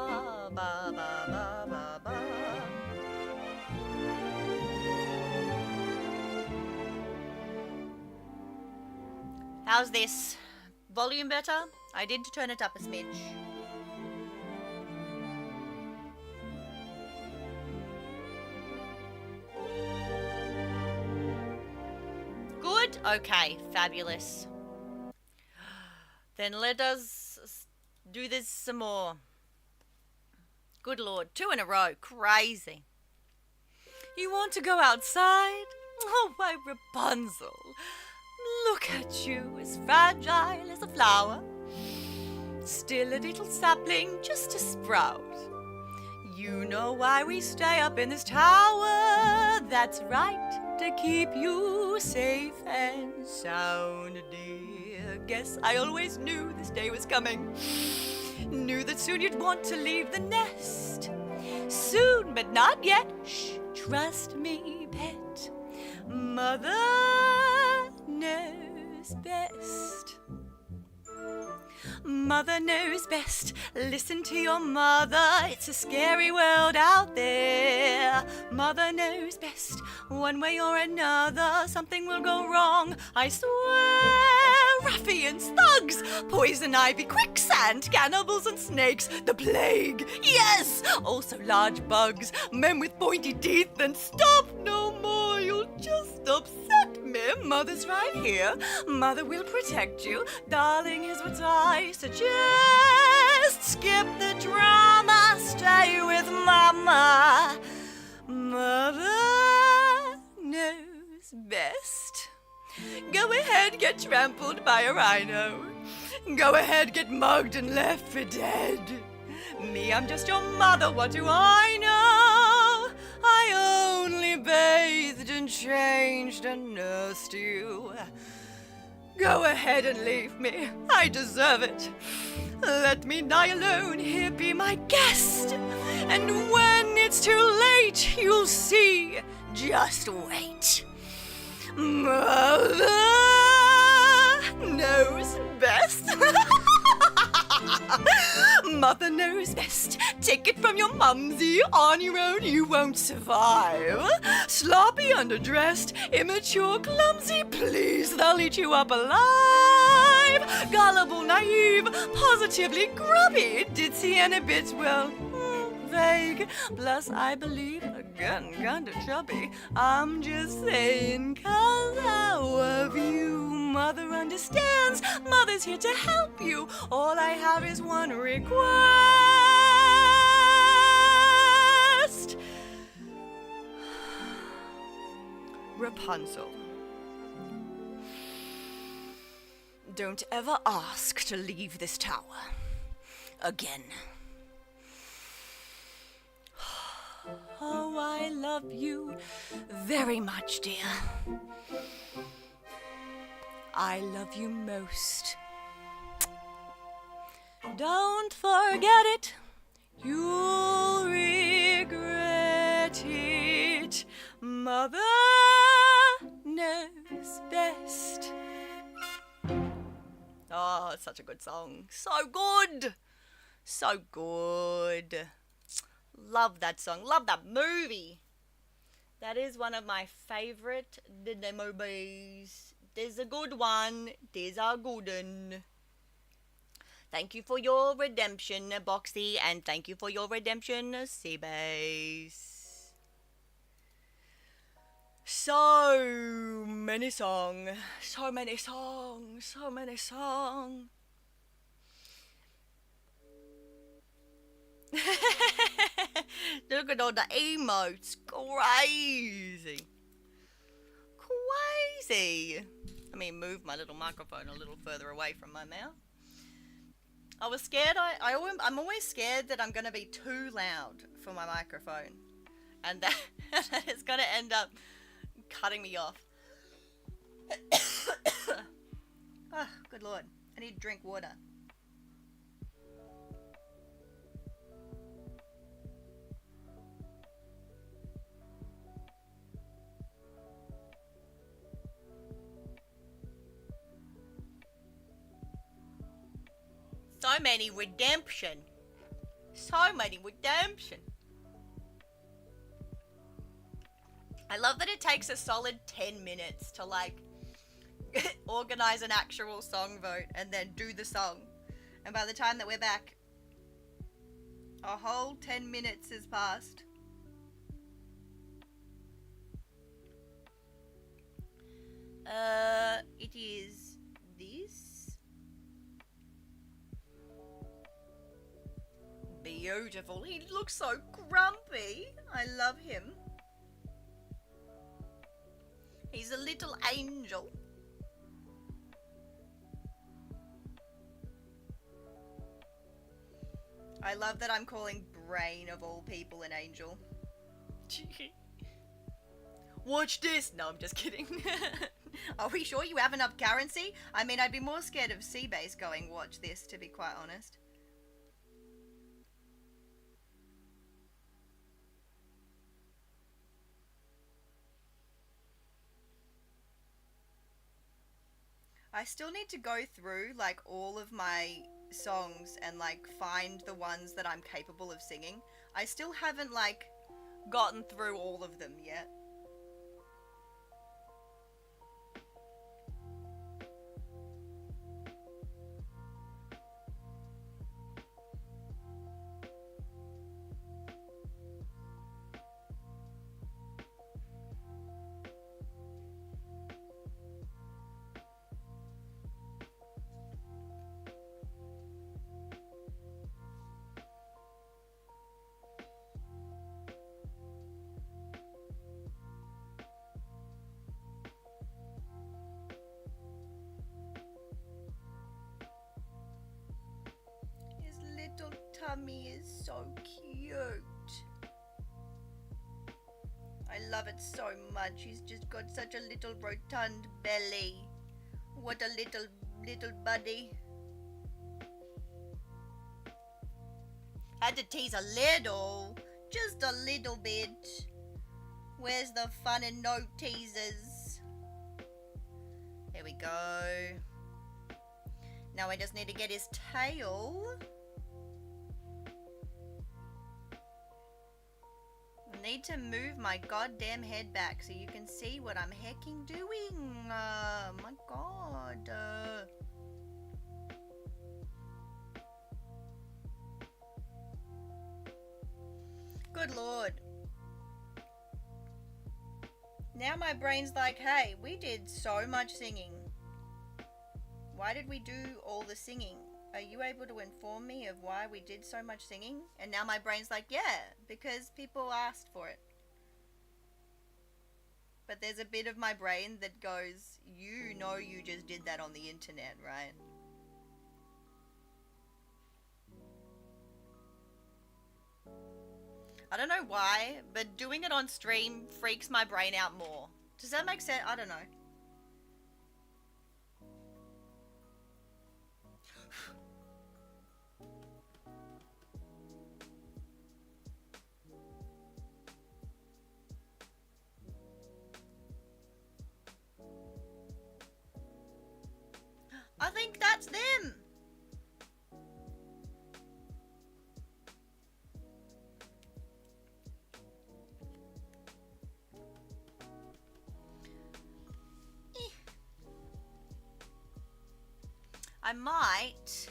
ba ba ba ba. How's this? Volume better? I did turn it up a smidge. Good? Okay, fabulous. Then let us do this some more. Good Lord, 2 in a row. Crazy. You want to go outside? Oh, my Rapunzel. Look at you, as fragile as a flower. Still a little sapling, just a sprout. You know why we stay up in this tower. That's right, to keep you safe and sound, dear. Guess I always knew this day was coming. Knew that soon you'd want to leave the nest. Soon, but not yet. Shh, trust me, pet. Mother knows best. Mother knows best. Listen to your mother. It's a scary world out there. Mother knows best. One way or another, something will go wrong. I swear. Ruffians, thugs, poison ivy, quicksand, cannibals and snakes, the plague. Yes! Also large bugs, men with pointy teeth, and stop no more. You'll just upset me. Mother's right here. Mother will protect you. Darling, here's what I suggest. Skip the drama. Stay with Mama. Mother knows best. Go ahead, get trampled by a rhino. Go ahead, get mugged and left for dead. Me, I'm just your mother. What do I know? I only bathed and changed and nursed you. Go ahead and leave me. I deserve it. Let me die alone. Here be my guest. And when it's too late, you'll see. Just wait. Mother knows best. Mother knows best. Take it from your mumsy. On your own, you won't survive. Sloppy, underdressed, immature, clumsy. Please, they'll eat you up alive. Gullible, naive, positively grubby. Ditzy and a bit, well, vague. Plus, I believe, again, kinda chubby. I'm just saying, 'cause I love you. Mother understands. Mother's here to help you. All I have is one request. Rapunzel. Don't ever ask to leave this tower again. Oh, I love you very much, dear. I love you most. Don't forget it, you'll regret it. Mother knows best. Oh, it's such a good song. So good. So good. Love that song. Love that movie. That is one of my favorite Disney movies. There's a good one. There's a good one. Thank you for your redemption, Boxy, and thank you for your redemption, Seabase. So many songs. So many songs. So many songs. Look at all the emotes. Crazy. Crazy. Let me move my little microphone a little further away from my mouth. I was scared. I'm always scared that I'm going to be too loud for my microphone. And that it's going to end up cutting me off. Oh, good lord. I need to drink water. So many redemption. So many redemption. I love that it takes a solid 10 minutes to like organize an actual song vote and then do the song. And by the time that we're back, a whole 10 minutes has passed. It is this. Beautiful. He looks so grumpy. I love him. He's a little angel. I love that I'm calling Brain of all people an angel. Watch this! No, I'm just kidding. Are we sure you have enough currency? I mean, I'd be more scared of Seabase going watch this, to be quite honest. I still need to go through like all of my songs and like find the ones that I'm capable of singing. I still haven't like gotten through all of them yet. Little tummy is so cute. I love it so much. He's just got such a little rotund belly. What a little buddy. Had to tease a little, just a little bit. Where's the fun and no teasers? There we go. Now I just need to get his tail. Need to move my goddamn head back so you can see what I'm hecking doing. My god. Good lord. Now my brain's like, hey, we did so much singing. Why did we do all the singing? Are you able to inform me of why we did so much singing? And now my brain's like, yeah, because people asked for it. But there's a bit of my brain that goes, you know you just did that on the internet, right? I don't know why, but doing it on stream freaks my brain out more. Does that make sense? I don't know. that's them. I might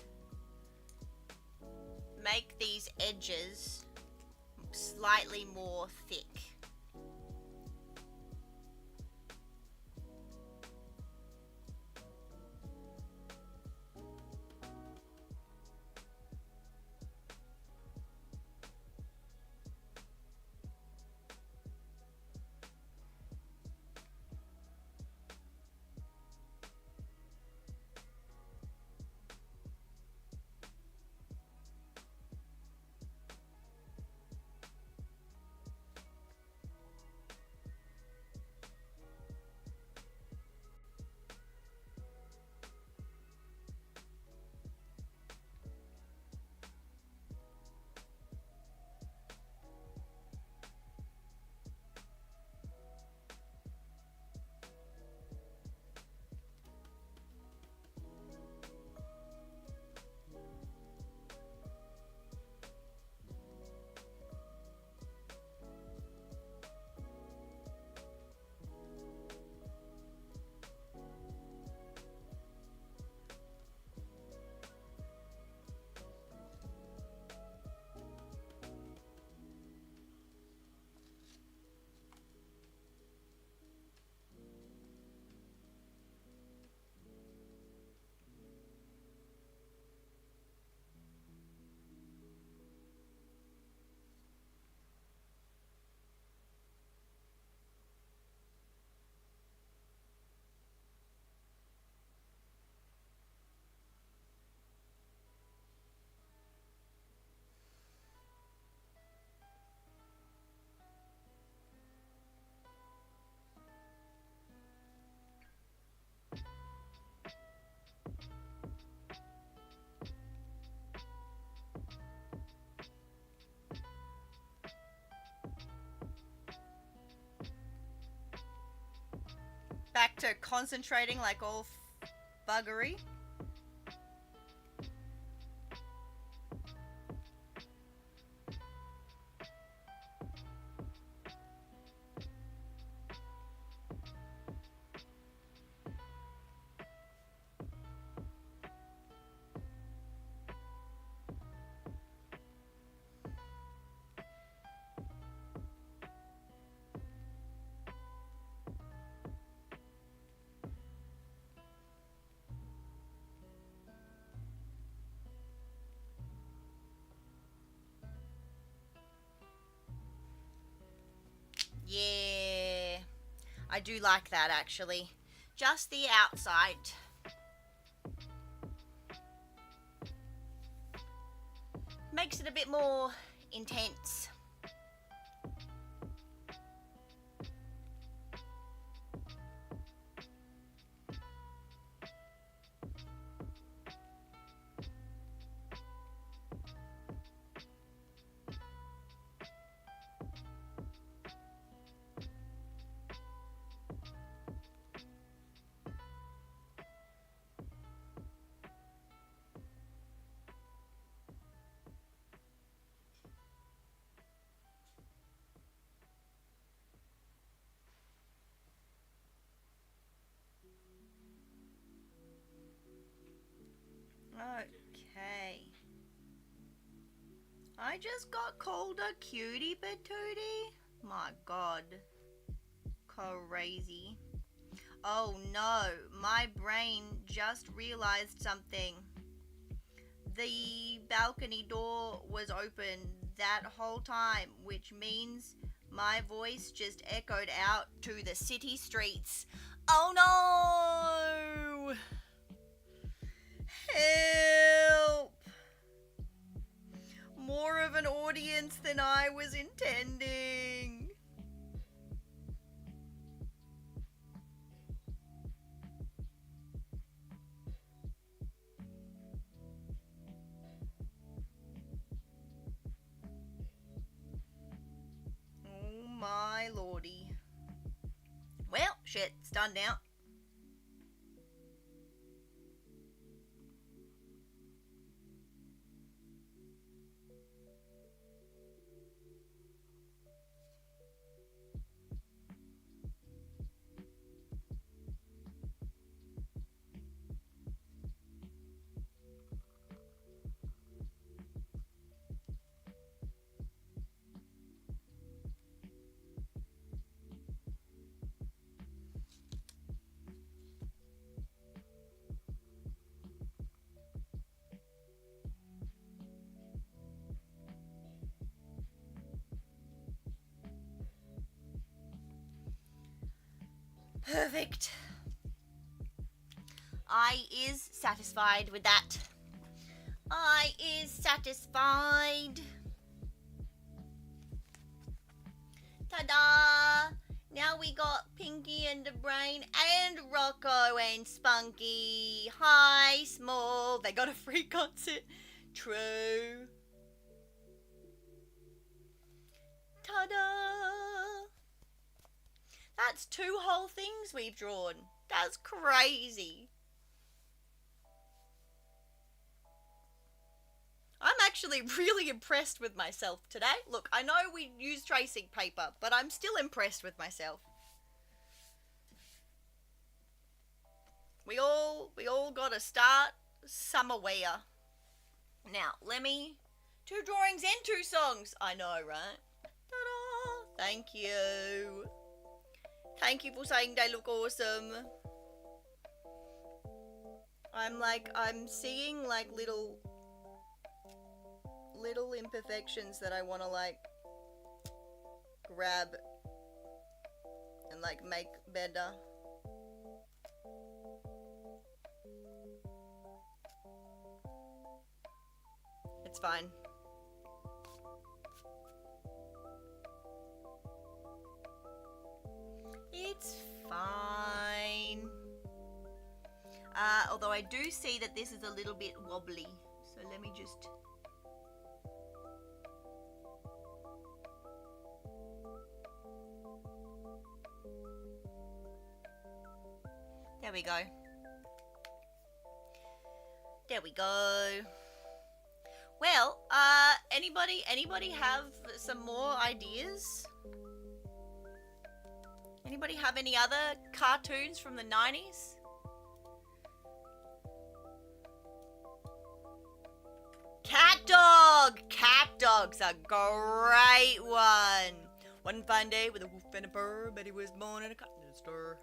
make these edges slightly more thick. Back to concentrating like all buggery. Yeah, I do like that actually. Just the outside. Makes it a bit more intense. Okay. I just got called a cutie patootie? My god. Crazy. Oh no, my brain just realized something. The balcony door was open that whole time, which means my voice just echoed out to the city streets. Oh no! Help! More of an audience than I was intending. Oh my lordy. Well, shit, it's done now. Perfect. I is satisfied with that. I is satisfied. Ta-da! Now we got Pinky and the Brain and Rocco and Spunky. Hi, Small. They got a free concert. True. Ta-da! That's 2 whole things we've drawn. That's crazy. I'm actually really impressed with myself today. Look, I know we use tracing paper, but I'm still impressed with myself. We all gotta start somewhere. Now, let me... 2 drawings and 2 songs. I know, right? Ta-da! Thank you. Thank you for saying they look awesome. I'm seeing like little imperfections that I want to like grab and like make better. It's fine. It's fine. Although I do see that this is a little bit wobbly, so let me just... There we go. There we go. Well, anybody have some more ideas? Anybody have any other cartoons from the 90s? Cat Dog! Cat Dog's a great one. One fine day with a wolf and a purr, Betty was born in a cotton store.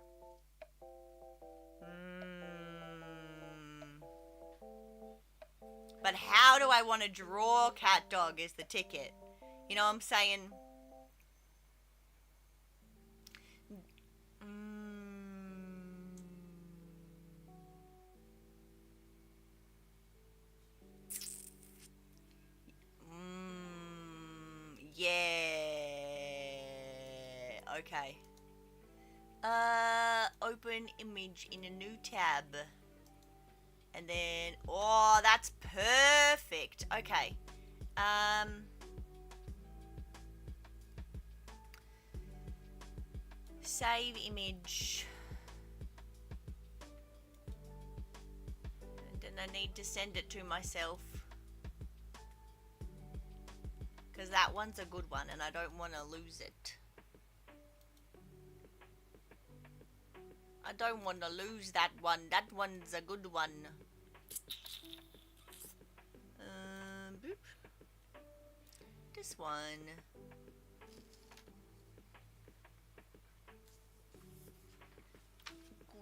But how do I want to draw Cat Dog is the ticket. You know what I'm saying? Yeah. Okay. Open image in a new tab. And then, oh, that's perfect. Okay. Save image. And then I need to send it to myself. Because that one's a good one and I don't want to lose it. I don't want to lose that one. That one's a good one. Boop. This one.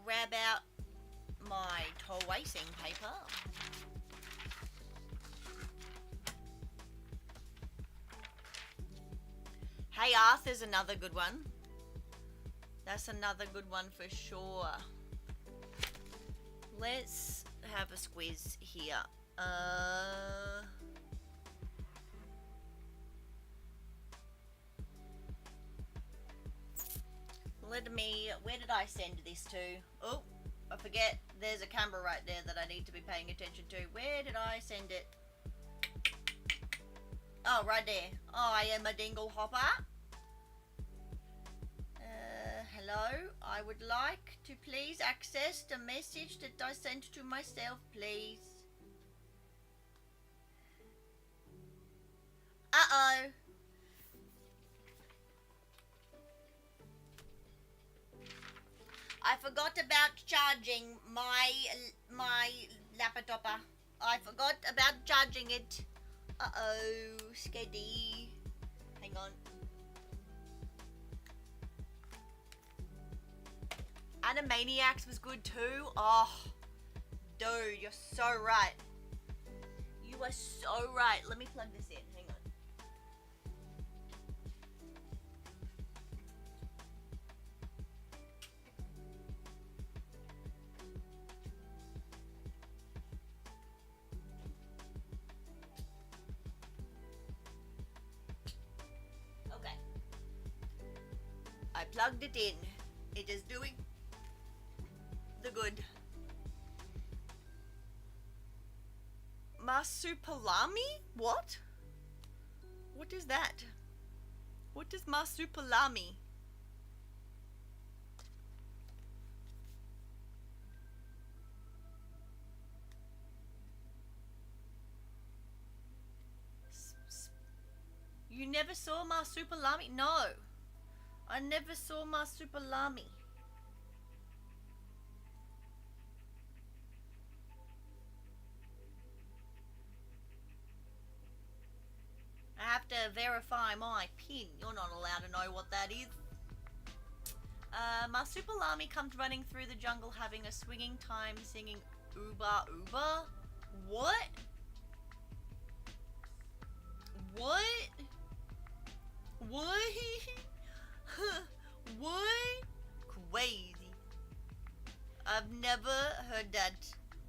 Grab out my tracing paper. Hey Arthur's another good one. That's another good one for sure. Let's have a squiz here. Where did I send this to? Oh, I forget. There's a camera right there that I need to be paying attention to. Where did I send it? Oh, right there. Oh, I am a dingle hopper. Hello, I would like to please access the message that I sent to myself, please. Uh-oh. I forgot about charging my laptop. I forgot about charging it. Uh-oh, sketty. Hang on. Animaniacs was good too. Oh, dude, you're so right. You are so right. Let me plug this in. Hang on. plugged it in. It is doing the good. Marsupilami? What? What is that? What is marsupilami? You never saw marsupilami? No. I never saw marsupilami. I have to verify my PIN. You're not allowed to know what that is. Marsupilami comes running through the jungle having a swinging time singing Uba Uba. What? What? What? What? Crazy. I've never heard that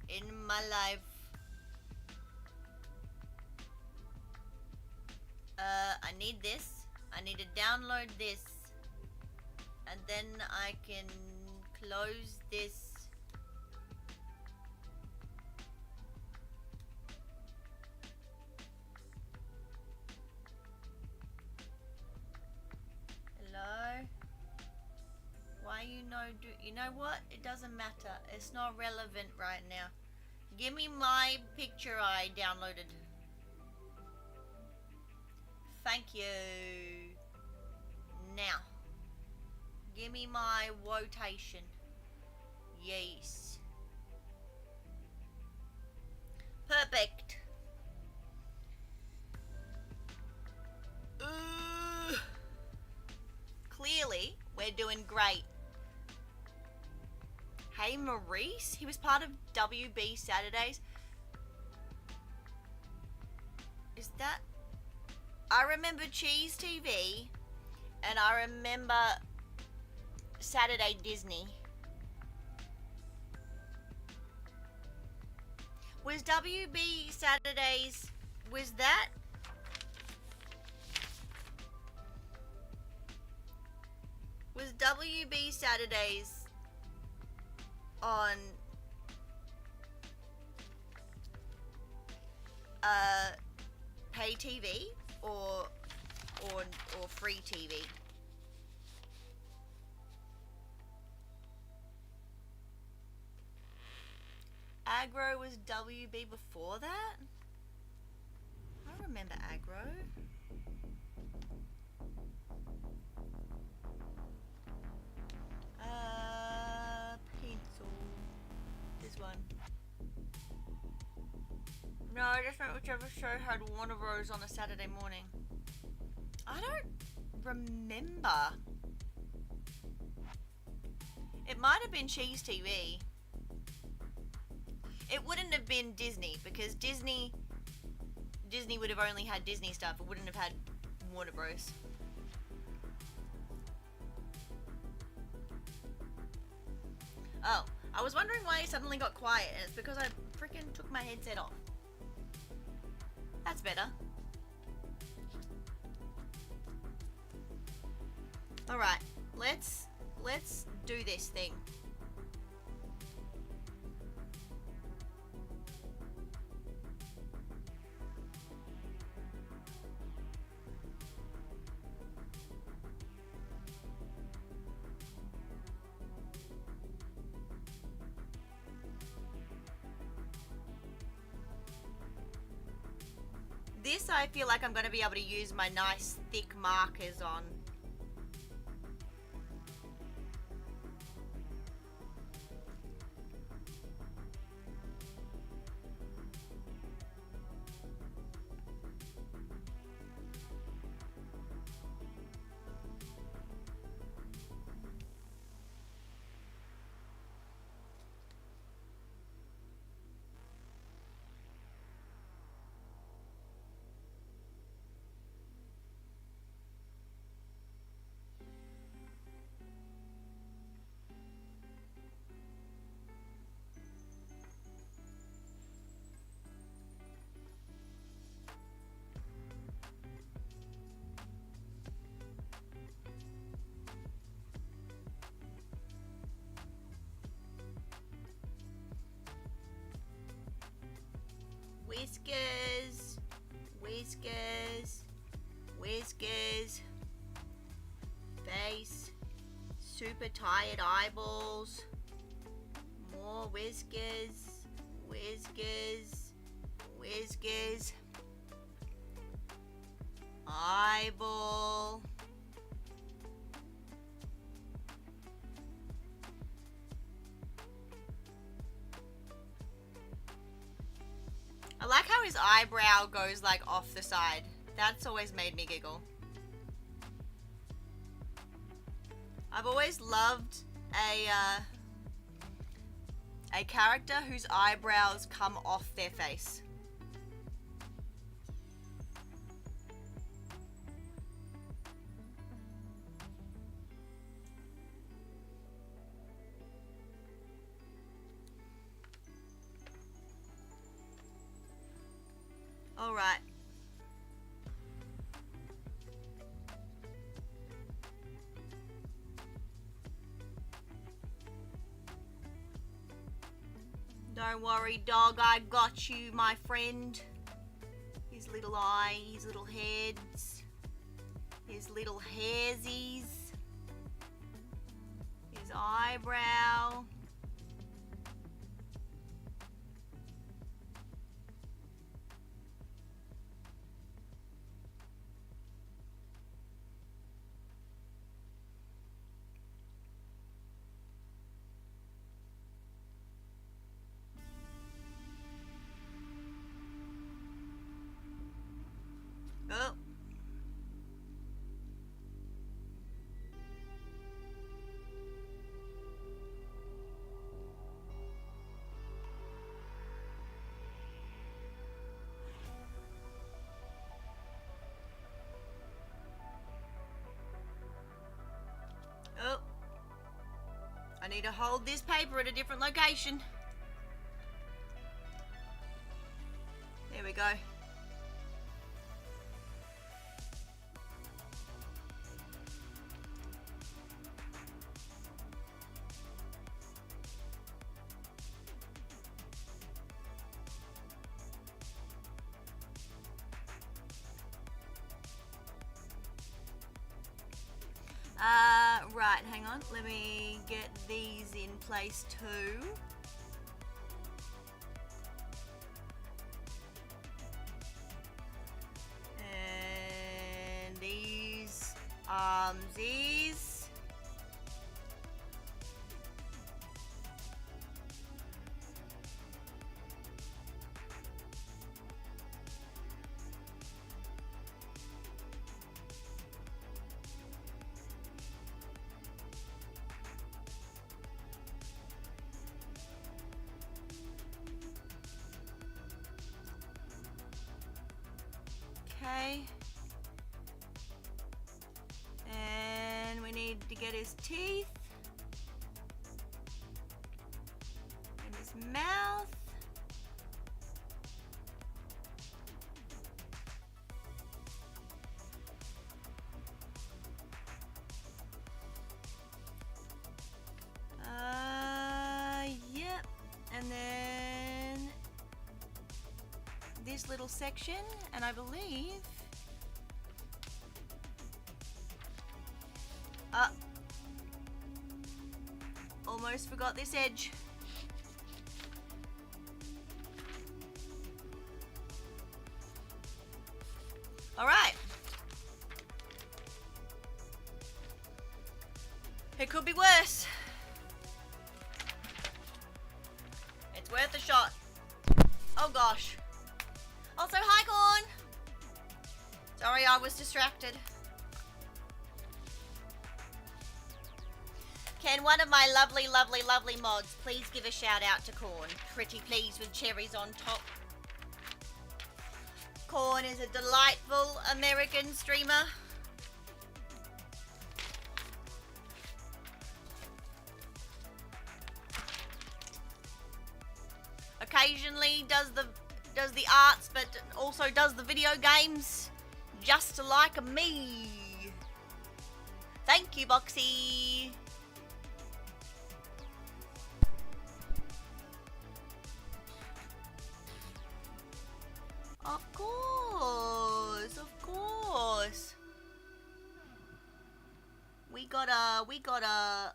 in my life. I need this. I need to download this. And then I can close this. Hello? Why you know what? It doesn't matter. It's not relevant right now. Give me my picture I downloaded. Thank you. Now, give me my quotation. Yes. Perfect. Clearly, we're doing great. Hey, Maurice? He was part of WB Saturdays. Is that... I remember Cheese TV, and I remember Saturday Disney. Was WB Saturdays, was that? Was WB Saturdays on pay TV or free TV? Aggro was WB before that? I remember Aggro. Pencil. This one. No, I just meant whichever show had Warner Bros on a Saturday morning. I don't remember. It might have been Cheese TV. It wouldn't have been Disney, because Disney would have only had Disney stuff. It wouldn't have had Warner Bros. Oh, I was wondering why it suddenly got quiet, and it's because I freaking took my headset off. That's better. Alright, let's do this thing. This I feel like I'm going to be able to use my nice thick markers on. Whiskers. Whiskers. Whiskers. Face. Super tired eyeballs. More whiskers. Whiskers. Whiskers. Eyeball. I like how his eyebrow goes like off the side. That's always made me giggle. I've always loved a character whose eyebrows come off their face. All right. Don't worry, dog, I got you, my friend. His little eye, his little heads, his little hairsies, his eyebrow. Oh. Oh. I need to hold this paper at a different location. There we go. Right, hang on. Let me get these in place too. And these armsies. Okay. And we need to get his teeth. And his mouth. Yep. And then this little section, and I believe almost forgot this edge. All right. It could be worse. It's worth a shot. Oh gosh. Also, hi Corn. Sorry, I was distracted. Can one of my lovely, lovely, lovely mods please give a shout out to Corn? Pretty please with cherries on top. Corn is a delightful American streamer. Occasionally does the arts, but also does the video games, just like me. Thank you, Boxy. we gotta,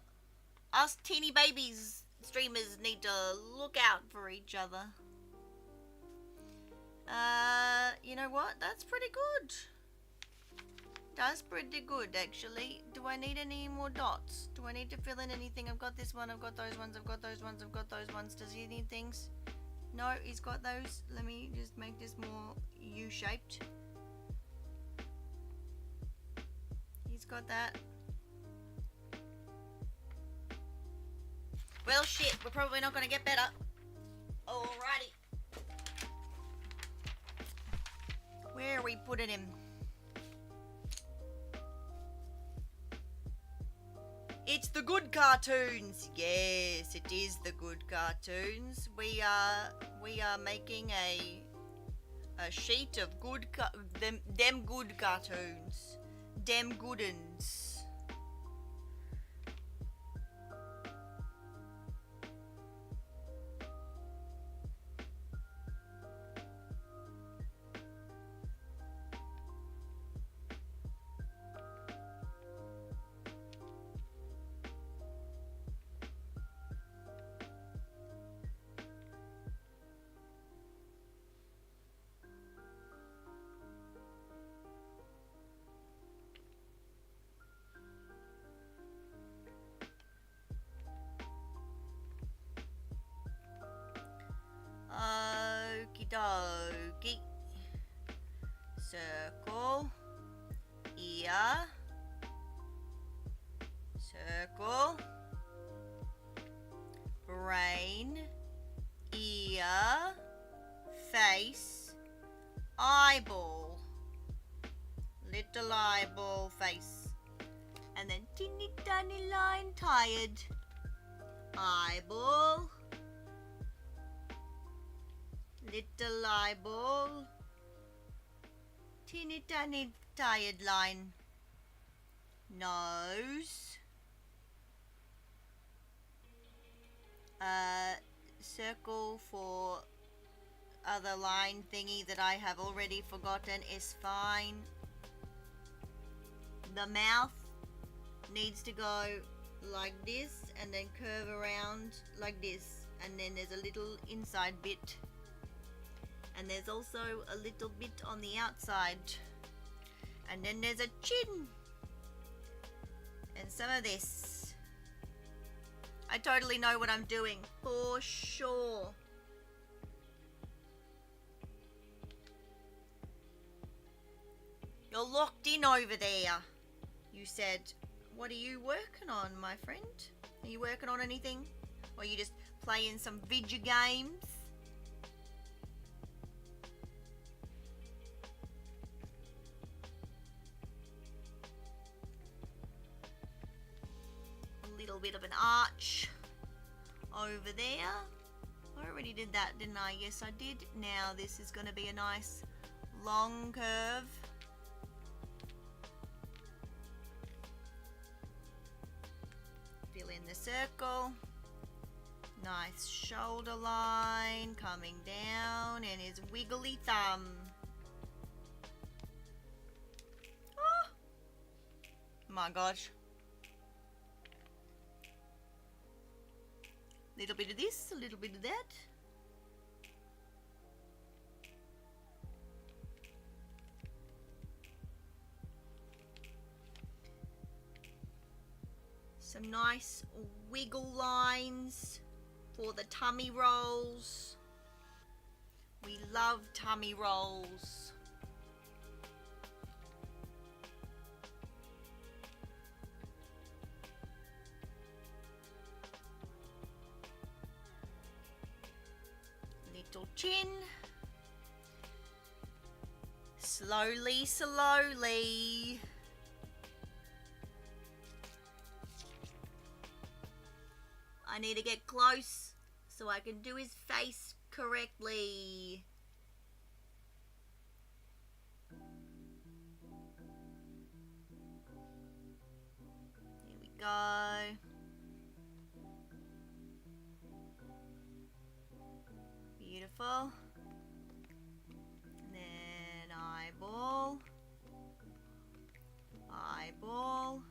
us teeny babies streamers need to look out for each other. You know what? That's pretty good. That's pretty good, actually. Do I need any more dots? Do I need to fill in anything? I've got this one, I've got those ones, I've got those ones, I've got those ones. Does he need things? No, he's got those. Let me just make this more U-shaped. He's got that. Well, shit, we're probably not gonna get better. Alrighty. Where are we putting him? It's the good cartoons. Yes, it is the good cartoons. We are making a sheet of good them good cartoons. Dem good uns. Okie dokie. Circle. Ear. Circle. Brain. Ear. Face. Eyeball. Little eyeball face. And then teeny tiny line tired. Eyeball. Little eyeball. Teeny tiny tired line. Nose. Circle for other line thingy that I have already forgotten is fine. The mouth needs to go like this and then curve around like this, and then there's a little inside bit, and there's also a little bit on the outside, and then there's a chin and some of this. I totally know what I'm doing for sure. You're locked in over there, you said. What are you working on, my friend? Are you working on anything? Or are you just playing some video games? A little bit of an arch over there. I already did that, didn't I? Yes, I did. Now this is going to be a nice long curve. Fill in the circle. Nice shoulder line coming down, and his wiggly thumb. Oh my gosh. Little bit of this, a little bit of that. Some nice wiggle lines for the tummy rolls. We love tummy rolls. Little chin. Slowly, slowly. I need to get close so I can do his face correctly. Here we go. Beautiful. And then eyeball. Eyeball.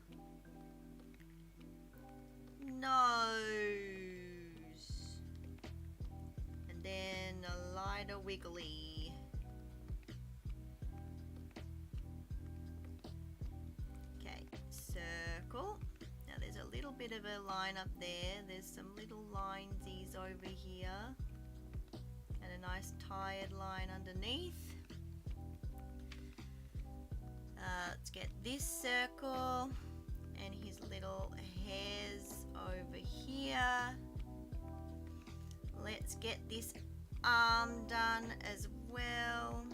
wiggly. Okay, circle. Now there's a little bit of a line up there. There's some little linesies over here. And a nice tired line underneath. Let's get this circle and his little hairs over here. Let's get this arm done as well.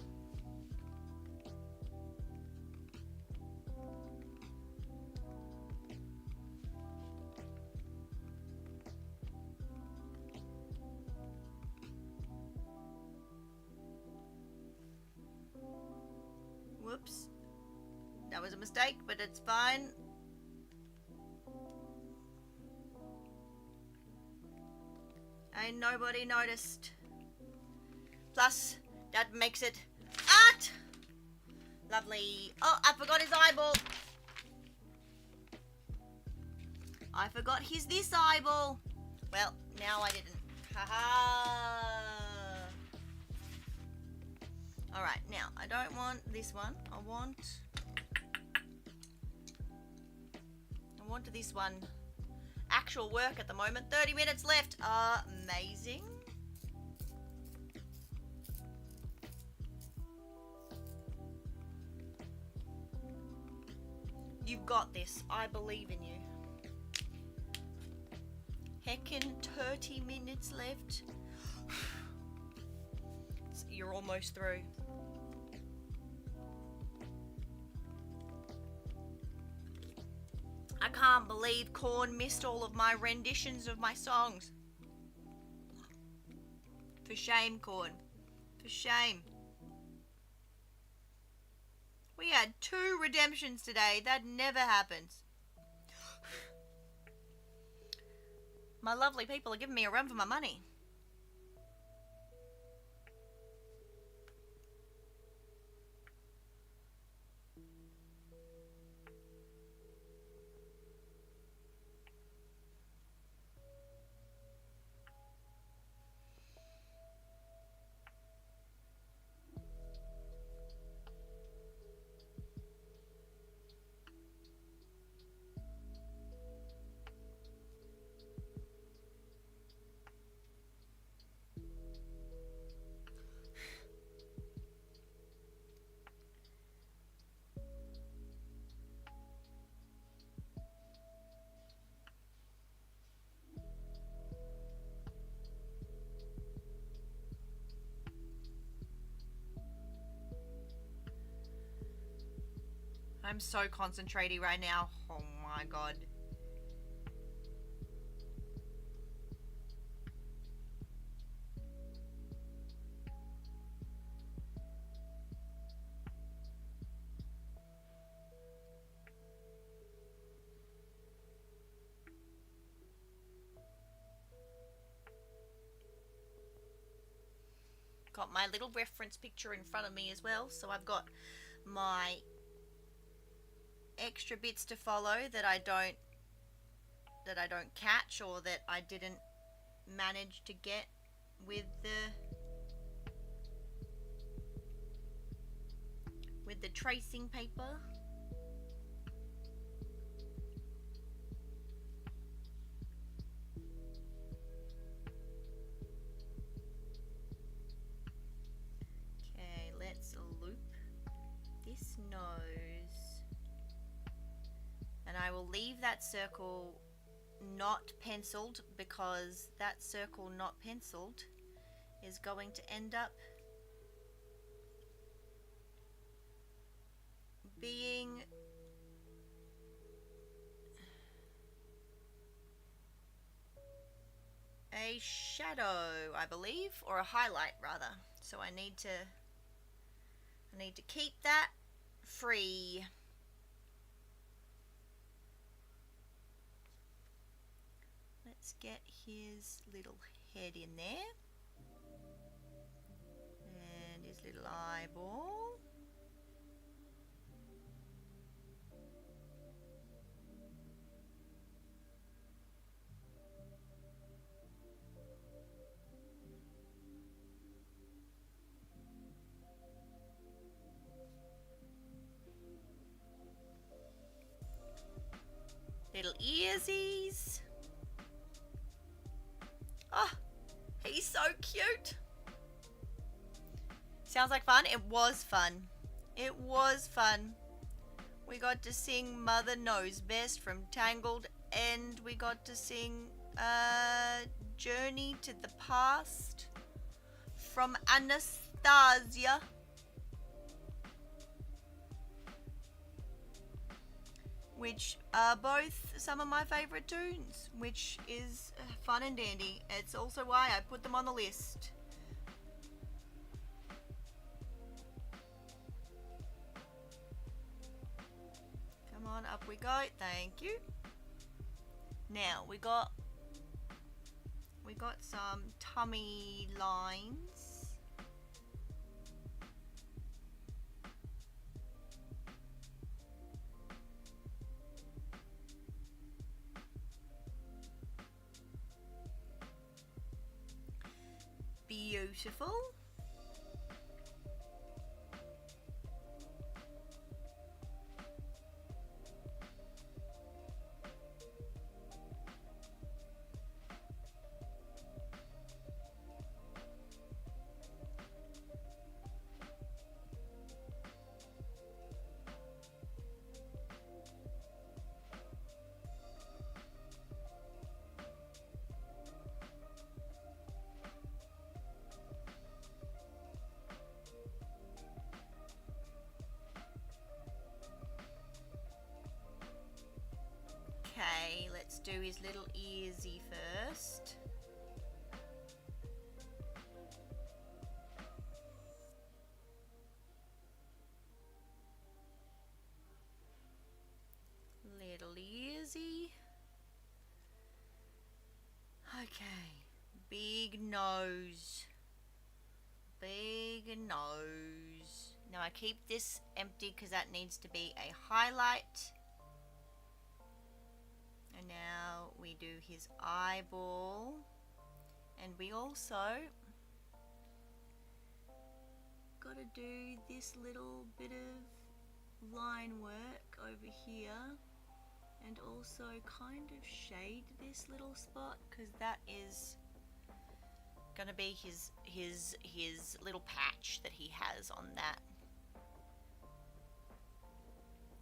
Whoops. That was a mistake, but it's fine. Ain't nobody noticed. Plus, that makes it art! Lovely. Oh, I forgot his eyeball. I forgot this eyeball. Well, now I didn't. Haha. Alright, now, I don't want this one. I want this one. Actual work at the moment. 30 minutes left. Amazing. You've got this. I believe in you. Heckin' 30 minutes left. You're almost through. I can't believe Corn missed all of my renditions of my songs. For shame, Corn. For shame. We had 2 redemptions today. That never happens. My lovely people are giving me a run for my money. I'm so concentrating right now. Oh my god. Got my little reference picture in front of me as well, so I've got my extra bits to follow that I don't catch or that I didn't manage to get with the tracing paper. Okay, let's loop this nose. And I will leave that circle not penciled because that circle not penciled is going to end up being a shadow, I believe, or a highlight rather. So I need to keep that free. Let's get his little head in there. And his little eyeball. earsies. Oh, he's so cute. Sounds like fun. It was fun. It was fun. We got to sing Mother Knows Best from Tangled, and we got to sing Journey to the Past from Anastasia. Which are both some of my favourite tunes, which is fun and dandy. It's also why I put them on the list. Come on, up we go. Thank you. Now we got some tummy lines. Beautiful. Okay, let's do his little earsy first. Little earsy. Okay, big nose. Big nose. Now I keep this empty because that needs to be a highlight. And now we do his eyeball, and we also got to do this little bit of line work over here, and also kind of shade this little spot because that is gonna be his little patch that he has on that.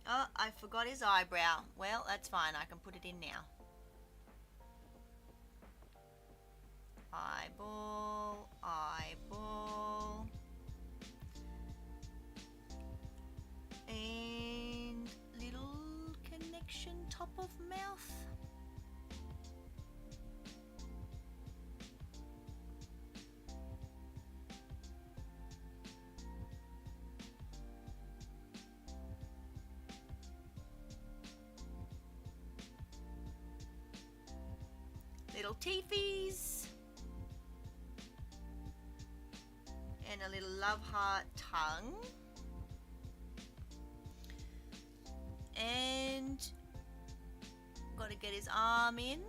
Oh, I forgot his eyebrow. Well, that's fine. I can put it in now. Eyeball, eyeball. And little connection top of mouth. Little teethies. And a little love heart tongue. And got to get his arm in.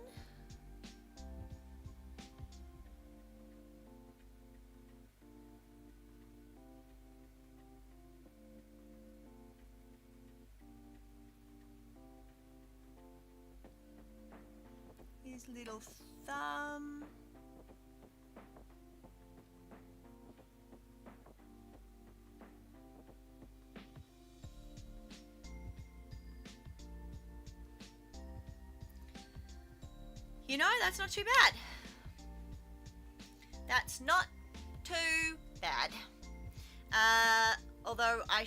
His little thumb. You know, that's not too bad. That's not too bad. Although I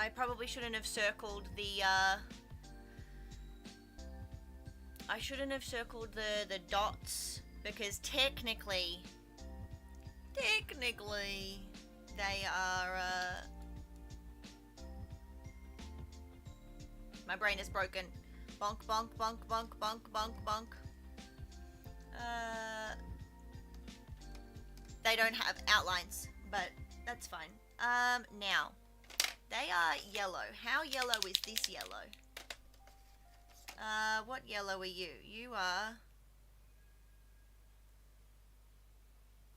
probably shouldn't have circled the, the dots, because technically they are, my brain is broken. Bonk, bonk, bonk, bonk, bonk, bonk, bonk. They don't have outlines, but that's fine. Now, they are yellow. How yellow is this yellow? What yellow are you? You are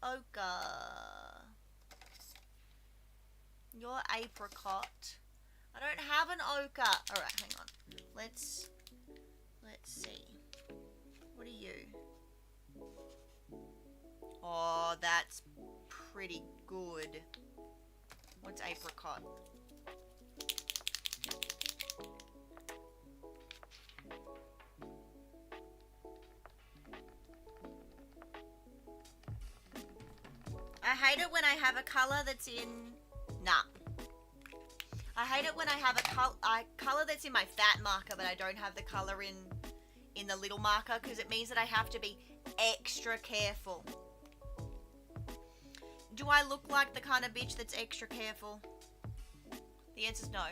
ochre. You're apricot. I don't have an ochre. Alright, hang on. Let's Let's see. What are you? Oh, that's pretty good. What's apricot? I hate it when I have a color that's in... Nah. I hate it when I have a color that's in my fat marker, but I don't have the color in the little marker, because it means that I have to be extra careful. Do I look like the kind of bitch that's extra careful? The answer's no.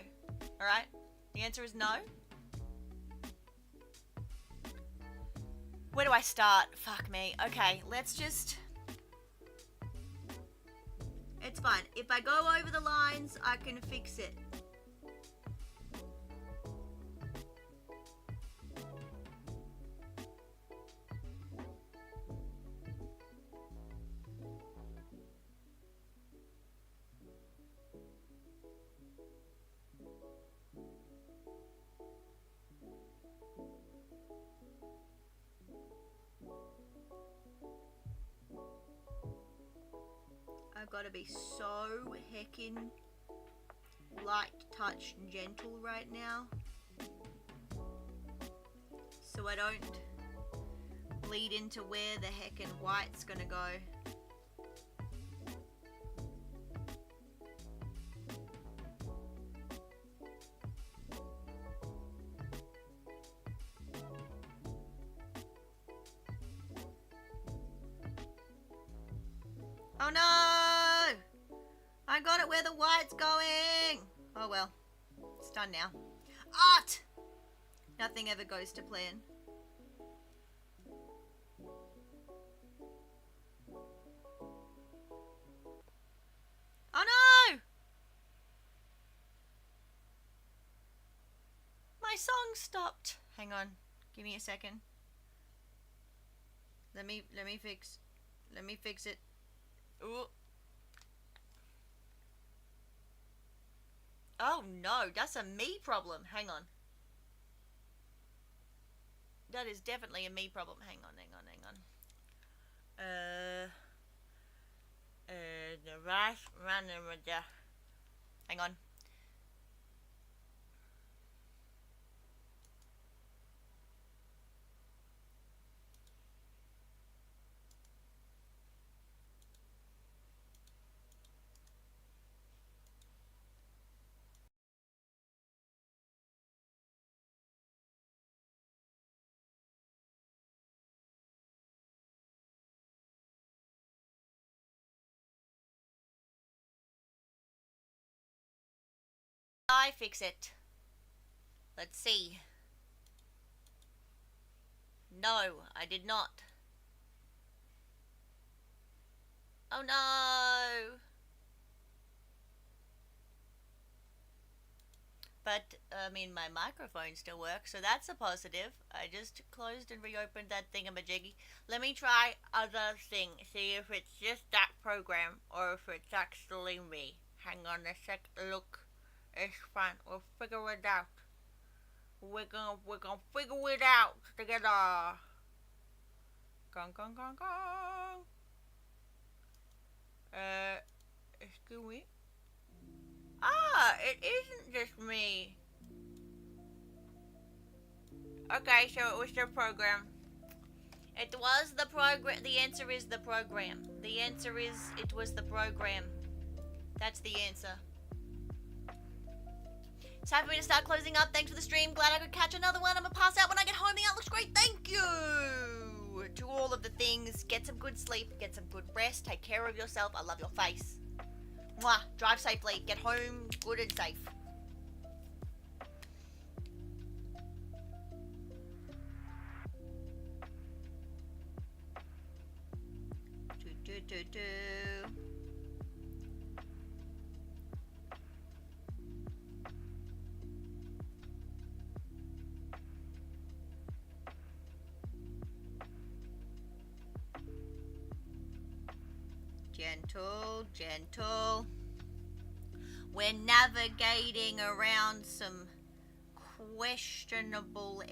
Alright? The answer is no. Where do I start? Fuck me. Okay, let's just... It's fine. If I go over the lines, I can fix it. I've got to be so heckin' light touch and gentle right now, so I don't bleed into where the heckin' white's gonna go. Oh no! I got it where the white's going! Oh well. It's done now. Art! Nothing ever goes to plan. Oh no! My song stopped. Hang on. Give me a second. Let me fix it. Ooh. Oh no, that's a me problem. Hang on. That is definitely a me problem. Hang on. The rice running with the... Hang on. I fix it. Let's see. No, I did not. Oh no! But, I mean, my microphone still works, so that's a positive. I just closed and reopened that thingamajiggy. Let me try other thing. See if it's just that program, or if it's actually me. Hang on a sec. Look. It's fine. We'll figure it out. We're gonna figure it out together. Gong. Excuse me. Ah, it isn't just me. Okay, so it was the program. It was the program. The answer is the program. The answer is it was the program. That's the answer. It's time for me to start closing up. Thanks for the stream. Glad I could catch another one. I'm gonna pass out when I get home. The outlook's great. Thank you to all of the things. Get some good sleep. Get some good rest. Take care of yourself. I love your face. Mwah. Drive safely. Get home good and safe. Do. Gentle. We're navigating around some questionable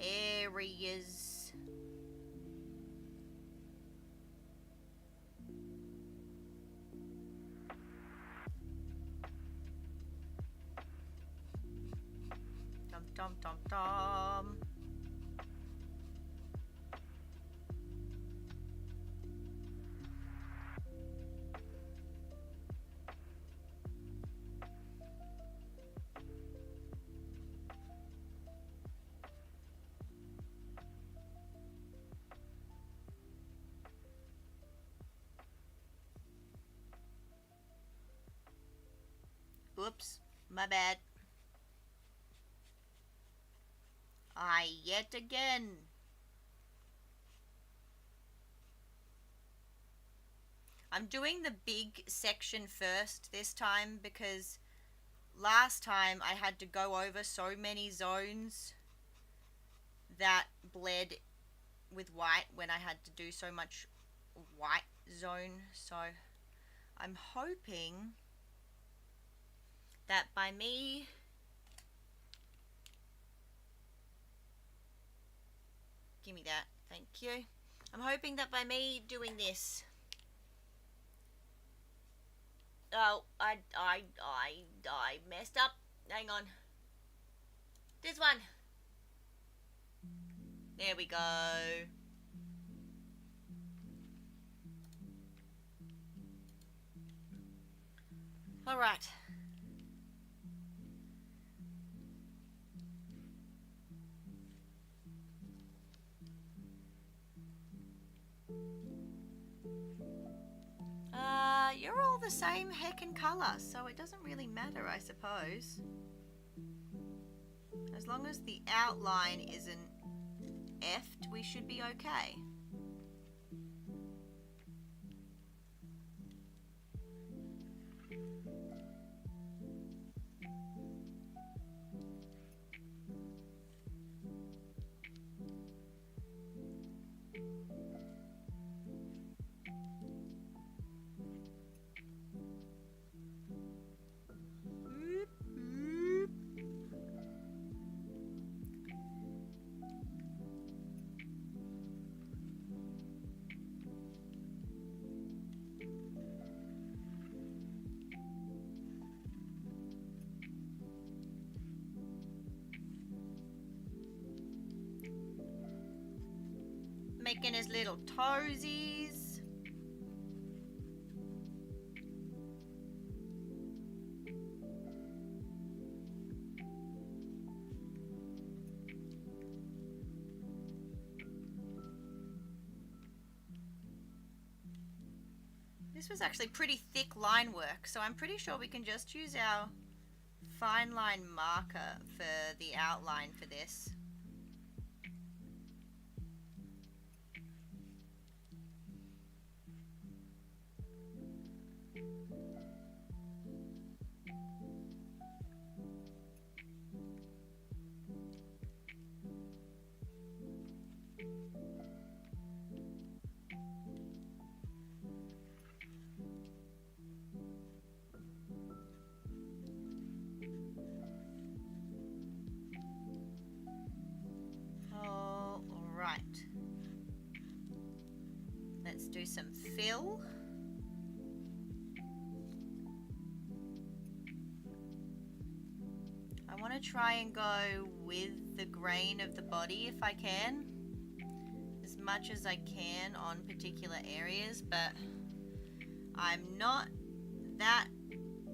areas. Dum dum dum dum. Oops, my bad. Yet again. I'm doing the big section first this time because last time I had to go over so many zones that bled with white when I had to do so much white zone. So I'm hoping that by me give me that, thank you. I'm hoping that by me doing this, oh, I messed up. Hang on. This one. There we go. All right. You're all the same heckin' colour, so it doesn't really matter, I suppose. As long as the outline isn't effed, we should be okay. Making his little toesies. This was actually pretty thick line work, so I'm pretty sure we can just use our fine line marker for the outline for this. Let's do some fill. I want to try and go with the grain of the body if I can, as much as I can on particular areas, but I'm not that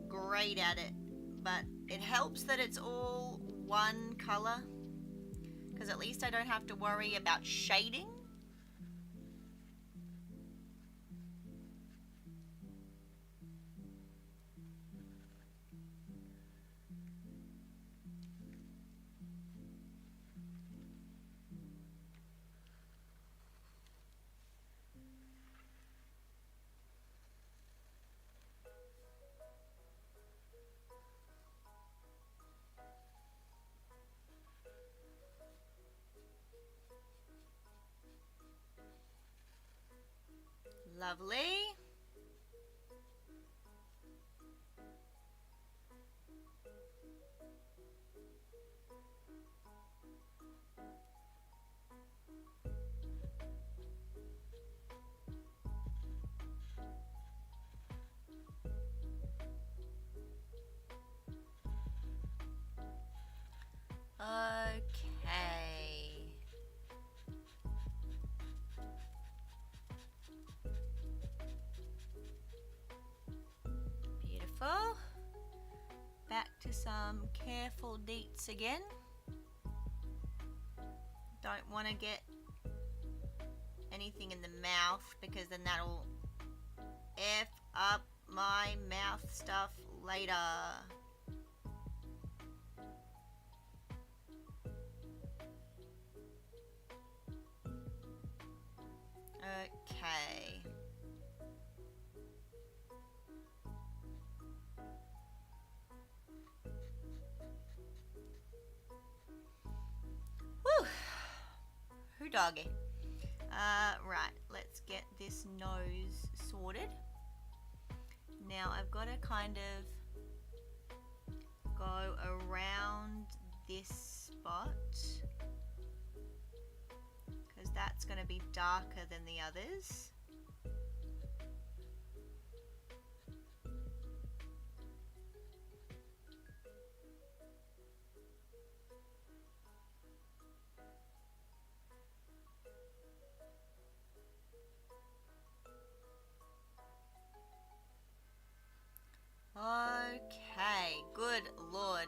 great at it. But it helps that it's all one color, because at least I don't have to worry about shading. Lovely. Okay. Beautiful. Back to some careful deets again. Don't want to get anything in the mouth because then that'll F up my mouth stuff later. Okay. Whew. Who doggy? Right, let's get this nose sorted. Now I've got to kind of go around this spot because that's going to be darker than the others. Okay, good lord.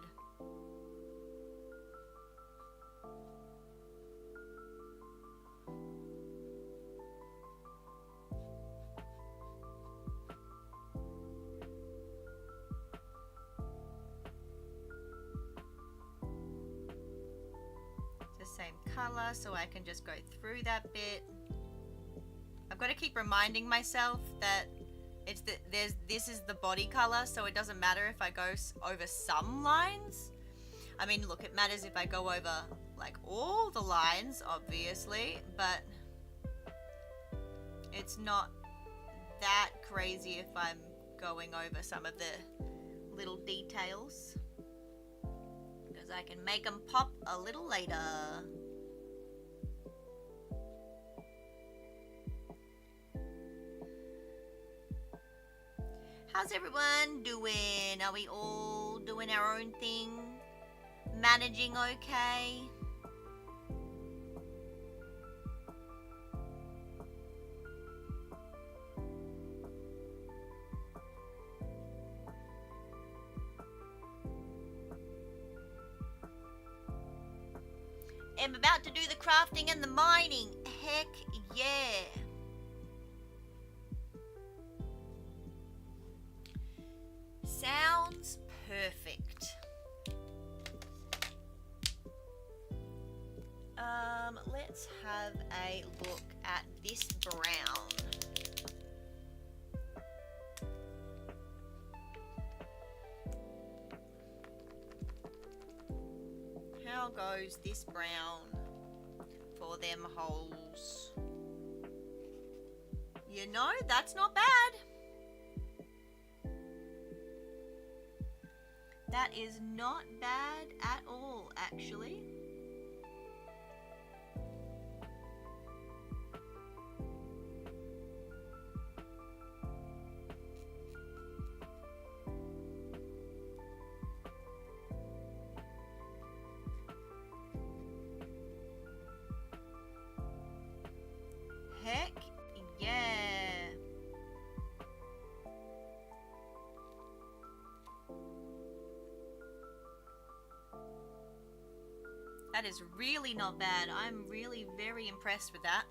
It's the same color, so I can just go through that bit. I've got to keep reminding myself that this is the body color, so it doesn't matter if I go over some lines. I mean, look, it matters if I go over like all the lines, obviously, but it's not that crazy if I'm going over some of the little details, because I can make them pop a little later. How's everyone doing? Are we all doing our own thing? Managing okay? I'm about to do the crafting and the mining. Heck yeah. Sounds perfect. Let's have a look at this brown. How goes this brown for them holes? You know, that's not bad. That is not bad at all, actually. Heck yeah. That is really not bad. I'm really very impressed with that.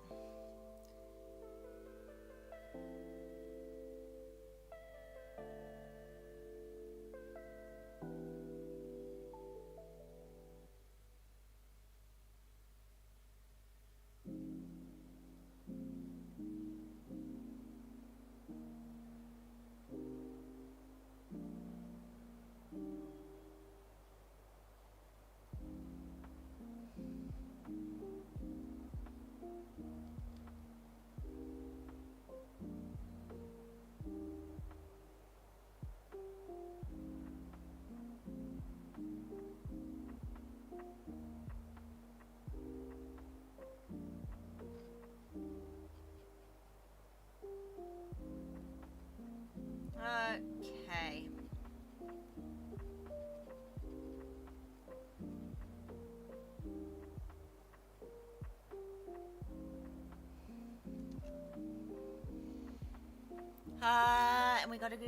And we gotta go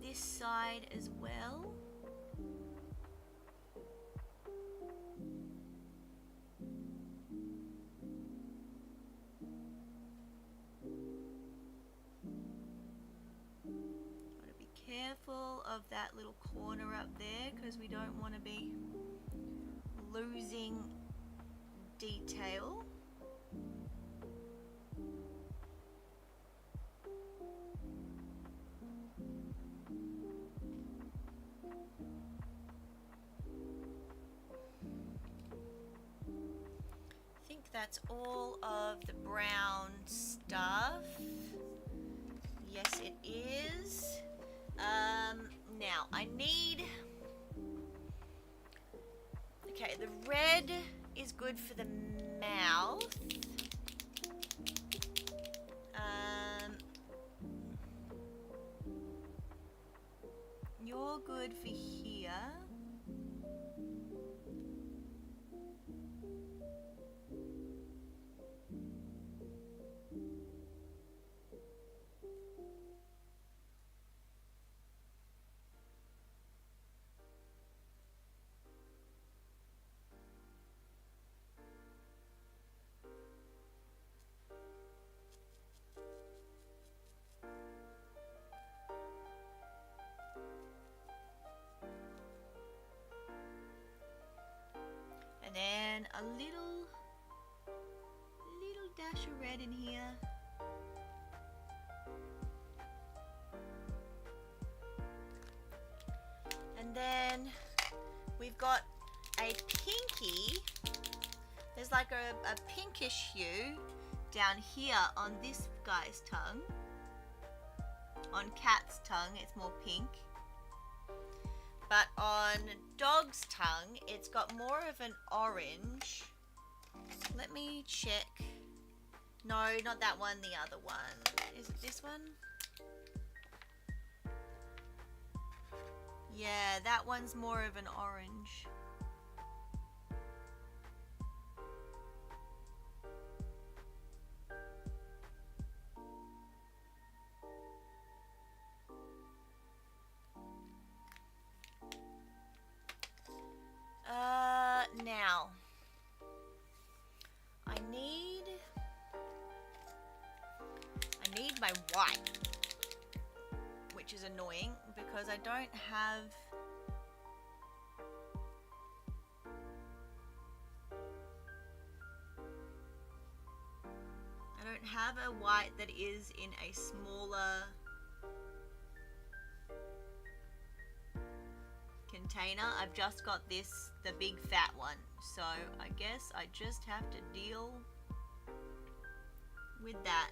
this side as well. Gotta be careful of that little corner up there because we don't want to be losing detail. I think that's all of the brown stuff. Yes, it is. Now I need. Okay, the red is good for the mouth. You're good for here. And then a little dash of red in here. And then we've got a pinky. There's like a pinkish hue down here on this guy's tongue. On Cat's tongue, it's more pink. But on Dog's tongue, it's got more of an orange. Let me check. No, not that one, the other one. Is it this one? Yeah, that one's more of an orange. Now I need my white, which is annoying because I don't have a white that is in a smaller container. I've just got this, the big fat one, so I guess I just have to deal with that.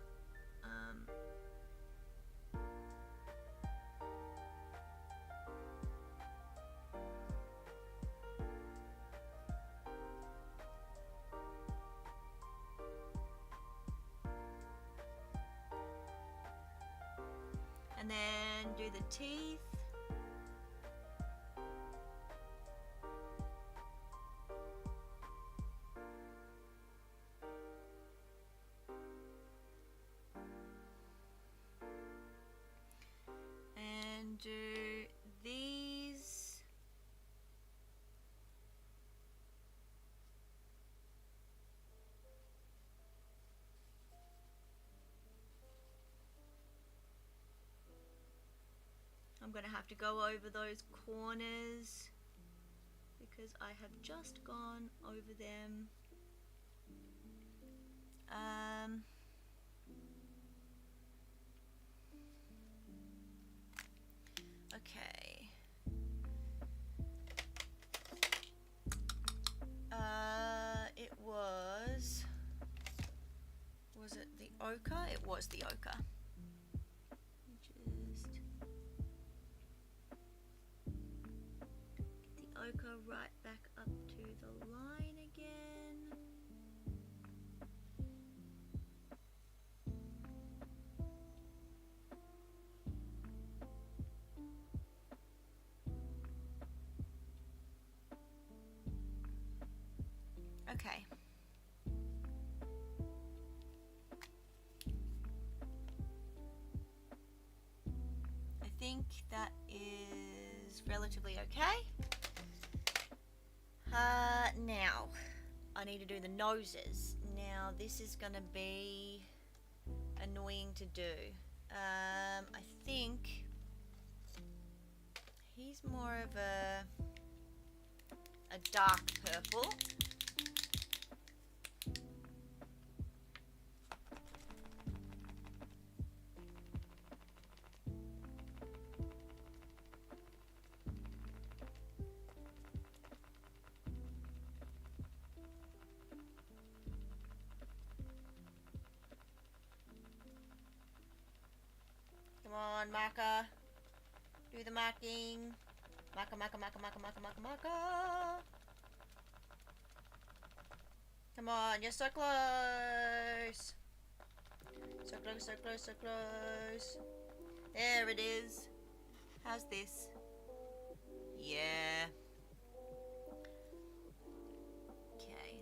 And then do the teeth. And do these. I'm going to have to go over those corners because I have just gone over them. Okay. It was it the ochre? It was the ochre. Just get the ochre right back up to the line again. Okay. think that is relatively okay. Now, I need to do the noses. Now, this is going to be annoying to do. I think he's more of a dark purple. Come on, marker. Do the marking. Marker, marker, marker, marker, marker, marker, marker. Come on, you're so close. So close, so close, so close. There it is. How's this? Yeah. Okay.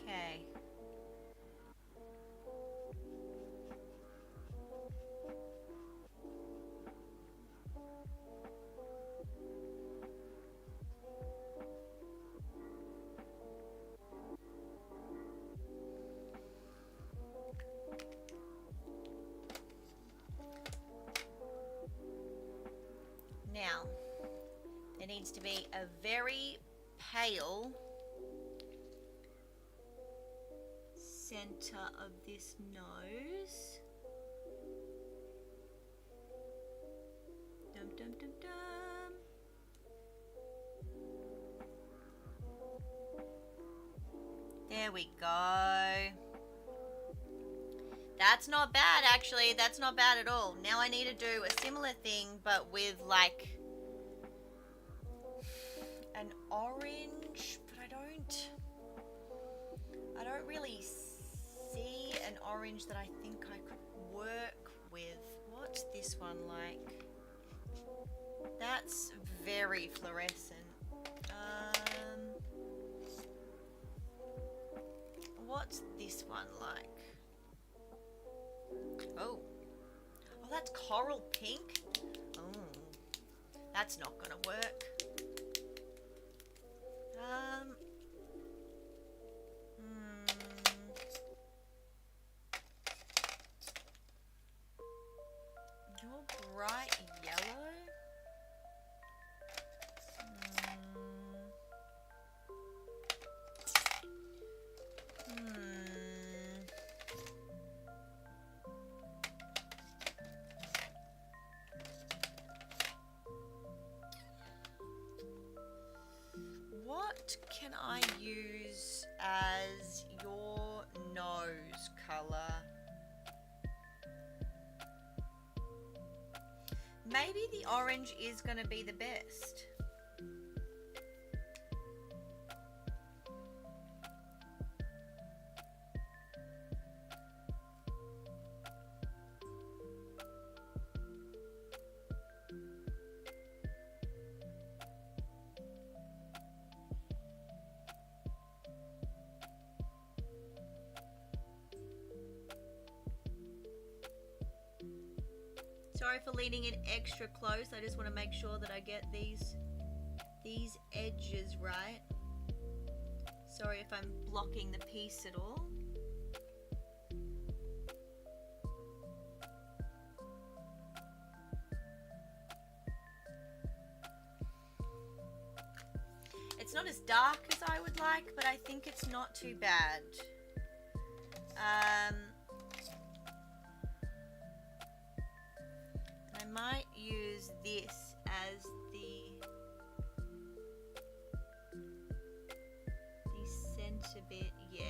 Okay. Now, there needs to be a very pale center of this nose. Dum dum dum dum. There we go. That's not bad, actually. That's not bad at all. Now I need to do a similar thing, but with like an orange, but I don't really see an orange that I think I could work with. What's this one like? That's very fluorescent. What's this one like? Oh, that's coral pink. Oh, that's not gonna work. You're bright yellow. What can I use as your nose color? Maybe the orange is going to be the best. Sorry for leaning in extra close. I just want to make sure that I get these edges right. Sorry if I'm blocking the piece at all. It's not as dark as I would like, but I think it's not too bad. I might use this as the center bit. Yeah,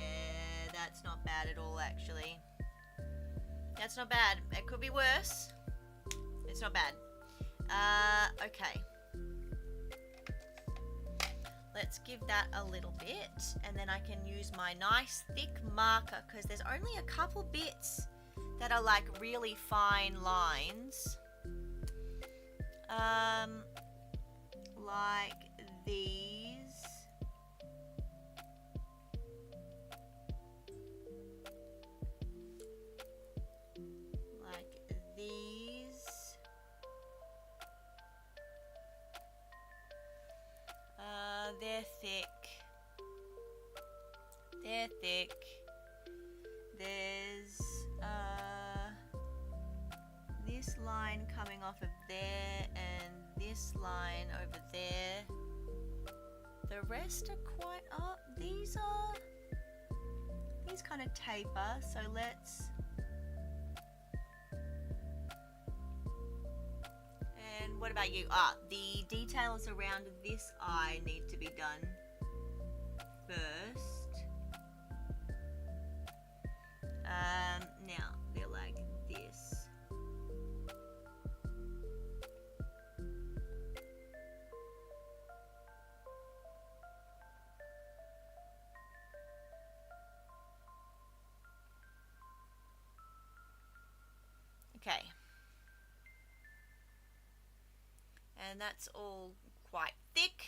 that's not bad at all, actually. That's not bad. It could be worse. It's not bad. Okay. let's give that a little bit, and then I can use my nice thick marker, because there's only a couple bits that are like really fine lines. Like these. Like these. They're thick. They're thick. There's this line coming off of there and this line over there. The rest are quite up. These kind of taper, so let's. And what about you? The details around this eye need to be done first. Now they're like this. Okay. And that's all quite thick.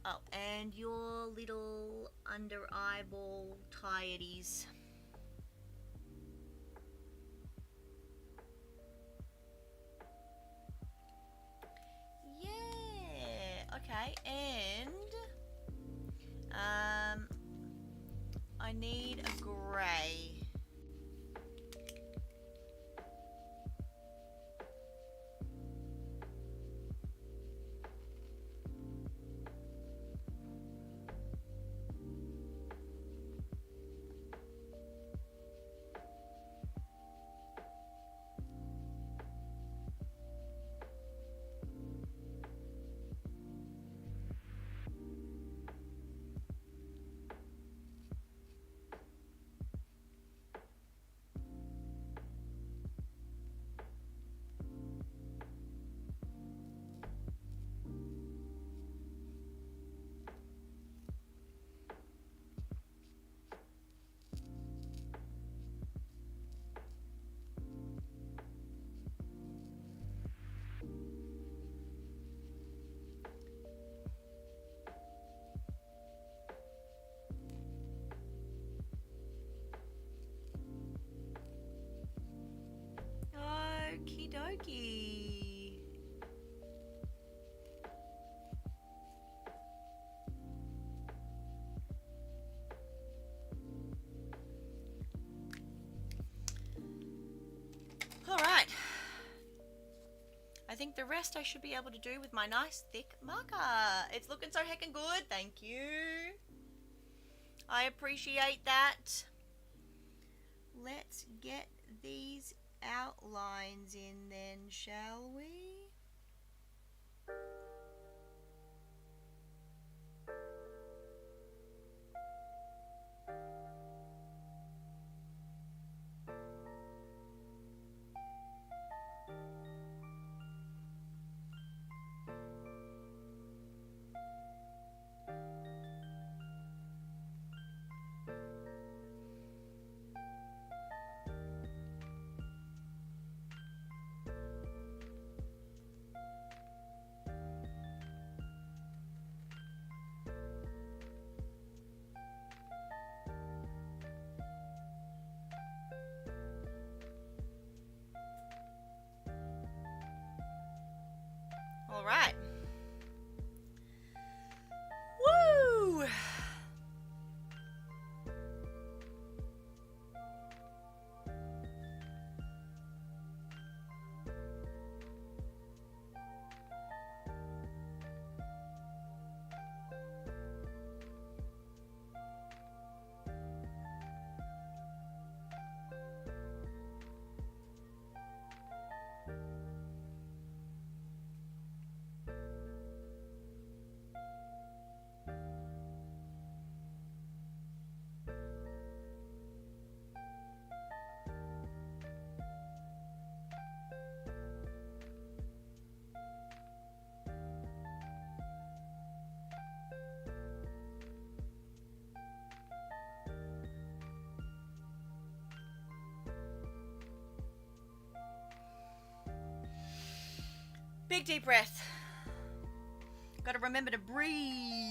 Oh, and your little under eyeball tireties. Yeah, okay, and I need a grey. Okie dokie. Alright. I think the rest I should be able to do with my nice thick marker. It's looking so heckin' good. Thank you. I appreciate that. Let's get these outlines in then, shall we? Big deep breath. Gotta remember to breathe.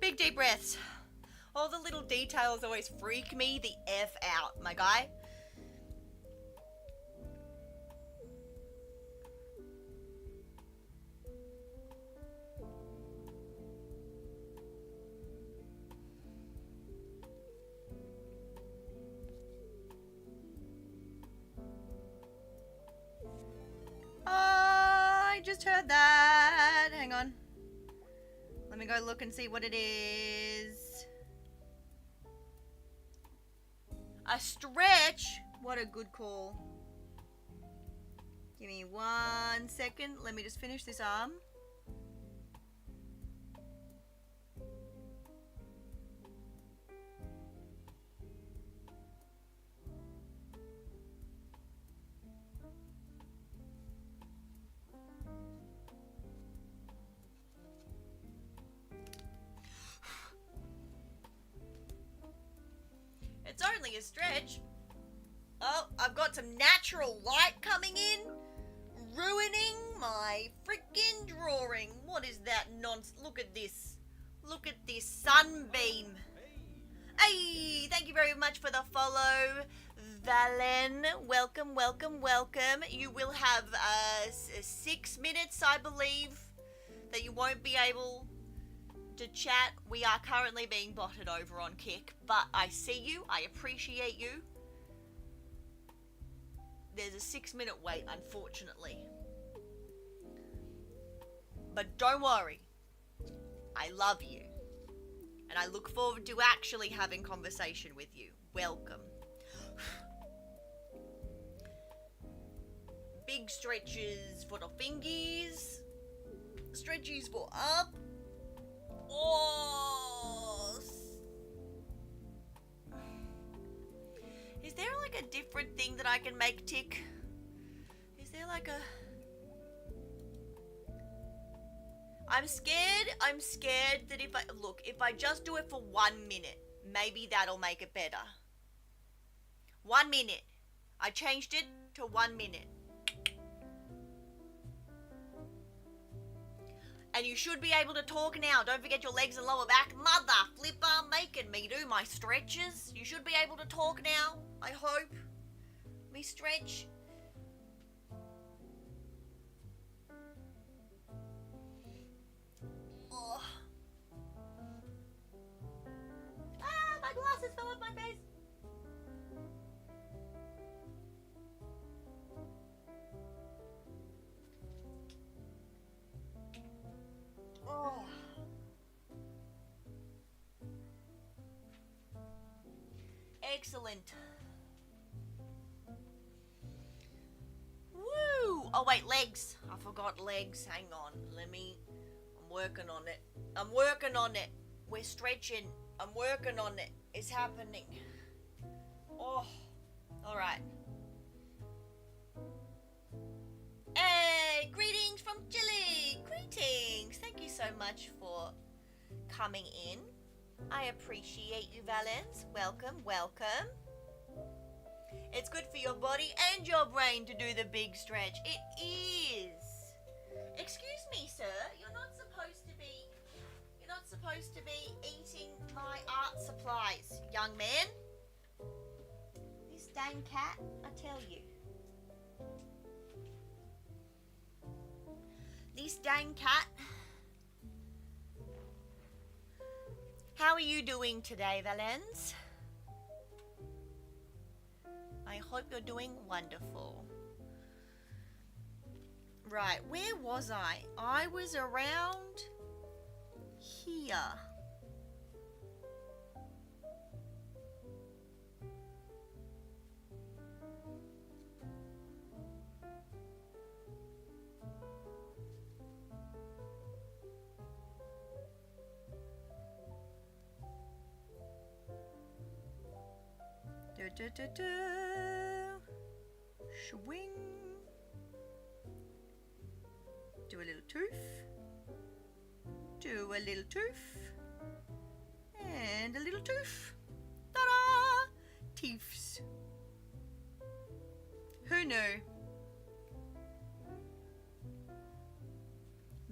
Big deep breaths. All the little details always freak me the F out, my guy. I just heard that. Hang on. Let me go look and see what it is. A stretch? What a good call. Give me 1 second. Let me just finish this arm. It's only a stretch. Oh, I've got some natural light coming in, ruining my freaking drawing. What is that nonsense? Look at this. Look at this sunbeam. Hey, thank you very much for the follow, Valen. Welcome, welcome, welcome. You will have 6 minutes, I believe, that you won't be able to chat. We are currently being botted over on Kick, but I see you. I appreciate you. There's a 6-minute wait, unfortunately. But don't worry. I love you. And I look forward to actually having conversation with you. Welcome. Big stretches for the fingies. Stretchies for up. Oh. Is there like a different thing that I can make tick? Is there like a... I'm scared that if I just do it for 1 minute, maybe that'll make it better. 1 minute. I changed it to 1 minute. And you should be able to talk now. Don't forget your legs and lower back. Mother flipper making me do my stretches. You should be able to talk now, I hope. Me stretch. Oh. Ah, my glasses fell off my face. Oh. Excellent. Woo! Oh wait, legs. I forgot legs. Hang on. I'm working on it. I'm working on it. We're stretching. I'm working on it. It's happening. Oh. Alright. Hey, greetings from Chile. Greetings. Thank you so much for coming in. I appreciate you, Valens. Welcome, welcome. It's good for your body and your brain to do the big stretch. It is. Excuse me, sir. You're not supposed to be eating my art supplies, young man. This dang cat, I tell you. This dang cat How are you doing today, Valens? I hope you're doing wonderful. Right, where was I? I was around here. Swing. Do a little tooth. Do a little tooth. And a little tooth. Ta-da! Teeths. Who knew?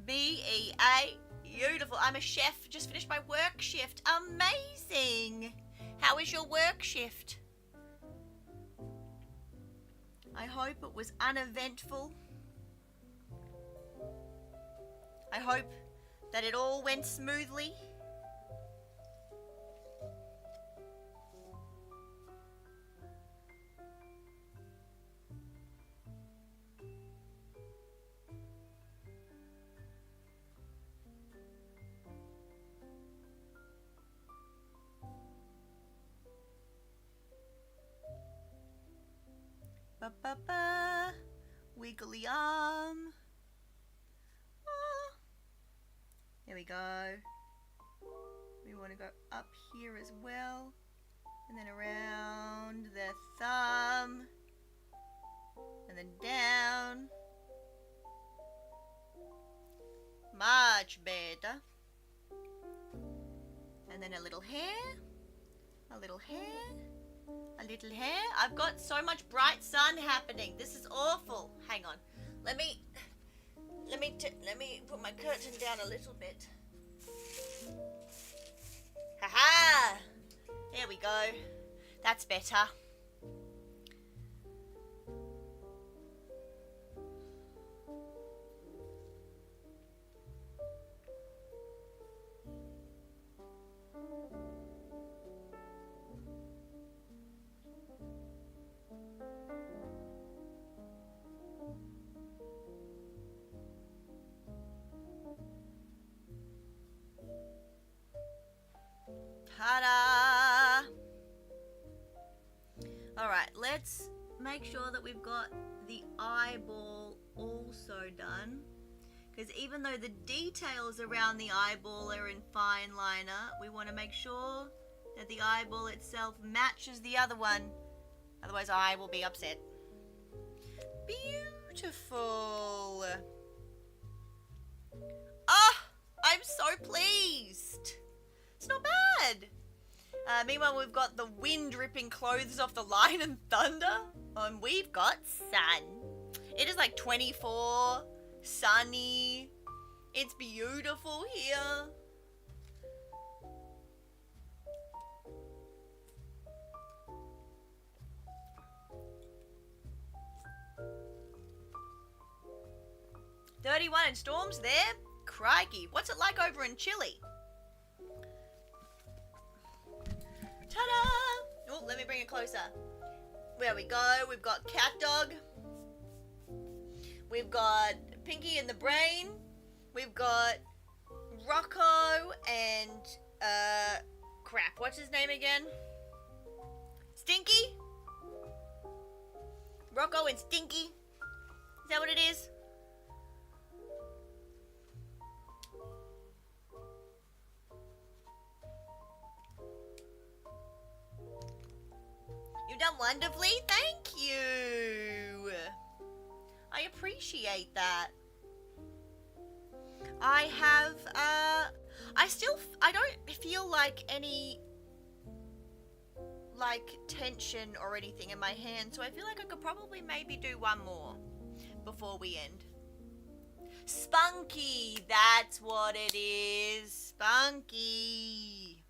B-E-A. Beautiful. I'm a chef. Just finished my work shift. Amazing. How was your work shift? I hope it was uneventful. I hope that it all went smoothly. Ba-ba-ba. Wiggly arm. Ah. There we go. We want to go up here as well. And then around the thumb. And then down. Much better. And then a little hair. A little hair. A little hair. I've got so much bright sun happening. This is awful. Hang on. Let me put my curtain down a little bit. Haha. There we go. That's better. Ta-da! Alright, let's make sure that we've got the eyeball also done. Because even though the details around the eyeball are in fine liner, we want to make sure that the eyeball itself matches the other one. Otherwise I will be upset. Beautiful! Ah! I'm so pleased! It's not bad. Meanwhile, we've got the wind ripping clothes off the Lion and Thunder. And we've got sun. It is like 24, sunny. It's beautiful here. $31 in storms there. Crikey. What's it like over in Chile? Ta-da! Oh, let me bring it closer. There we go. We've got Cat Dog. We've got Pinky and the Brain. We've got Rocco and, crap. What's his name again? Stinky? Rocco and Stinky? Is that what it is? You've done wonderfully. Thank you. I appreciate that. I have, I don't feel like any, like, tension or anything in my hand, so I feel like I could probably maybe do one more before we end. Spunky, that's what it is. Spunky.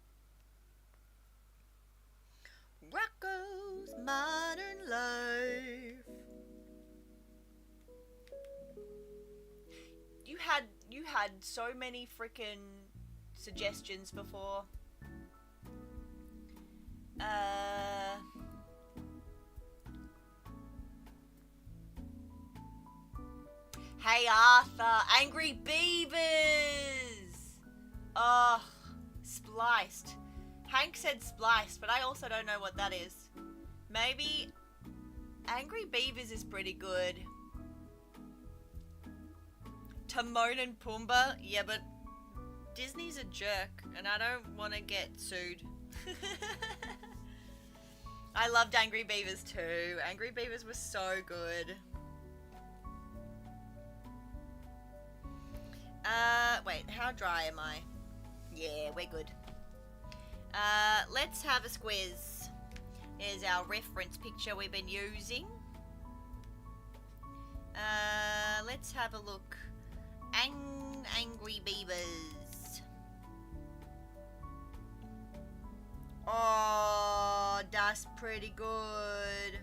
Rocco's Modern Life. You had so many freaking suggestions before. Hey Arthur, Angry Beavers! Oh, spliced. Hank said spliced, but I also don't know what that is. Maybe Angry Beavers is pretty good. Timon and Pumbaa? Yeah, but Disney's a jerk, and I don't want to get sued. I loved Angry Beavers too. Angry Beavers was so good. Wait, how dry am I? Yeah, we're good. Let's have a squiz. Here's our reference picture we've been using. Let's have a look. Angry Beavers. Oh, that's pretty good.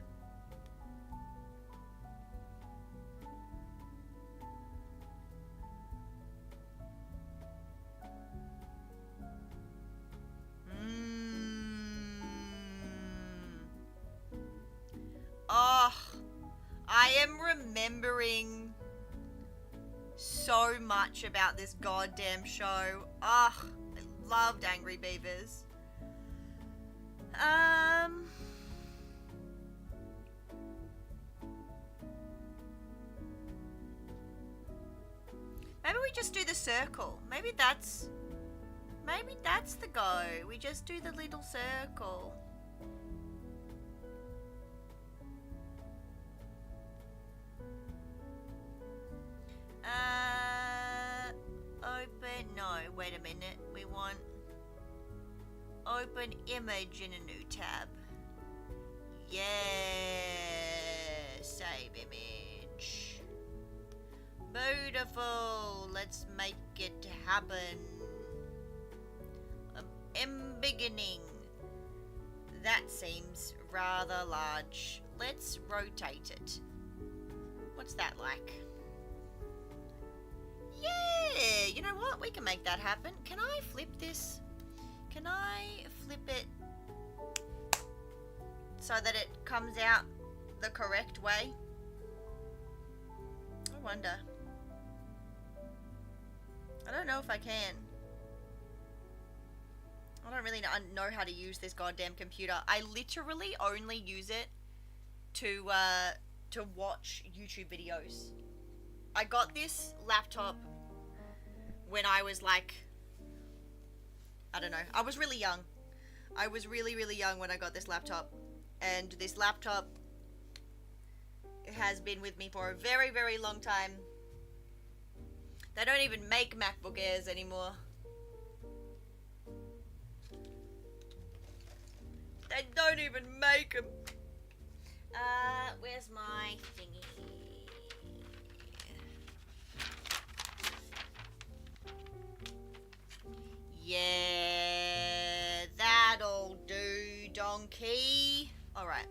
Oh, I am remembering so much about this goddamn show. I loved Angry Beavers. Maybe we just do the circle. Maybe that's the go. We just do the little circle. Open, no, wait a minute. We want open image in a new tab. Yeah, save image. Beautiful. Let's make it happen. Beginning. That seems rather large. Let's rotate it. What's that like? Yeah, you know what? We can make that happen. Can I flip this? Can I flip it so that it comes out the correct way? I wonder. I don't know if I can. I don't really know how to use this goddamn computer. I literally only use it to watch YouTube videos. I got this laptop when I was like, I don't know, I was really young. I was really, really young when I got this laptop. And this laptop has been with me for a very, very long time. They don't even make MacBook Airs anymore. They don't even make them. Where's my thingy? Yeah, that'll do, donkey. Alright.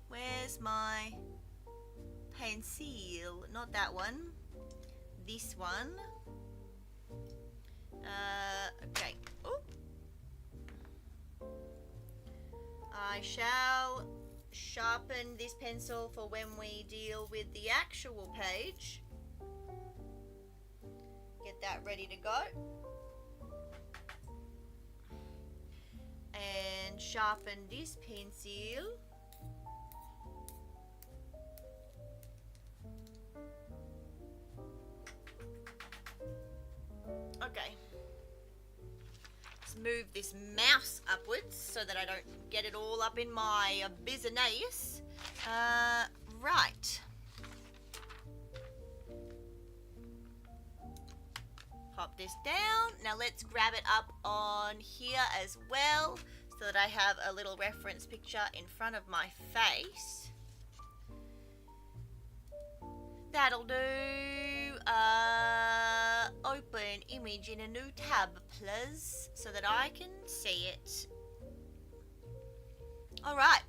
Where's my pencil? Not that one. This one. Okay. Ooh. I shall sharpen this pencil for when we deal with the actual page. Get that ready to go. And sharpen this pencil. Okay. Let's move this mouse upwards so that I don't get it all up in my business. Right. Pop this down. Now let's grab it up on here as well so that I have a little reference picture in front of my face. That'll do. Open image in a new tab, please, so that I can see it. Alright.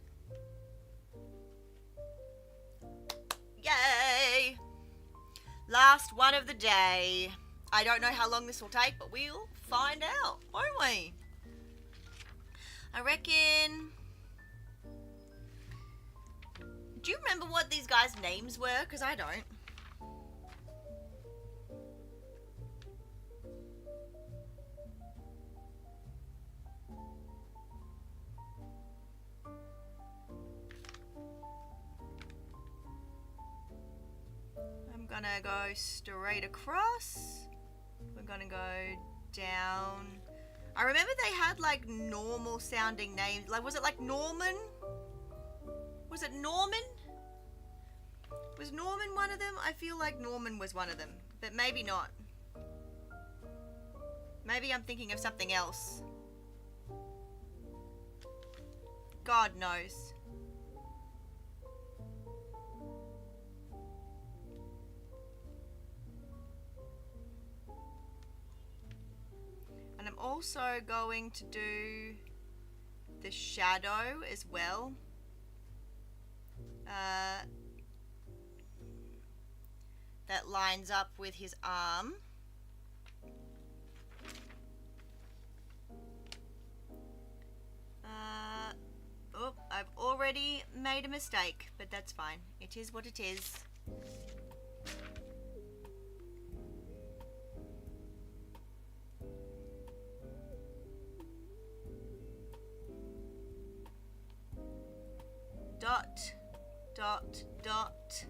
Yay! Last one of the day. I don't know how long this will take, but we'll find out, won't we? I reckon... Do you remember what these guys' names were? Because I don't. Gonna go straight across. We're gonna go down. I remember they had like normal sounding names. Like, was it like Norman? Was it Norman? Was Norman one of them? I feel like Norman was one of them, but maybe not. Maybe I'm thinking of something else. God knows. And I'm also going to do the shadow as well. That lines up with his arm. Oh, I've already made a mistake, but that's fine. It is what it is. Dot, dot, dot.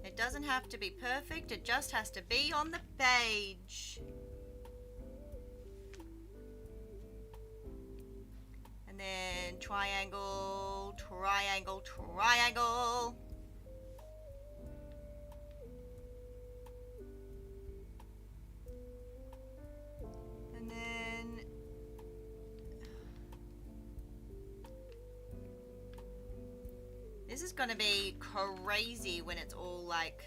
It doesn't have to be perfect, it just has to be on the page. And then triangle, triangle, triangle. And then this is gonna be crazy when it's all like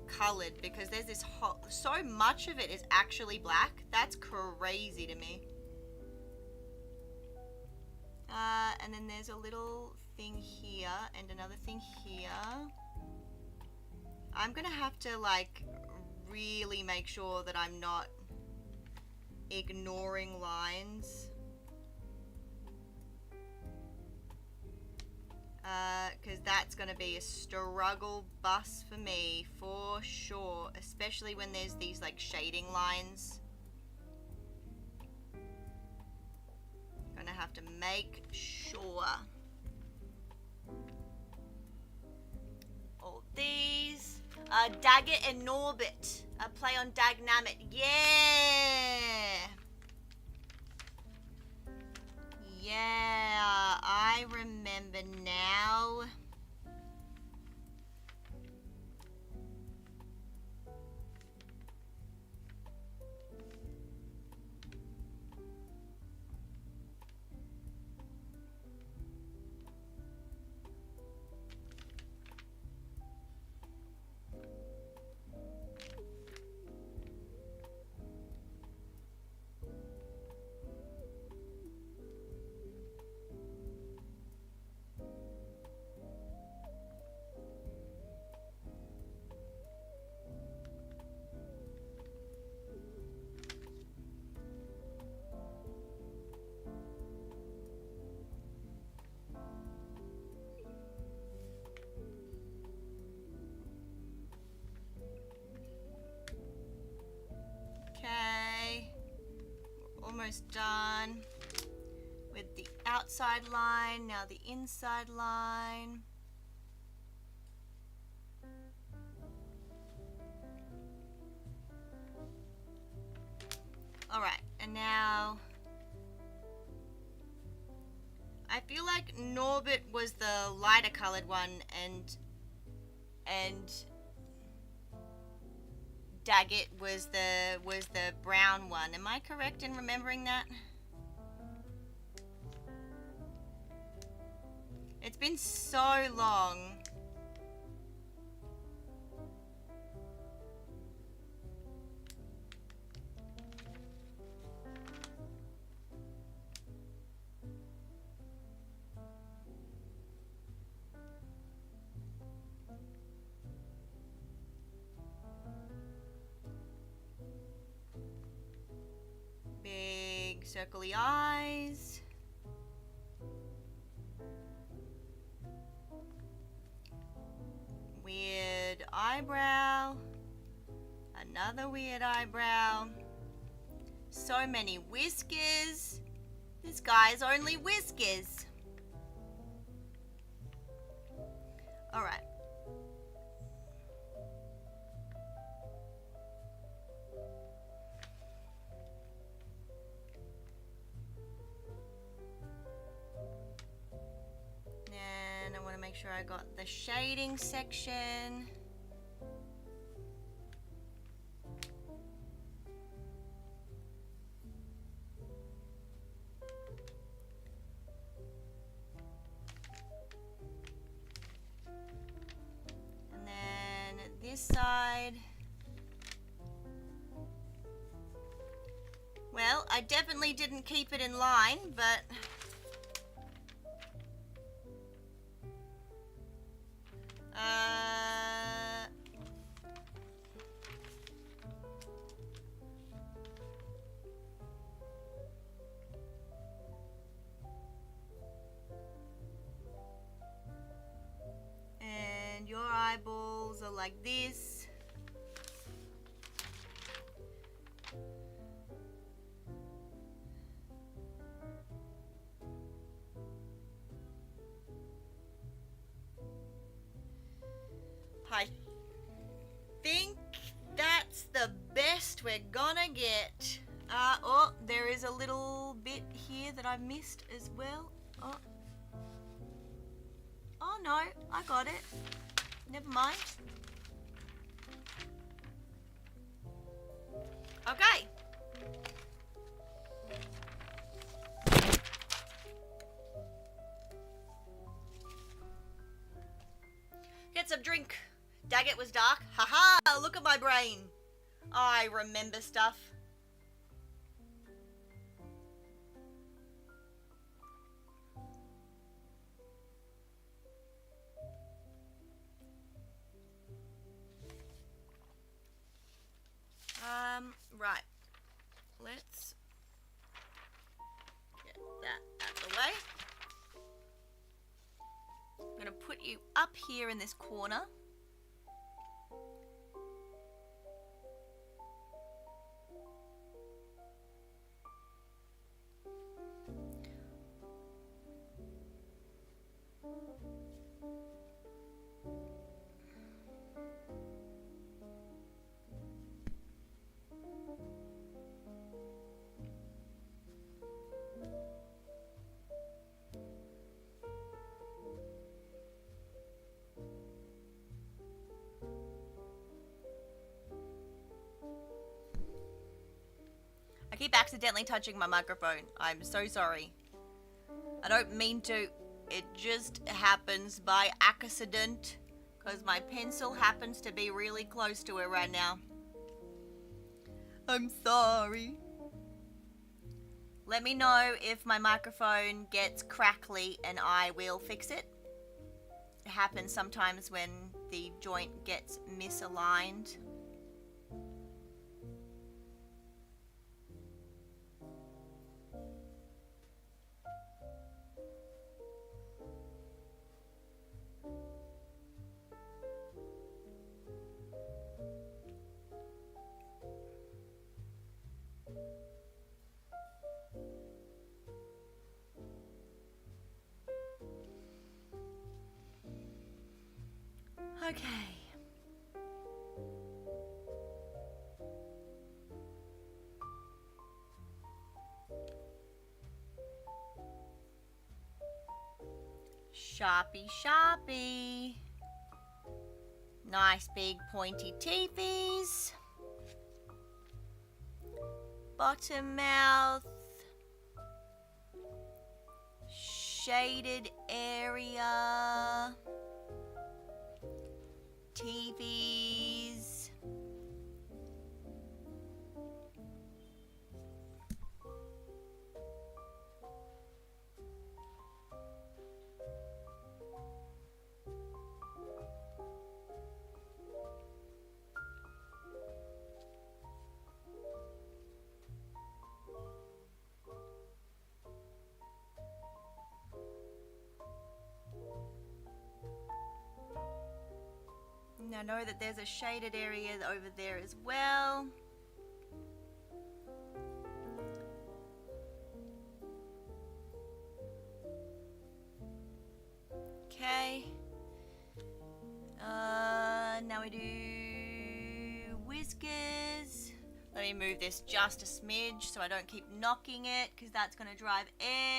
colored, because there's this so much of it is actually black. That's crazy to me. And then there's a little thing here and another thing here. I'm gonna have to like really make sure that I'm not ignoring lines. Because that's going to be a struggle bus for me for sure, especially when there's these like shading lines. Gonna have to make sure all these Daggett and Norbit, a play on Dagnamit. Yeah, I remember now. Okay, we're almost done with the outside line, now the inside line. Alright, and now I feel like Norbit was the lighter colored one and Daggett was the brown one. Am I correct in remembering that? It's been so long. Big circly eyes. Weird eyebrow. Another weird eyebrow. So many whiskers. This guy's only whiskers. Alright. And I want to make sure I got the shading section. And then this side. Well, I definitely didn't keep it in line, but and your eyeballs are like this. I think that's the best we're gonna get. Oh, there is a little bit here that I missed as well. Oh no, I got it. Never mind. Okay. Get some drink. Daggett was dark. Haha, look at my brain. I remember stuff. Right. Let's get that out of the way. I'm going to put you up here in this corner. I keep accidentally touching my microphone. I'm so sorry. I don't mean to. It just happens by accident because my pencil happens to be really close to it right now. I'm sorry. Let me know if my microphone gets crackly and I will fix it. It happens sometimes when the joint gets misaligned. Okay. Sharpie, Sharpie. Nice big pointy teethies. Bottom mouth. Shaded area. TVs. Now know that there's a shaded area over there as well. Let me move this just a smidge so I don't keep knocking it, because that's going to drive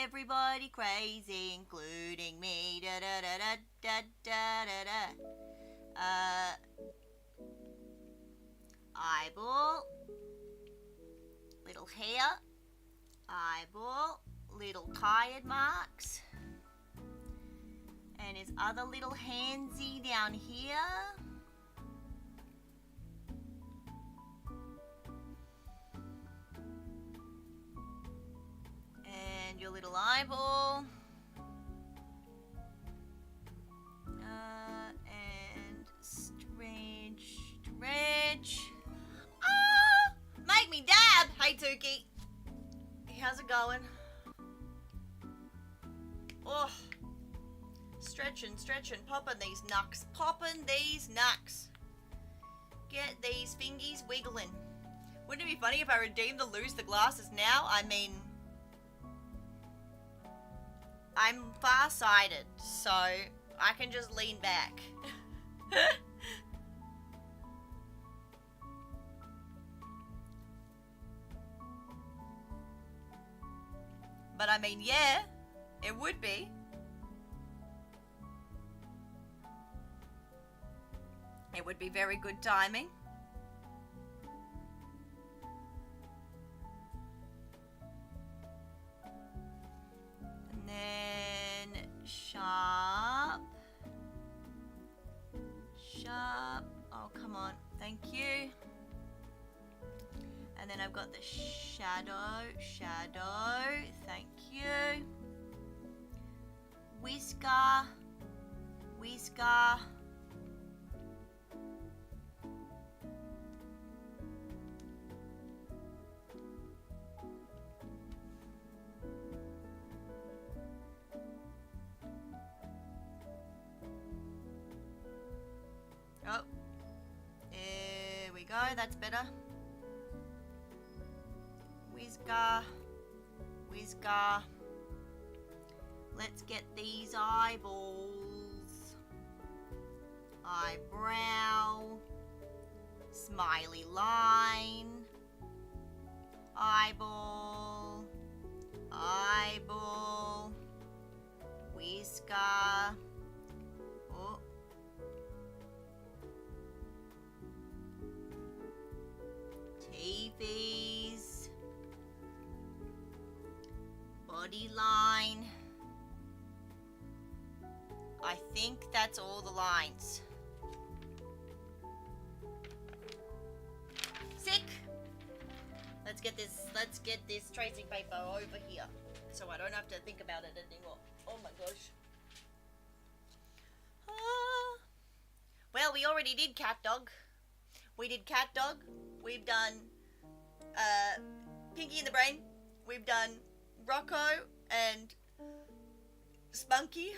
everybody crazy, including me. Da da da da da da da da. Eyeball. Little hair. Eyeball. Little tired marks. And his other little handsy down here. And your little eyeball. And stretch. Ah! Make me dab! Hey, Tuki. How's it going? Oh. Stretching, popping these knucks. Get these fingies wiggling. Wouldn't it be funny if I redeemed the lose the glasses now? I mean, I'm far-sighted, so I can just lean back. But I mean, yeah, it would be. It would be very good timing. And then sharp. Oh, come on. Thank you. And then I've got the shadow. Thank you. Whisker. Oh, there we go, that's better. Whisker. Let's get these eyeballs. Eyebrow. Smiley line. Eyeball. Whisker. Oh. TVs. Body line. I think that's all the lines. Sick. Let's get this tracing paper over here, so I don't have to think about it anymore. Oh my gosh. Well, we already did cat dog. We've done Pinky in the Brain. We've done Rocco and Spunky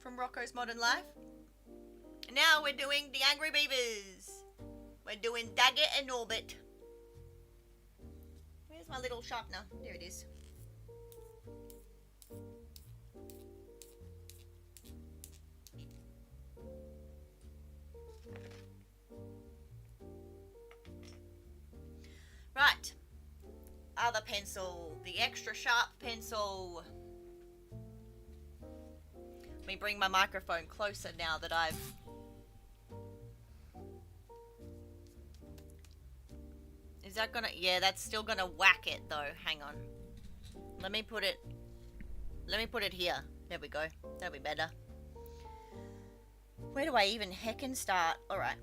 from Rocco's Modern Life. Now we're doing the Angry Beavers. We're doing Daggett and Norbit. Where's my little sharpener? There it is. Right. Other pencil. The extra sharp pencil. Let me bring my microphone closer now that I've... Is that gonna... Yeah, that's still gonna whack it though. Hang on. Let me put it here. There we go. That'll be better. Where do I even heckin' start? Alright.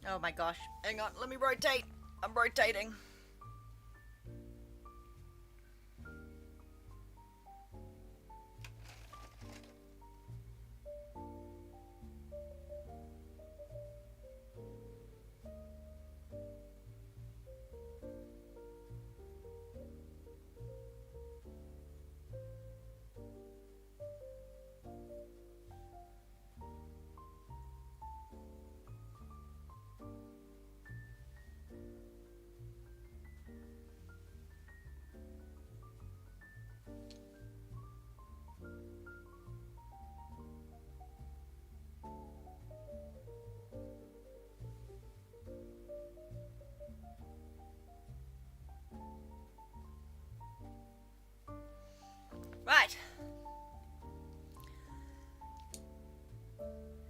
Oh my gosh. Hang on, let me rotate. I'm rotating.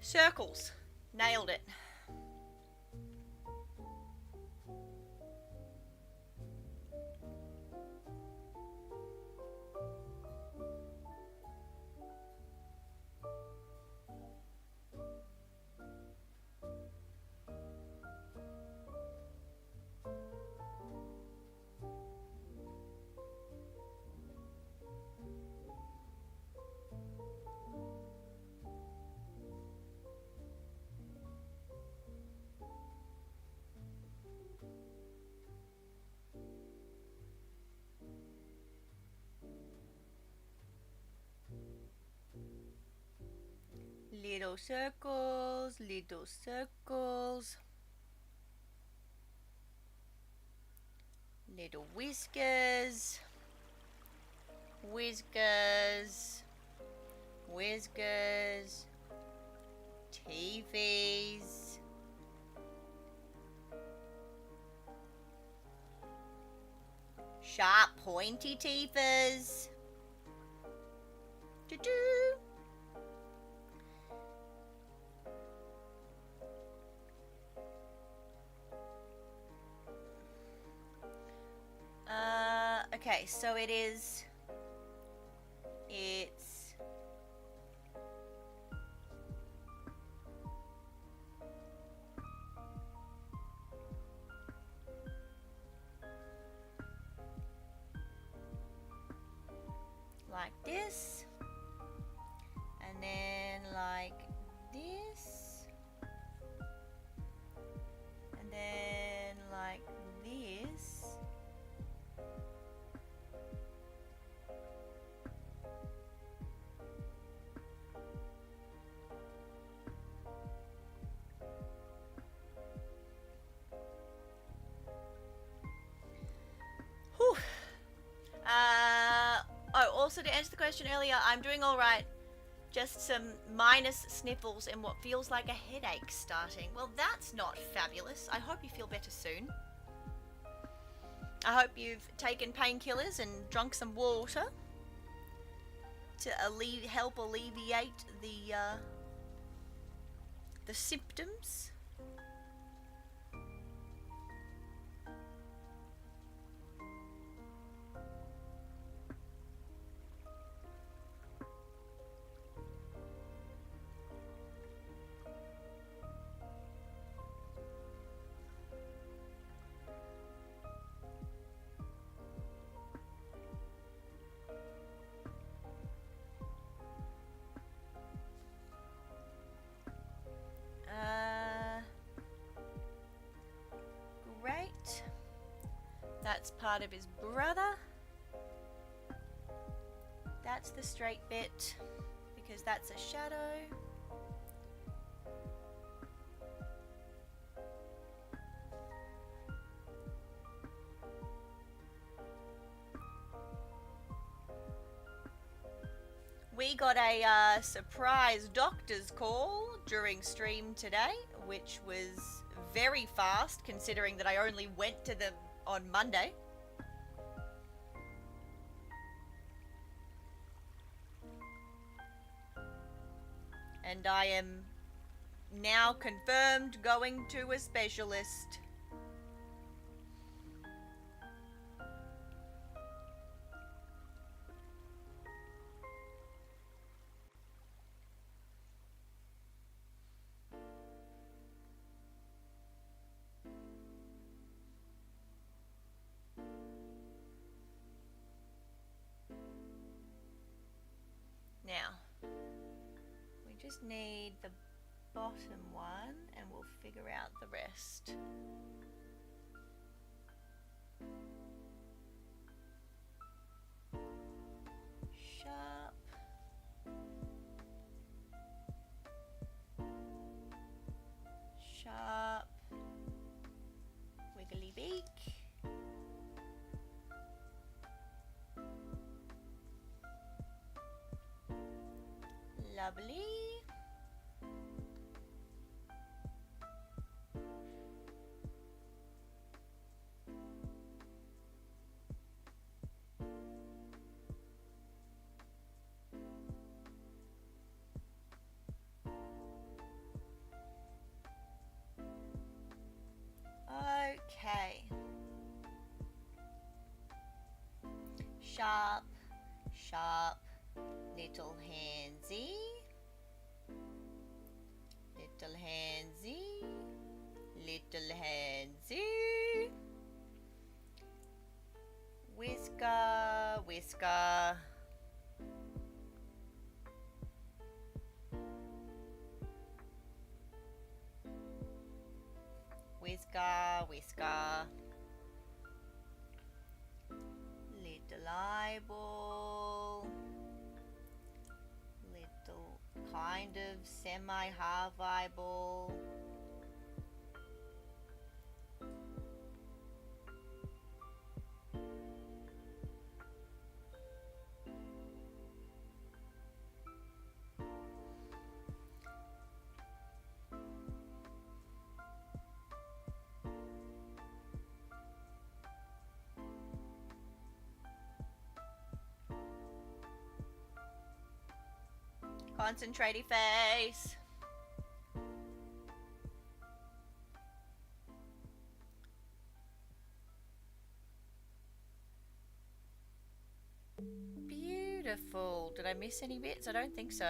Circles. Nailed it. Little circles, little circles. Little whiskers. Whiskers. Whiskers. TVs. Sharp pointy teethers. Doo-doo. Okay, so it's like this, and then like this, and then like this. Whew. Also to answer the question earlier, I'm doing alright. Just some minus sniffles and what feels like a headache starting. Well, that's not fabulous. I hope you feel better soon. I hope you've taken painkillers and drunk some water to help alleviate the symptoms. Great. That's part of his brother. That's the straight bit, because that's a shadow. We got a surprise doctor's call during stream today, which was very fast considering that I only went to them on Monday. And I am now confirmed going to a specialist. Now, we just need the bottom one and we'll figure out the rest. Sharp. Sharp. Wiggly beak. Lovely. Sharp little handsy. Little handsy. Little handsy. Whisker, whisker. Whisker, whisker. Little eyeball. Little kind of semi-half eyeball. Concentraty face. Beautiful. Did I miss any bits? I don't think so.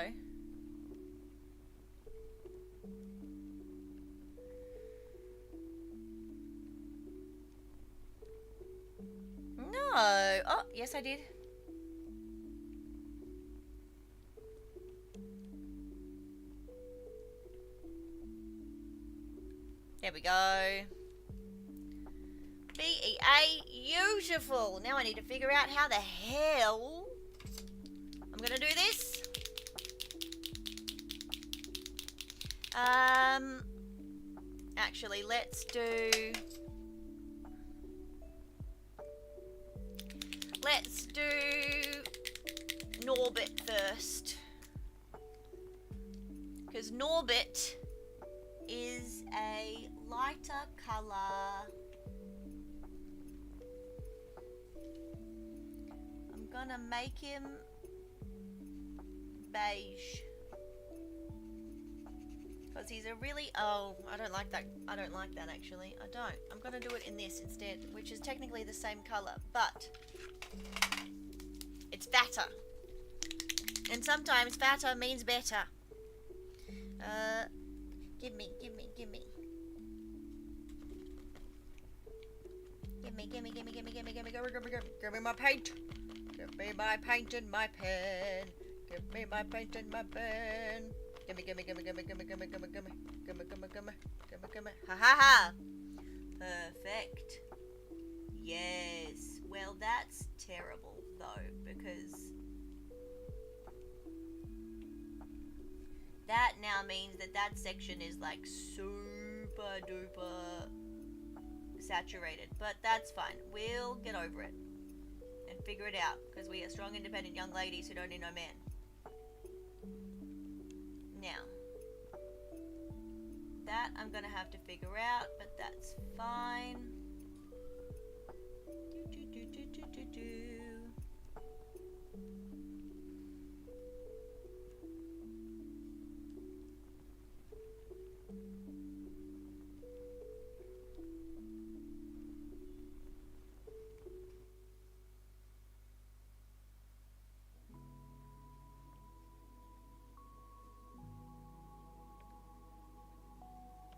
No. Oh, yes I did. There we go. BEA, beautiful. Now I need to figure out how the hell I'm gonna do this. Actually, let's do Norbit first, because Norbit is a lighter color. I'm gonna make him beige, because he's a really, oh, I don't like that actually. I don't. I'm gonna do it in this instead, which is technically the same color, but it's fatter, and sometimes fatter means better. Give me. Give me my paint. Give me my paint and my pen. Give me my paint and my pen. Gimme. Ha ha ha. Perfect. Yes. Well, that's terrible though, because that now means that section is like super duper saturated, but that's fine. We'll get over it and figure it out, because we are strong, independent young ladies who don't need no man. Now, that I'm gonna have to figure out, but that's fine.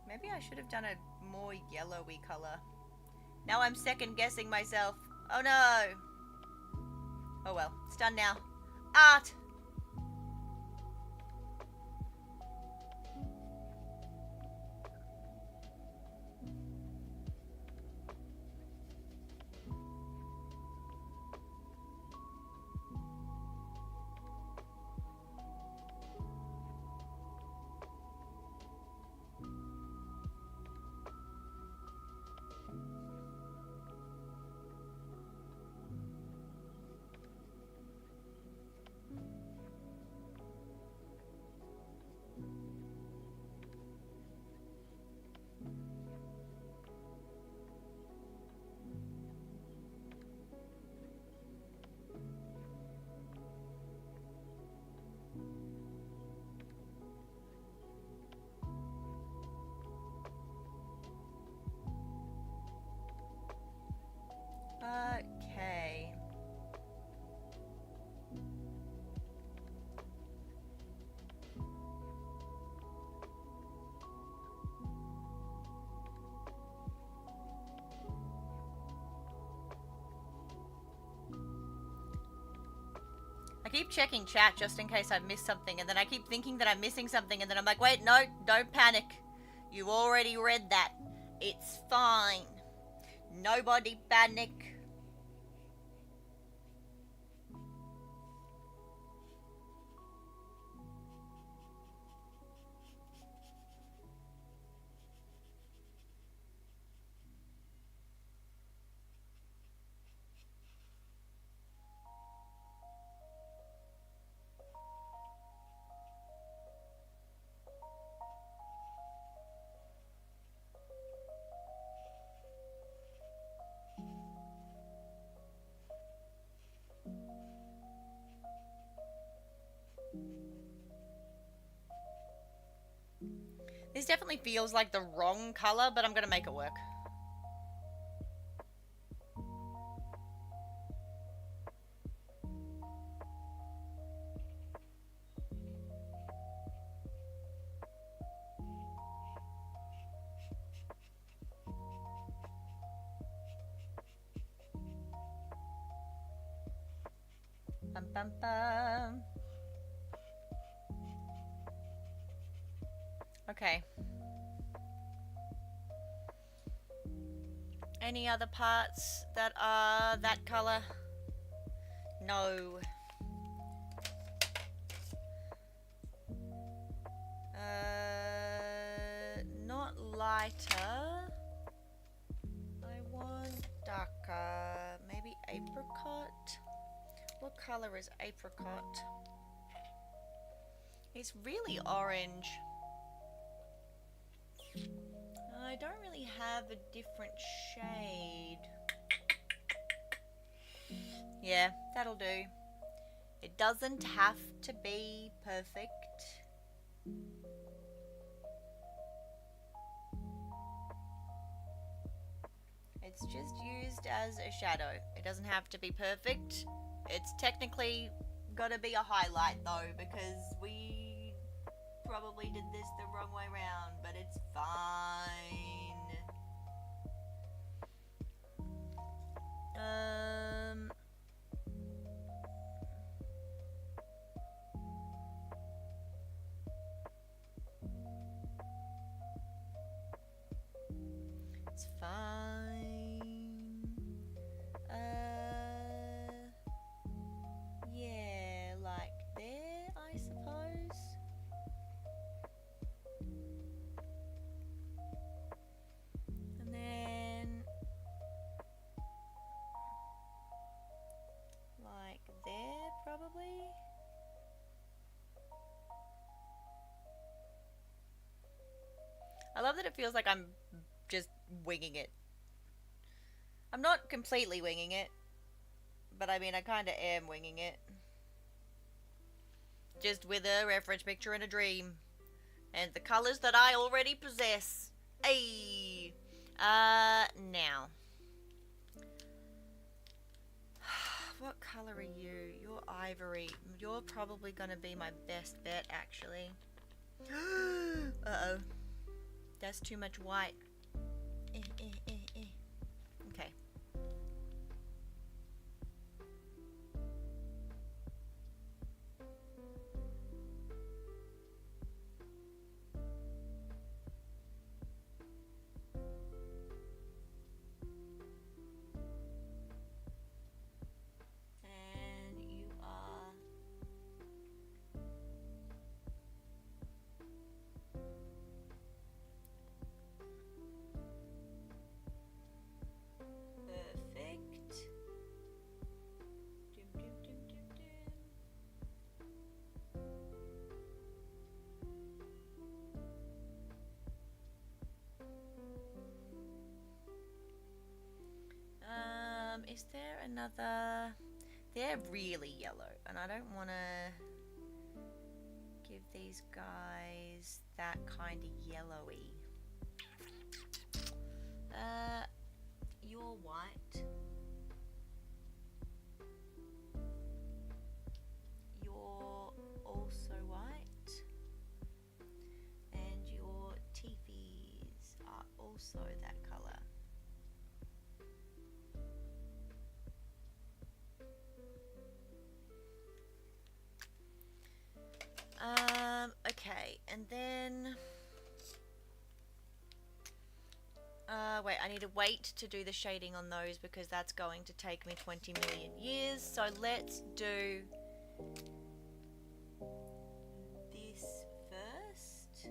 Maybe I should have done a more yellowy color. Now I'm second guessing myself. Oh no! Oh well, it's done now. Art! I keep checking chat just in case I've missed something, and then I keep thinking that I'm missing something, and then I'm like, wait, no, don't panic. You already read that. It's fine. Nobody panic. This definitely feels like the wrong color, but I'm gonna make it work. Bum bum bum. Okay. Any other parts that are that color? No. Not lighter. I want darker. Maybe apricot? What color is apricot? It's really orange. I don't really have a different shade. Yeah, that'll do. It doesn't have to be perfect. It's just used as a shadow. It doesn't have to be perfect. It's technically gotta be a highlight though, because we probably did this the wrong way around, but it's fine. It's fine. Yeah, like there, I suppose. And then like there, probably. I love that it feels like I'm just winging it. I'm not completely winging it, but I mean, I kind of am winging it. Just with a reference picture and a dream. And the colors that I already possess. Ayy. Now. What color are you? You're ivory. You're probably gonna be my best bet, actually. Uh-oh. That's too much white. Okay. And you are perfect. Dum, dum, dum, dum, dum. Is there another? They're really yellow, and I don't want to give these guys that kind of yellowy. You're white. You're also white. And your teethies are also that color. Okay, and then... wait, I need to wait to do the shading on those because that's going to take me 20 million years. So let's do this first.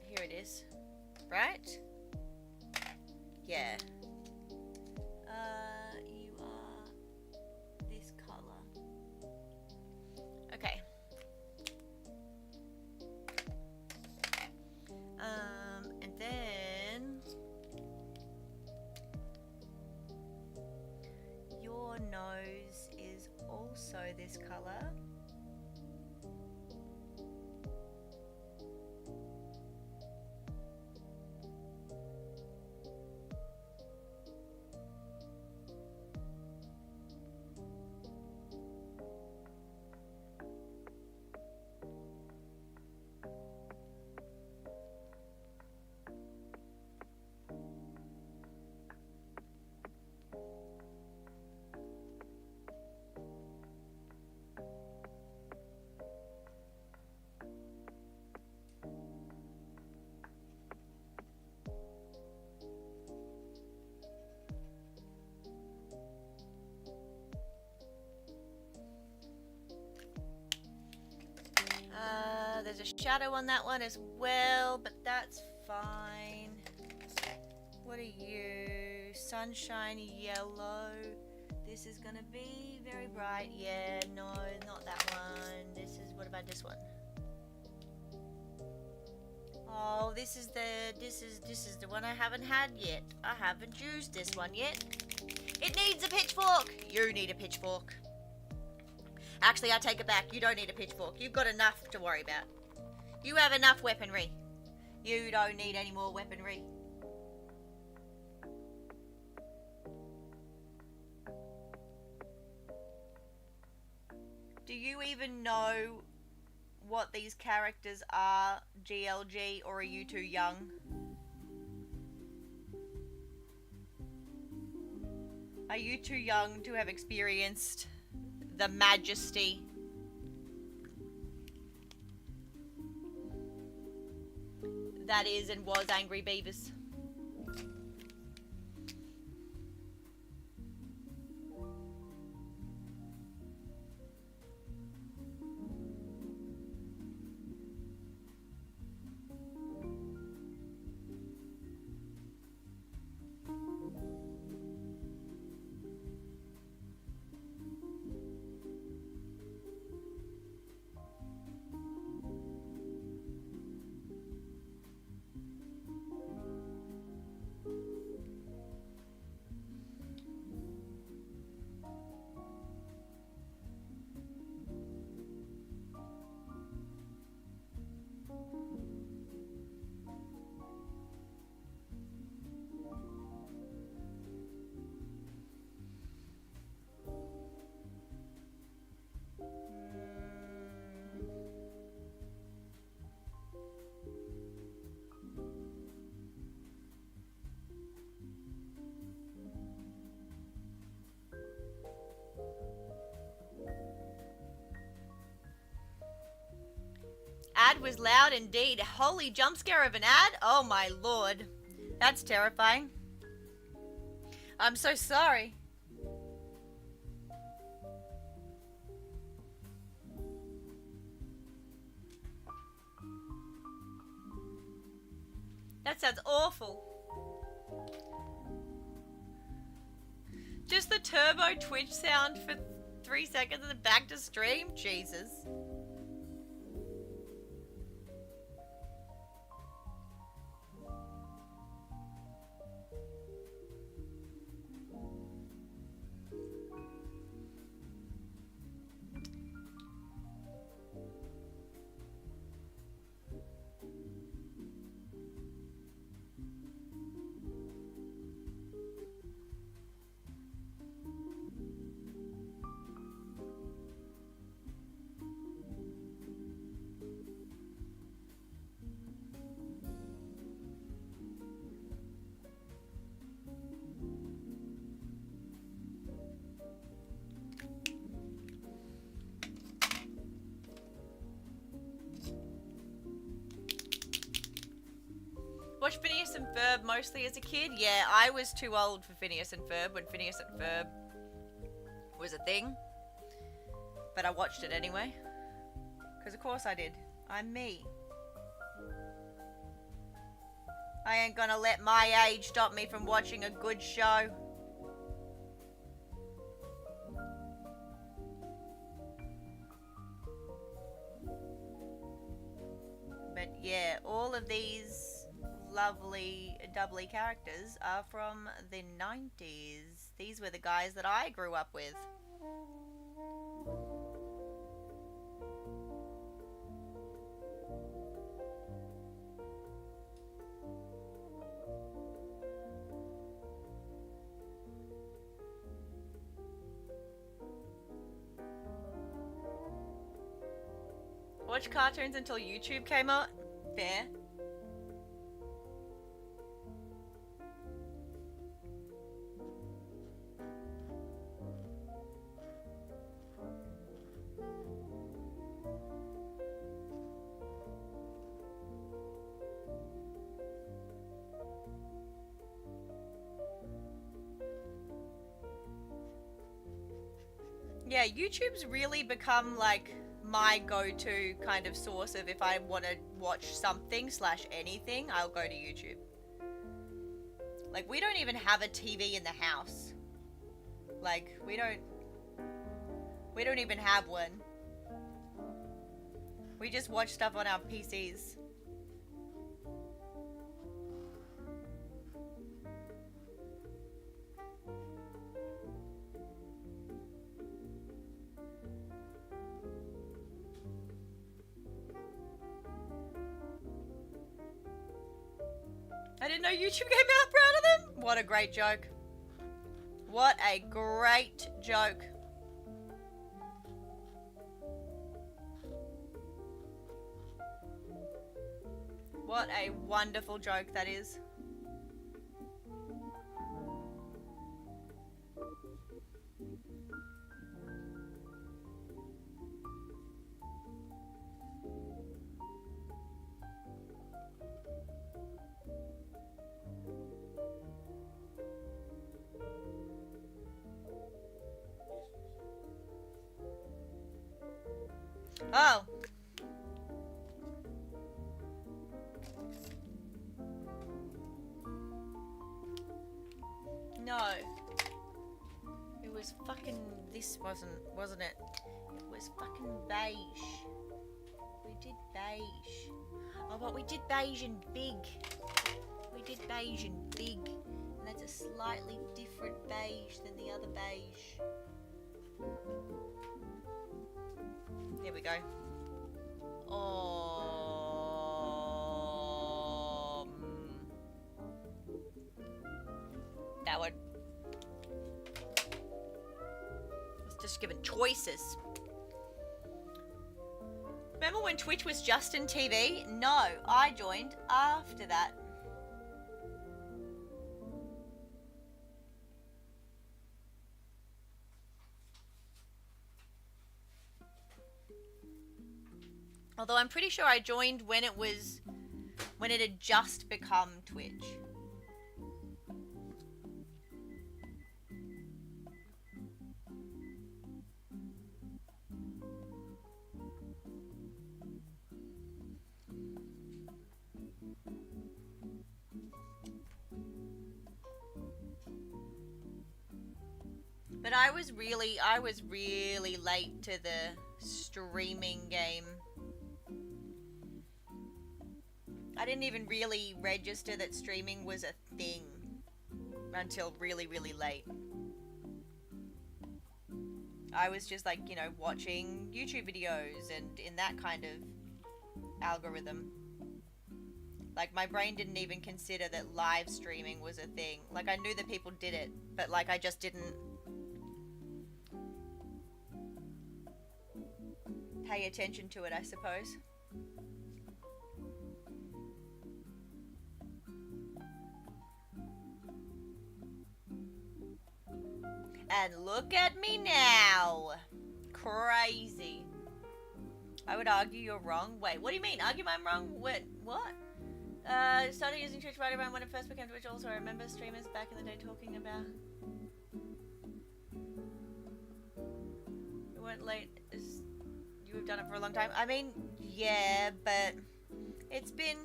Here it is. Right? Yeah. You are this color. Okay. And then your nose is also this color. There's a shadow on that one as well, but that's fine. What are you? Sunshine yellow. This is gonna be very bright. Yeah, no, not that one. What about this one? Oh, this is the one I haven't had yet. I haven't used this one yet. It needs a pitchfork. You need a pitchfork. Actually, I take it back. You don't need a pitchfork. You've got enough to worry about. You have enough weaponry. You don't need any more weaponry. Do you even know what these characters are, GLG, or are you too young? Are you too young to have experienced the majesty that is and was Angry Beavers? Ad was loud indeed. Holy jump scare of an ad? Oh my lord. That's terrifying. I'm so sorry. That sounds awful. Just the turbo Twitch sound for 3 seconds and then back to stream? Jesus. Ferb mostly as a kid. Yeah, I was too old for Phineas and Ferb when Phineas and Ferb was a thing. But I watched it anyway. Because of course I did. I'm me. I ain't gonna let my age stop me from watching a good show. But yeah, all of these lovely doubly characters are from the 90s. These were the guys that I grew up with. Watch cartoons until YouTube came out? Fair. Yeah, YouTube's really become like my go-to kind of source of if I want to watch something / anything, I'll go to YouTube. Like, we don't even have a TV in the house. Like, we don't even have one. We just watch stuff on our PCs. I didn't know YouTube came out proud of them. What a great joke. What a great joke. What a wonderful joke that is. Oh. No. It was fucking... This wasn't it? It was fucking beige. We did beige. Oh, but we did beige and big. We did beige and big. And that's a slightly different beige than the other beige. Here we go. Oh, that one. It's just given choices. Remember when Twitch was just in TV? No, I joined after that. Although I'm pretty sure I joined when it had just become Twitch. But I was really late to the streaming game. I didn't even really register that streaming was a thing until really, really late. I was just like, you know, watching YouTube videos and in that kind of algorithm. Like, my brain didn't even consider that live streaming was a thing. Like, I knew that people did it, but like, I just didn't pay attention to it, I suppose. And look at me now. Crazy. I would argue you're wrong. Wait, what do you mean? Argue I'm wrong? What? Started using Twitch right around when it first became Twitch. Also, I remember streamers back in the day talking about. You weren't late. You have done it for a long time. I mean, yeah, but it's been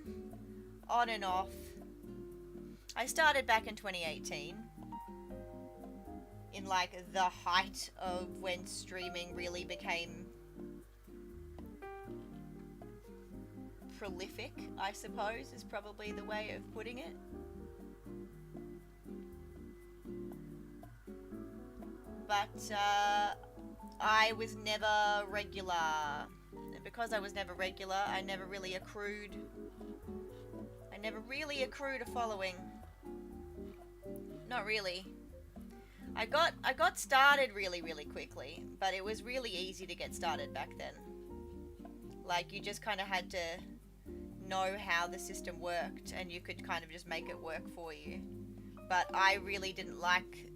on and off. I started back in 2018. In like the height of when streaming really became prolific, I suppose, is probably the way of putting it. But I was never regular. And because I was never regular, I never really accrued a following. Not really. I got started really quickly, but it was really easy to get started back then. Like, you just kind of had to know how the system worked, and you could kind of just make it work for you. But I really didn't like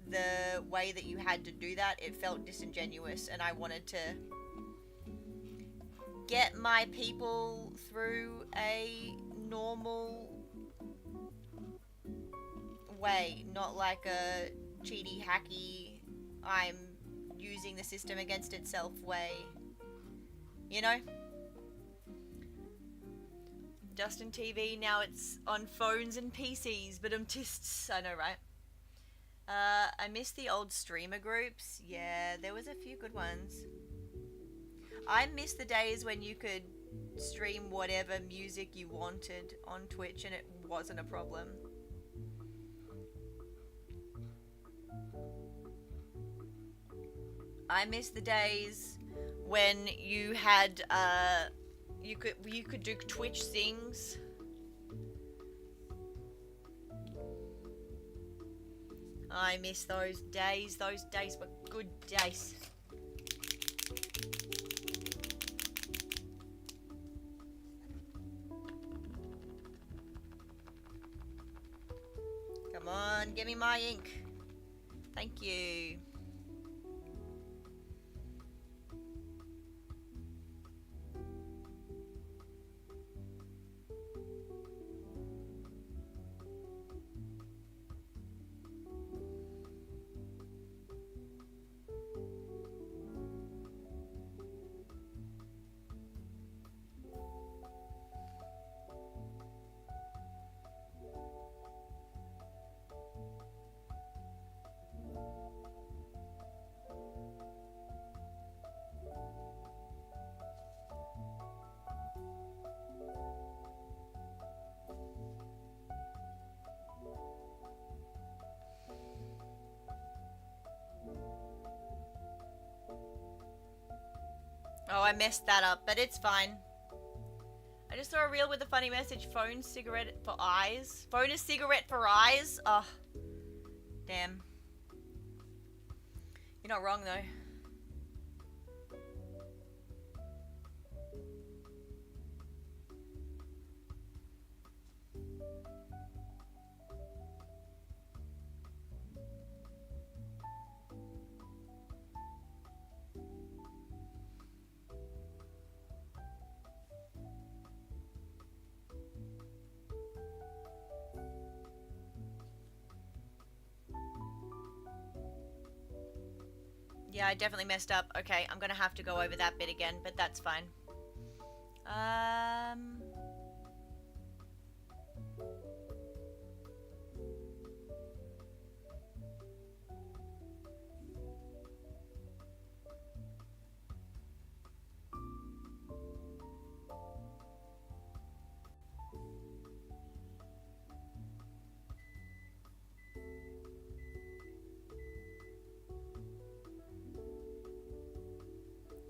the way that you had to do that. It felt disingenuous, and I wanted to get my people through a normal way, not like a cheaty, hacky, I'm using the system against itself way. You know? Justin TV, now it's on phones and PCs, but I'm just, I know, right? I miss the old streamer groups. Yeah, there was a few good ones. I miss the days when you could stream whatever music you wanted on Twitch and it wasn't a problem. I miss the days when you had you could do Twitch things. I miss those days. Those days were good days. Come on, give me my ink. Thank you. Oh, I messed that up, but it's fine. I just saw a reel with a funny message. Phone cigarette for eyes. Phone a cigarette for eyes? Oh, damn. You're not wrong, though. Yeah, I definitely messed up. Okay, I'm gonna have to go over that bit again, but that's fine.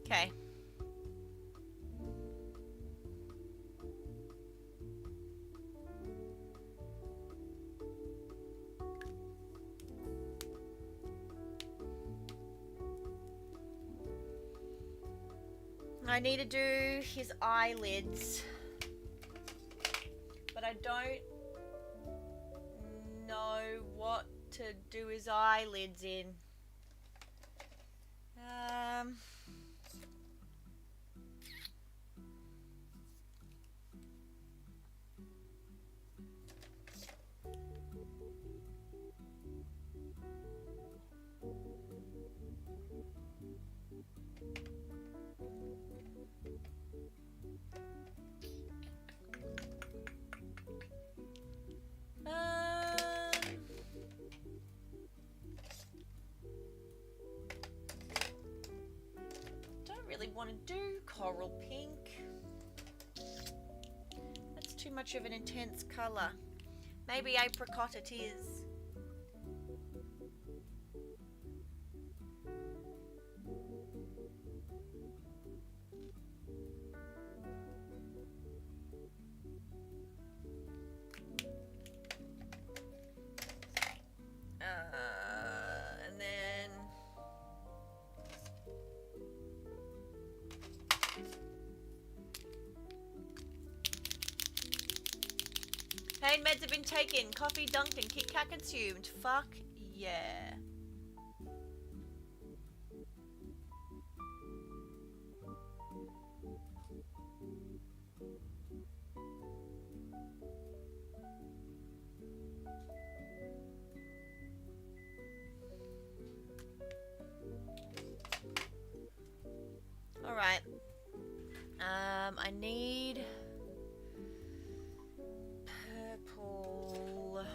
Okay. I need to do his eyelids, but I don't know what to do his eyelids in. coral pink. That's too much of an intense colour. Maybe apricot it is. And then pain meds have been taken, coffee dunked and Kit Kat consumed. Fuck yeah. Alright. I need purple.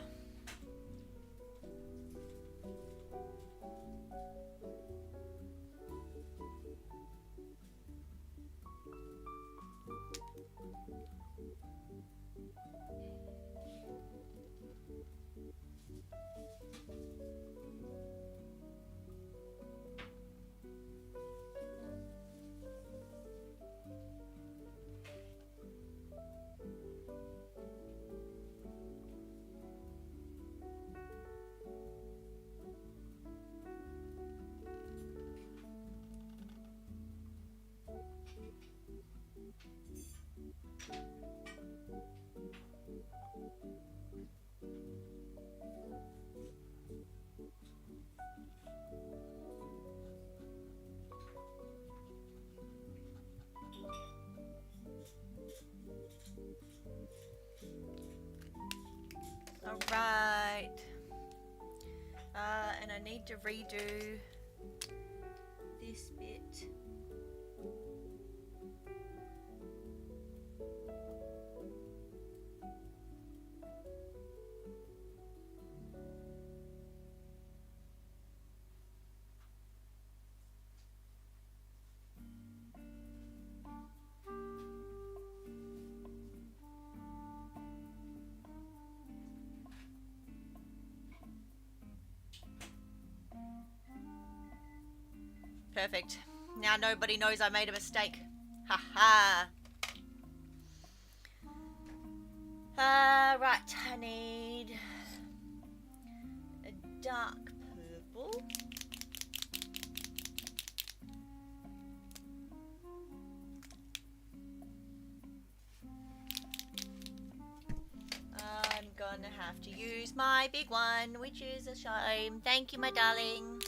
Alright. And I need to redo this bit. Perfect. Now nobody knows I made a mistake. Haha. Right. I need a dark purple. I'm gonna have to use my big one, which is a shame. Thank you, my darling.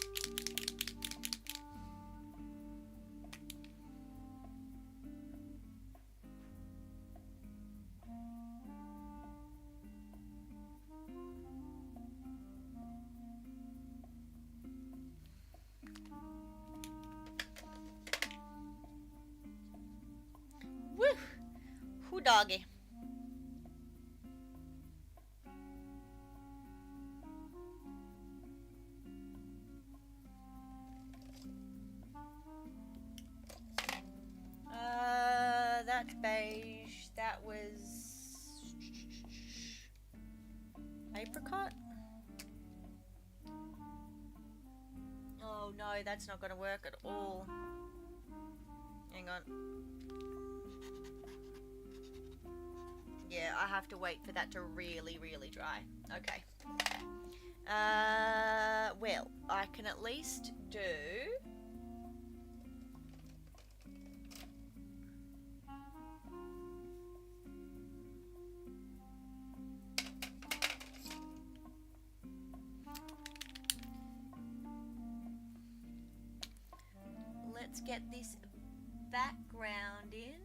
Woo! Who doggy? That's beige. That was apricot. Oh no, that's not going to work at all. Hang on. Yeah, I have to wait for that to really, really dry. Okay. Well, I can at least do... Let's get this background in.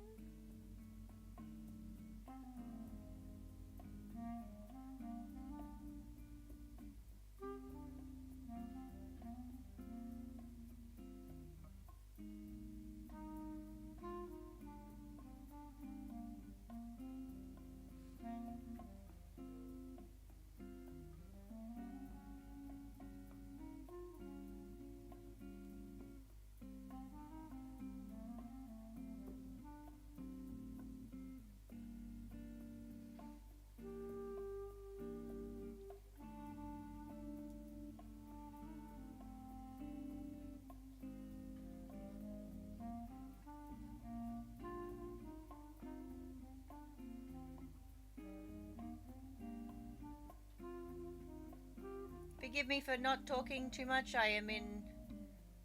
Forgive me for not talking too much. I am in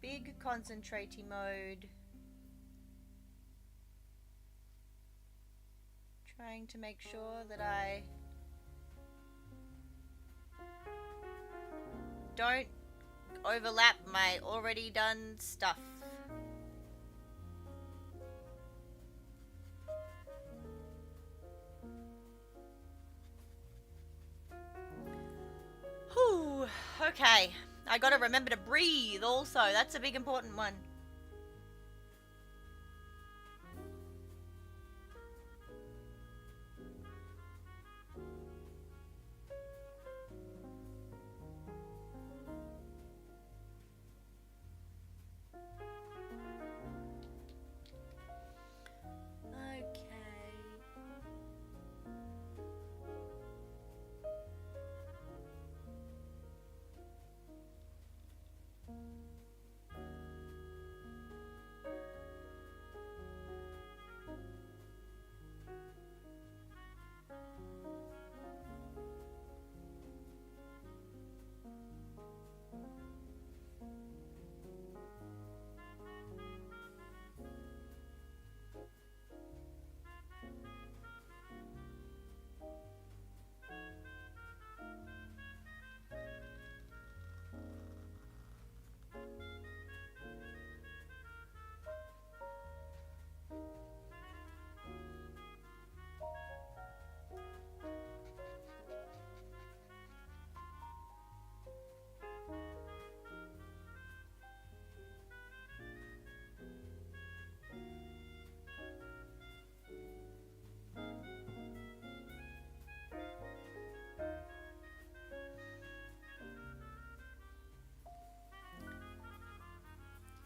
big concentrating mode. Trying to make sure that I don't overlap my already done stuff. Whew, okay. I gotta remember to breathe also. That's a big important one.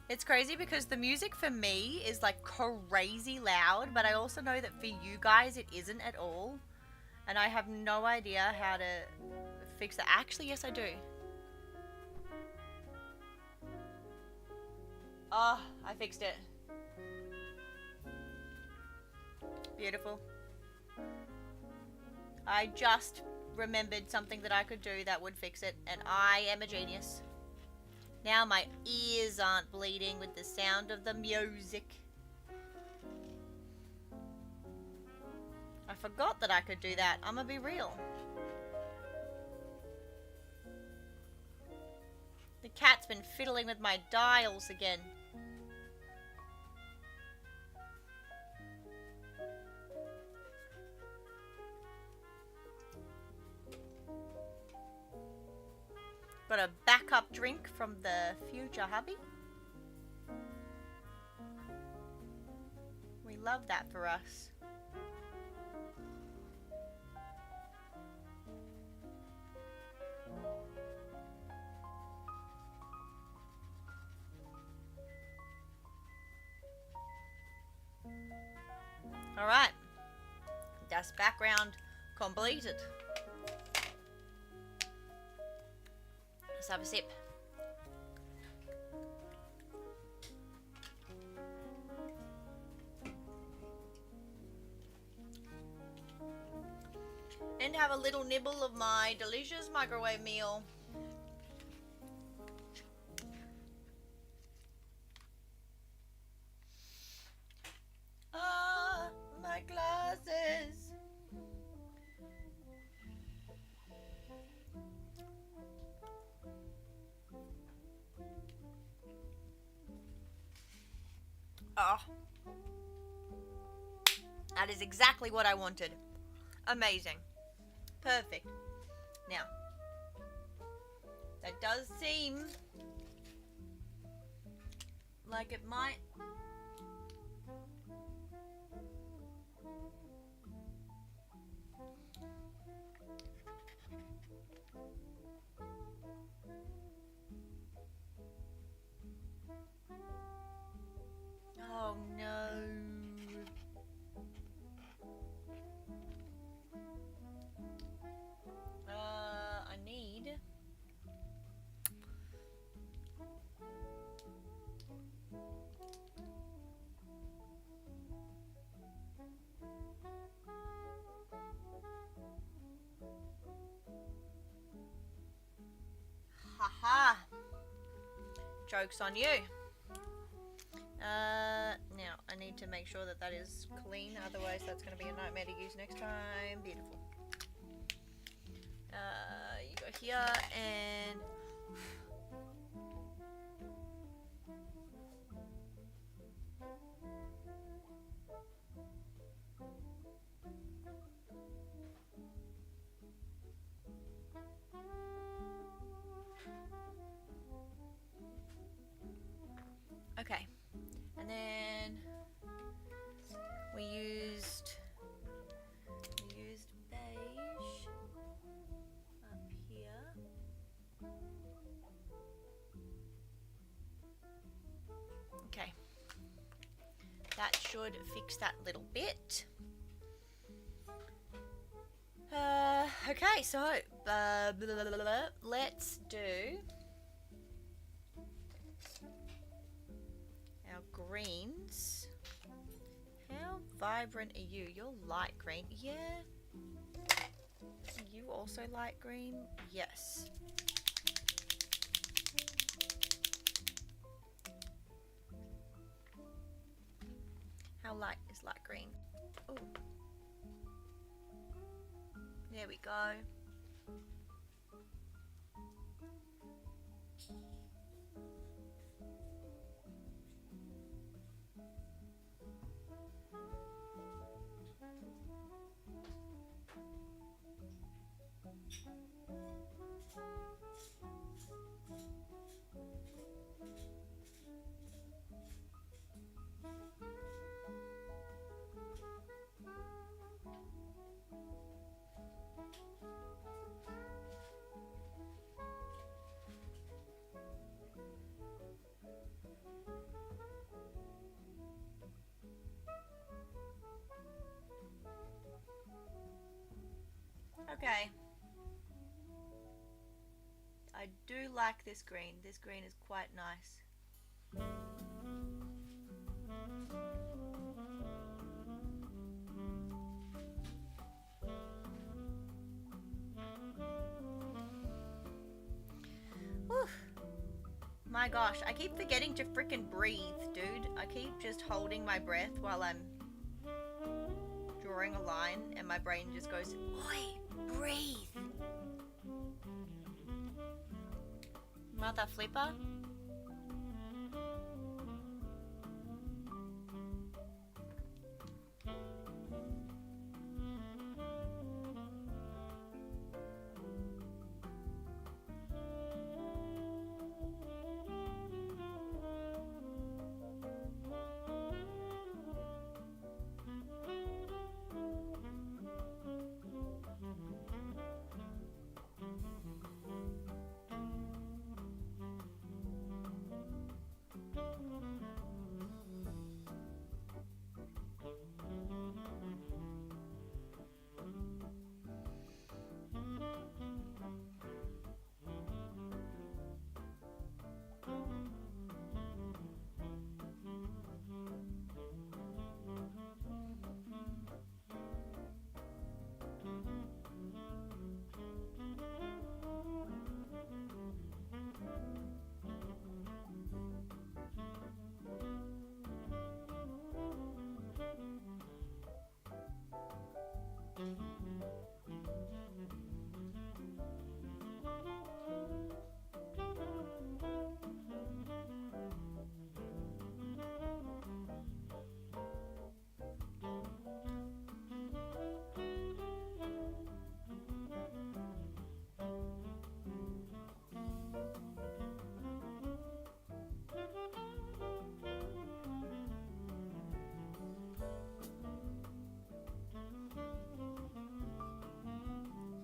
It's crazy because the music for me is like crazy loud, but I also know that for you guys it isn't at all. And I have no idea how to fix that. Actually, yes I do. Oh, I fixed it. Beautiful. I just remembered something that I could do that would fix it, and I am a genius. Now my ears aren't bleeding with the sound of the music. I forgot that I could do that. I'm gonna be real. The cat's been fiddling with my dials again. Got a backup drink from the future hubby. We love that for us. Alright. That's background completed. Let's have a sip. And have a little nibble of my delicious microwave meal. Ah, my glasses. Oh. That is exactly what I wanted. Amazing. Perfect. Now, that does seem like it might... Oh no. I need... Joke's on you. Now, I need to make sure that that is clean, otherwise that's going to be a nightmare to use next time. Beautiful. You go here and... Okay, and then we used beige up here. Okay, that should fix that little bit. Okay, so let's do our greens. How vibrant are you? You're light green. Yeah. You also light green? Yes. How light is light green? Oh. There we go. Okay. I do like this green. This green is quite nice. Whew. My gosh, I keep forgetting to freaking breathe, dude. I keep just holding my breath while I'm drawing a line and my brain just goes, oi, breathe. Mother flipper.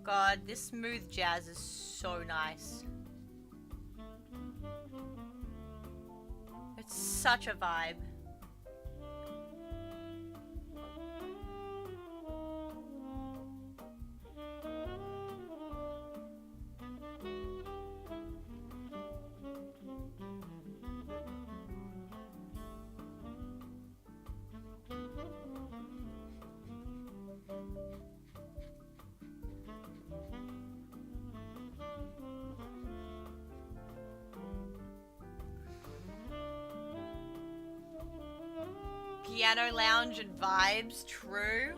God, this smooth jazz is so nice. It's such a vibe. piano lounge and vibes, true.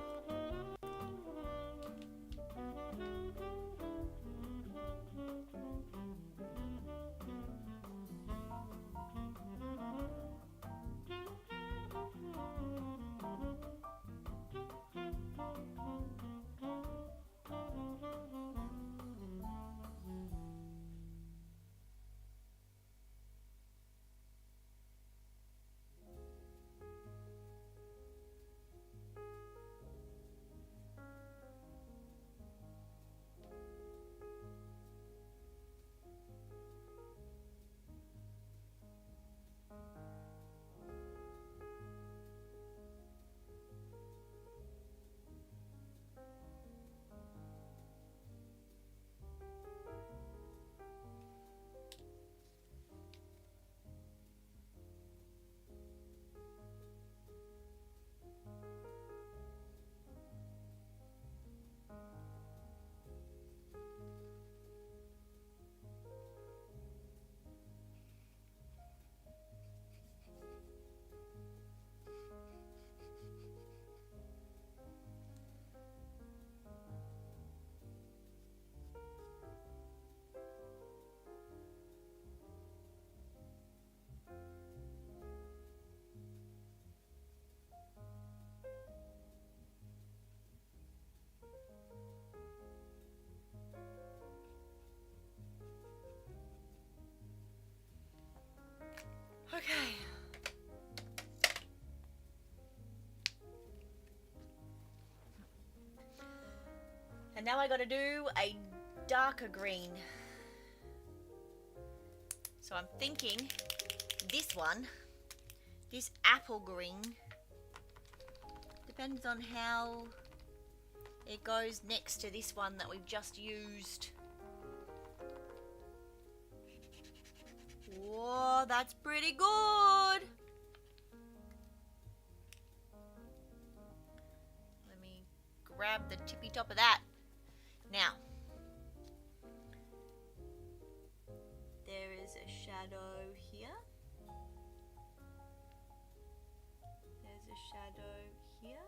Okay. And now I gotta do a darker green. So I'm thinking this one, this apple green, depends on how it goes next to this one that we've just used. Whoa, that's pretty good. Let me grab the tippy top of that. Now, there is a shadow here. There's a shadow here.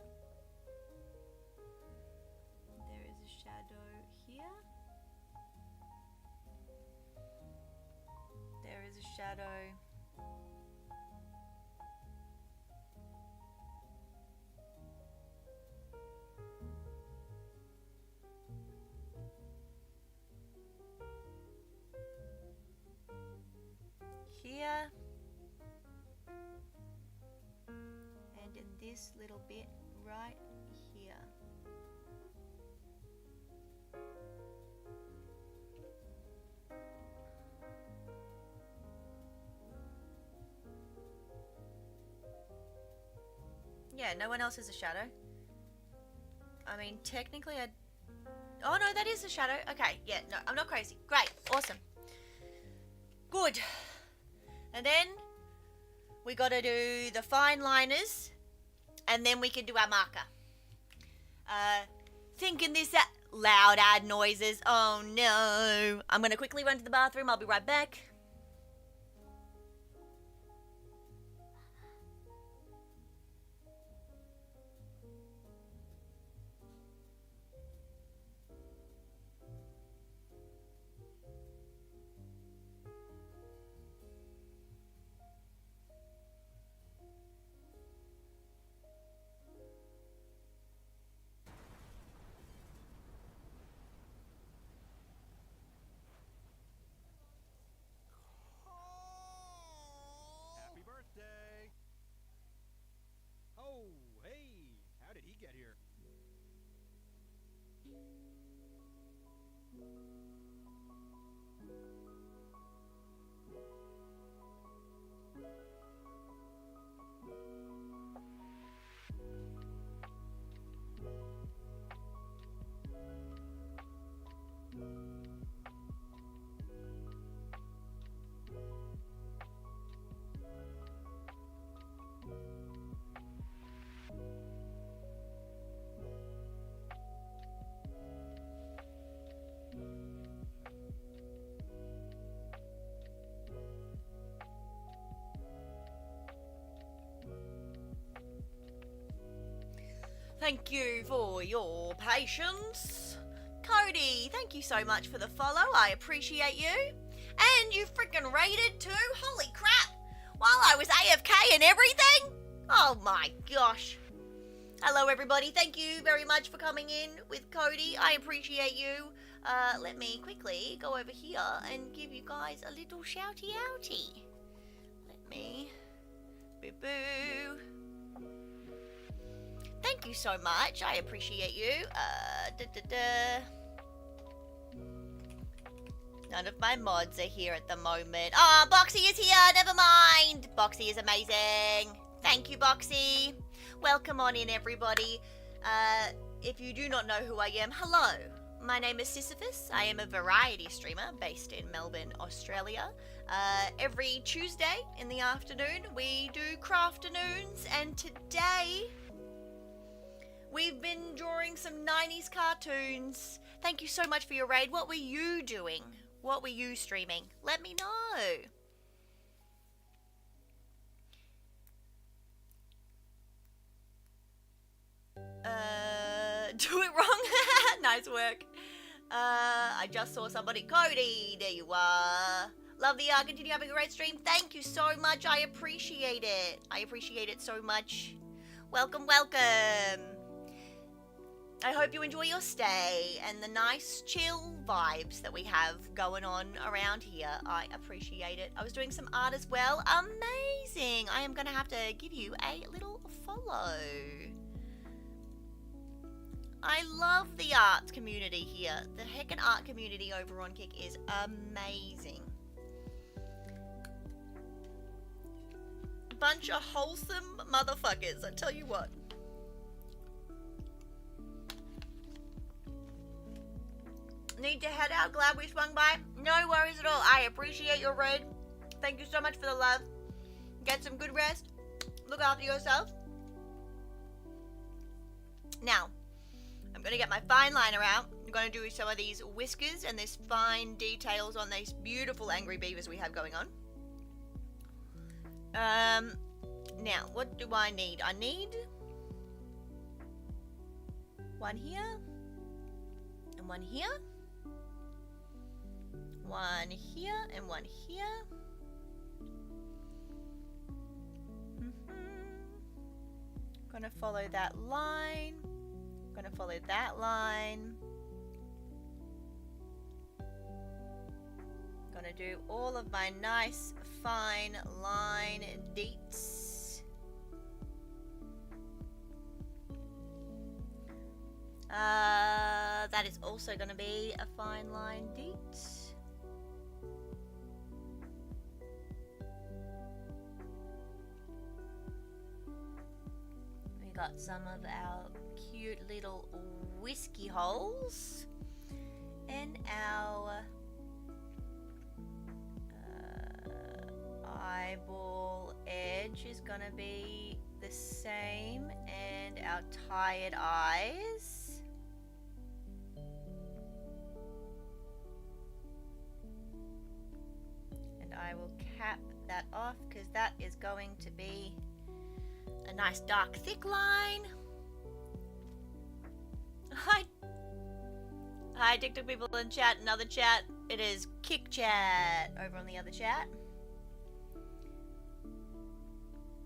There is a shadow here. There is a shadow here, and in this little bit right here. Yeah, no one else has a shadow. I mean, technically I... Oh no, that is a shadow. Okay, yeah, no, I'm not crazy. Great, awesome. Good. And then we gotta do the fine liners, and then we can do our marker. Thinking this out loud ad noises. Oh no. I'm gonna quickly run to the bathroom. I'll be right back. Thank you for your patience. Cody, thank you so much for the follow. I appreciate you. And you freaking raided too? Holy crap! While I was AFK and everything? Oh my gosh. Hello everybody, thank you very much for coming in with Cody. I appreciate you. Let me quickly go over here and give you guys a little shouty outy. Let me... Boo-boo. Thank you so much, I appreciate you. None of my mods are here at the moment. Ah, Boxy is here, never mind. Boxy is amazing. Thank you, Boxy. Welcome on in, everybody. If you do not know who I am, hello. My name is Sisyphus. I am a variety streamer based in Melbourne, Australia. Every Tuesday in the afternoon, we do Crafternoons, and today we've been drawing some 90s cartoons. Thank you so much for your raid. What were you doing? What were you streaming? Let me know. Do it wrong. Nice work. I just saw somebody. Cody, there you are. Love the continue having a great stream. Thank you so much. I appreciate it. I appreciate it so much. Welcome, welcome. I hope you enjoy your stay and the nice chill vibes that we have going on around here. I appreciate it. I was doing some art as well. Amazing. I am going to have to give you a little follow. I love the art community here. The heckin' art community over on Kick is amazing. Bunch of wholesome motherfuckers, I tell you what. Need to head out, glad we swung by. No worries at all, I appreciate your raid. Thank you so much for the love. Get some good rest. Look after yourself. Now, I'm going to get my fine liner out. I'm going to do some of these whiskers and this fine details on these beautiful angry beavers we have going on. Now, what do I need? I need one here and one here. One here and one here. Gonna follow that line. Gonna follow that line. Gonna do all of my nice fine line deets. That is also gonna be a fine line deet. We got some of our cute little whiskey holes and our eyeball edge is gonna be the same, and our tired eyes. And I will cap that off because that is going to be a nice dark thick line. Hi TikTok people in chat, another chat. It is Kick Chat over on the other chat.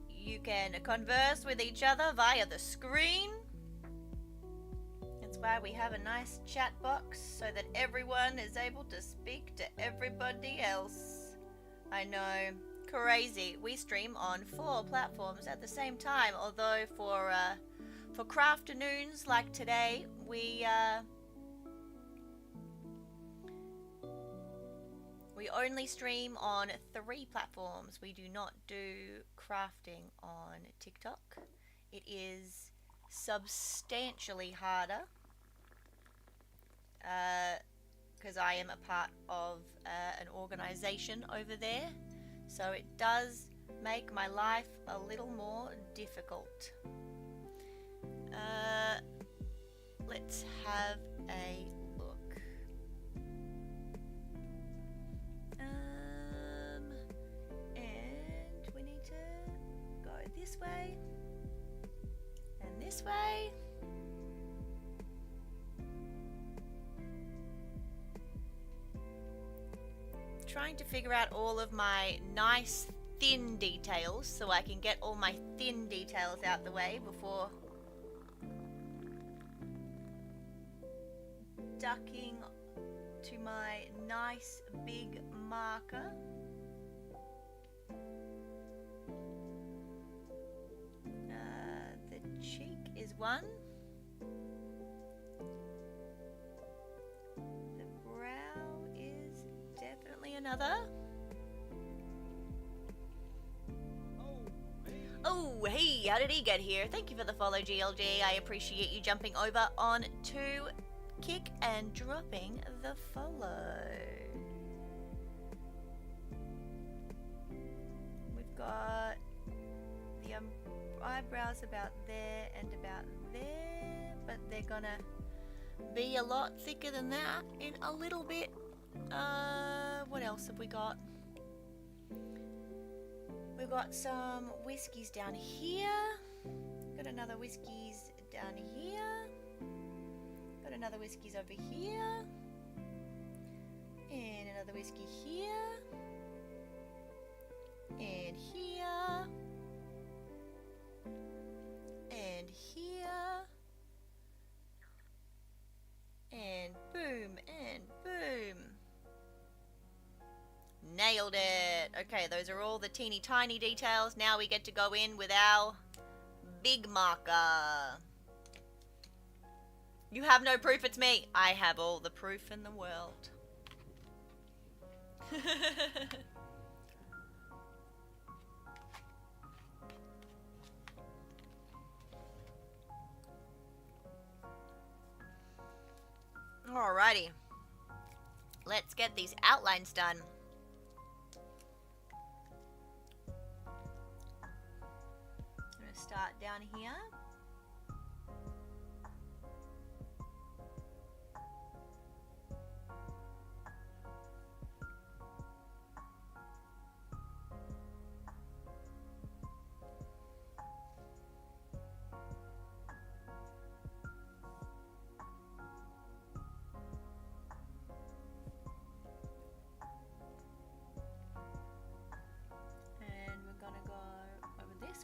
You can converse with each other via the screen. That's why we have a nice chat box so that everyone is able to speak to everybody else. I know, crazy. We stream on 4 platforms at the same time, although for Crafternoons like today, we only stream on 3 platforms. We do not do crafting on TikTok. It is substantially harder because I am a part of an organization over there. So it does make my life a little more difficult. Let's have a look. And we need to go this way and this way. trying to figure out all of my nice thin details so I can get all my thin details out the way before ducking to my nice big marker. The cheek is one. The brow is definitely another. Oh, hey, how did he get here? Thank you for the follow, GLG. I appreciate you jumping over on to Kick and dropping the follow. We've got the eyebrows about there and about there, but they're gonna be a lot thicker than that in a little bit. What else have we got? We've got some whiskies down here. Got another whiskies down here. Got another whiskies over here. And another whiskey here. And here. And here. And boom, and boom. Nailed it. Okay, those are all the teeny tiny details. Now we get to go in with our big marker. You have no proof it's me. I have all the proof in the world. Alrighty. Let's get these outlines done. I'm going to start down here.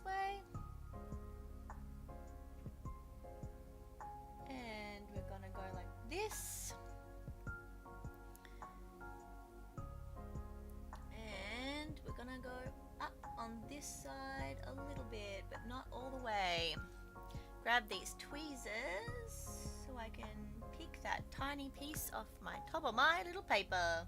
Way. And we're gonna go like this. And we're gonna go up on this side a little bit, but not all the way. Grab these tweezers so I can pick that tiny piece off my top of my little paper.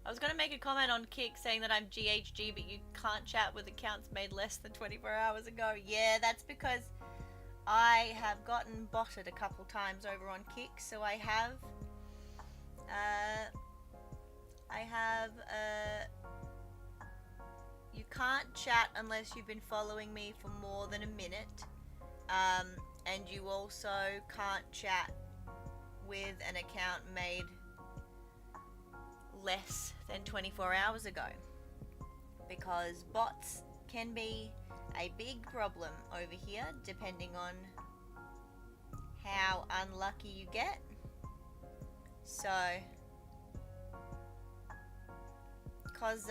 I was going to make a comment on Kick saying that I'm GHG, but you can't chat with accounts made less than 24 hours ago. Yeah, that's because I have gotten botted a couple times over on Kick, so I have you can't chat unless you've been following me for more than a minute, and you also can't chat with an account made less than 24 hours ago, because bots can be a big problem over here depending on how unlucky you get. So cause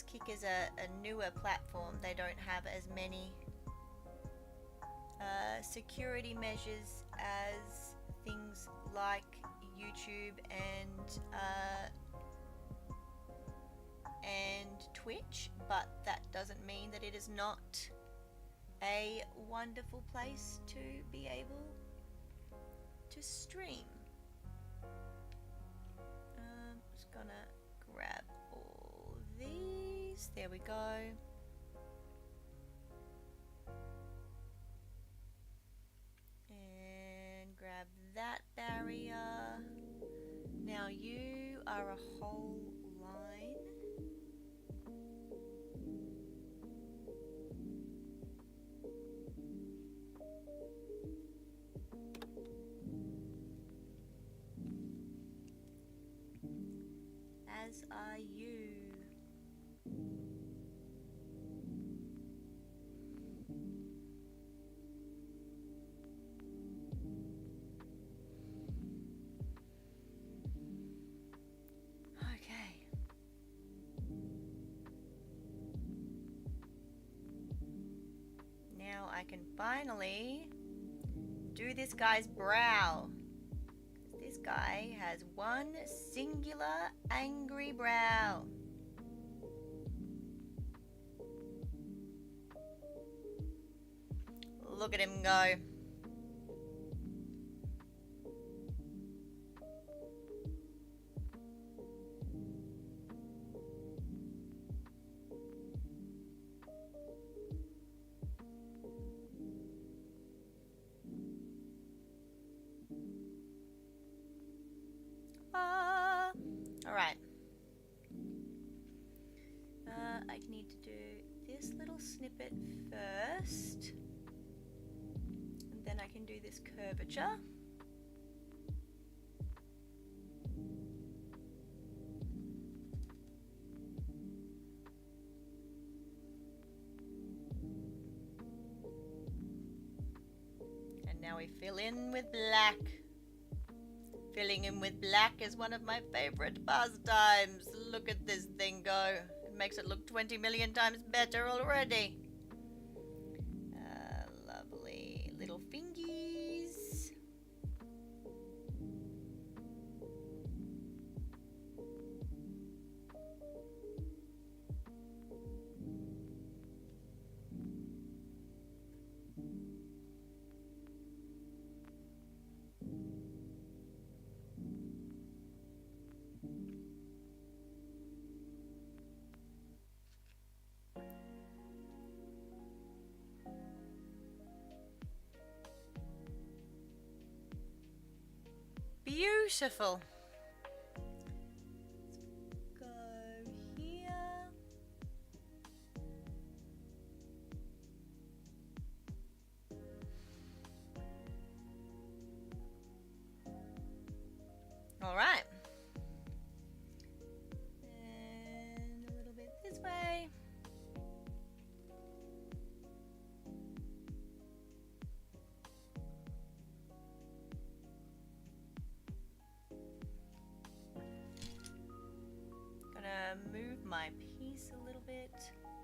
Kick is a newer platform, they don't have as many security measures as things like YouTube and Twitch, but that doesn't mean that it is not a wonderful place to be able to stream. Just gonna grab all these. There we go. And grab that barrier. Now you are a whole line. As are you. I can finally do this guy's brow. This guy has one singular angry brow. Look at him go. Alright. I need to do this little snippet first. And then I can do this curvature. And now we fill in with black. Filling in with black is one of my favorite pastimes. Look at this thing go. It makes it look 20 million times better already. Lovely little fingies. Beautiful. Let's go here. All right. And a little bit this way. Move my piece a little bit,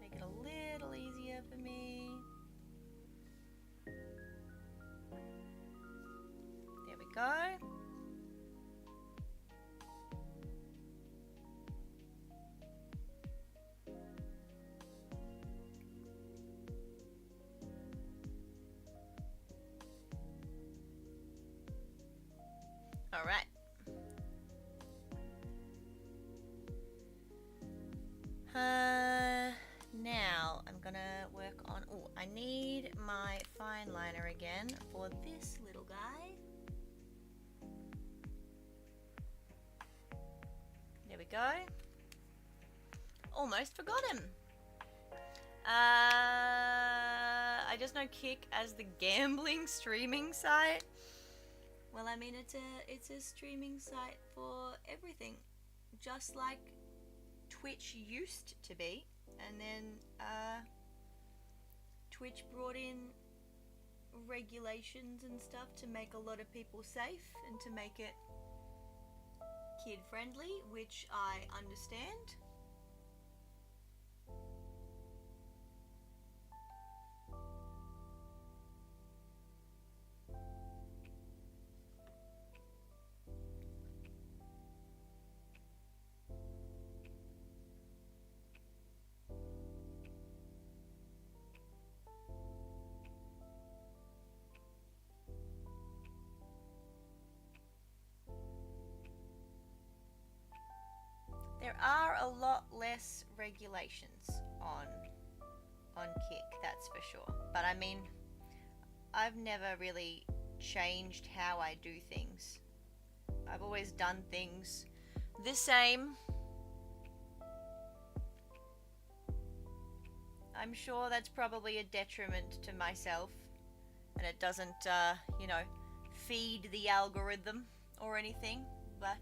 make it a little easier for me. There we go. All right. Now I'm gonna work on, oh, I need my fine liner again for this little guy. There we go. Almost forgot him. I just know Kick as the gambling streaming site. Well, I mean, it's a streaming site for everything, just like Twitch used to be, and then Twitch brought in regulations and stuff to make a lot of people safe and to make it kid friendly, which I understand. There are a lot less regulations on Kick, that's for sure. But I mean, I've never really changed how I do things. I've always done things the same. I'm sure that's probably a detriment to myself, and it doesn't, you know, feed the algorithm or anything, but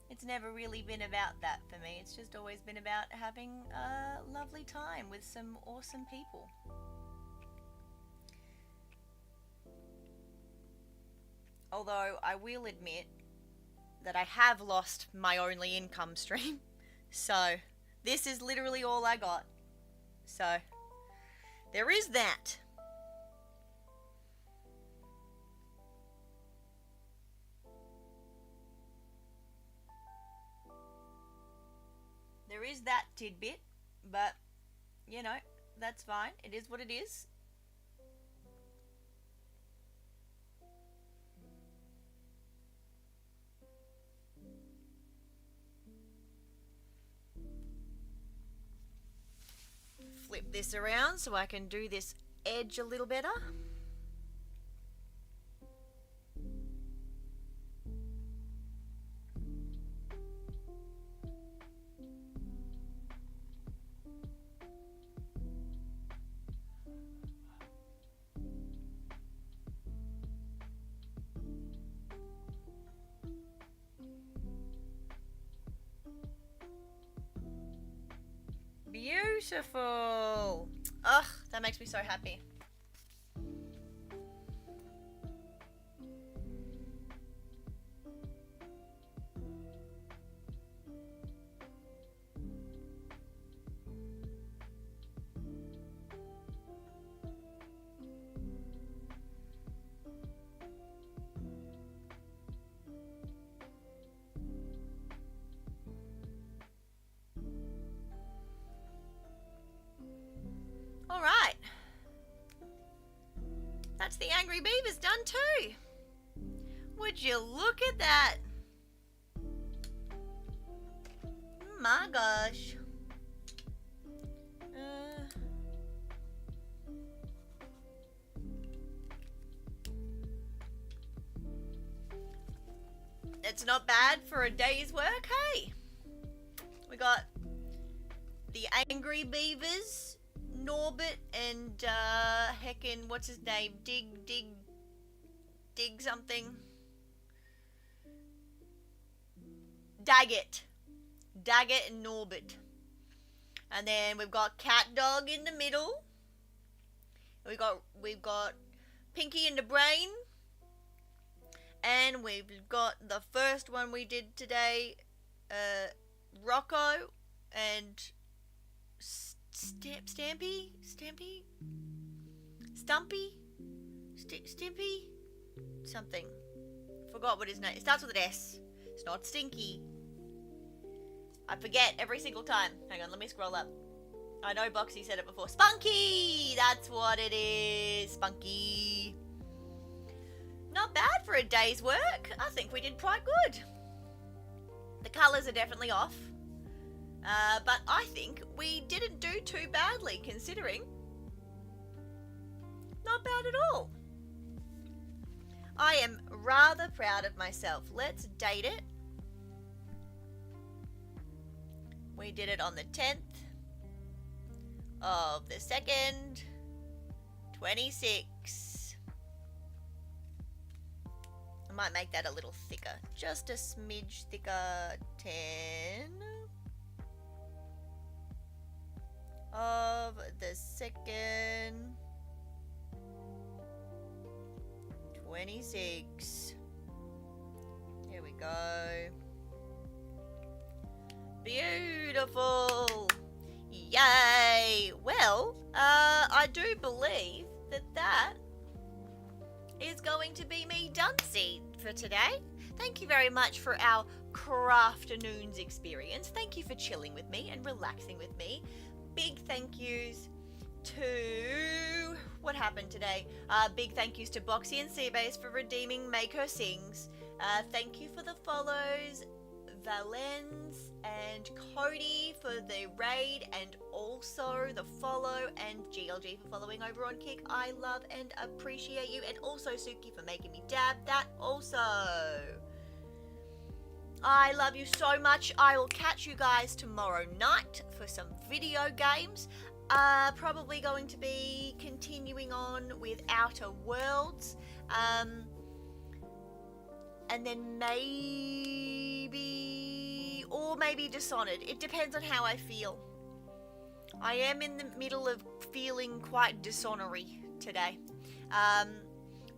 it's never really been about that for me. It's just always been about having a lovely time with some awesome people. Although I will admit that I have lost my only income stream. So this is literally all I got. So there is that. There is that tidbit, but you know, that's fine. It is what it is. Flip this around so I can do this edge a little better. Beautiful. Ugh, that makes me so happy. Alright. That's the Angry Beavers done too. Would you look at that? My gosh. It's not bad for a day's work, hey? We got the Angry Beavers, Norbert, and heckin', what's his name? Dig something. Daggett and Norbert. And then we've got Cat Dog in the middle. We've got Pinky in the Brain. And we've got the first one we did today, Rocco and Stimpy? Something. Forgot what his name. It starts with an S. It's not Stinky. I forget every single time. Hang on, let me scroll up. I know Boxy said it before. Spunky! That's what it is. Spunky. Not bad for a day's work. I think we did quite good. The colours are definitely off. But I think we didn't do too badly considering. Not bad at all. I am rather proud of myself. Let's date it. We did it on the 10th of the 2nd, 26. I might make that a little thicker. Just a smidge thicker. 10 of the 2nd, 26. Here we go. Beautiful. Yay. Well, I do believe that is going to be me done-see for today. Thank you very much for our Crafternoons experience. Thank you for chilling with me and relaxing with me. Big thank yous to... What happened today? Big thank yous to Boxy and Seabase for redeeming Make Her Sings. Thank you for the follows, Valens and Cody for the raid and also the follow, and GLG for following over on Kick. I love and appreciate you, and also Suki for making me dab that also. I love you so much. I will catch you guys tomorrow night for some video games. Probably going to be continuing on with Outer Worlds. And then maybe Dishonored. It depends on how I feel. I am in the middle of feeling quite dishonory today.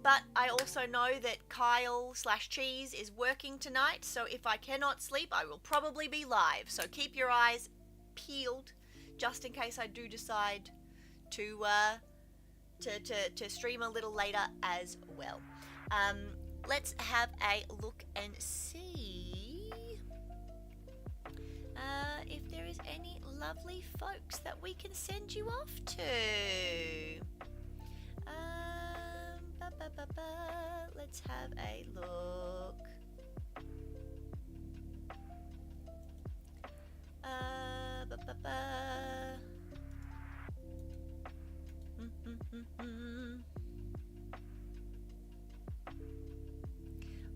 But I also know that Kyle/Cheese is working tonight, so if I cannot sleep, I will probably be live. So keep your eyes peeled, just in case I do decide to stream a little later as well. Let's have a look and see if there is any lovely folks that we can send you off to. Let's have a look.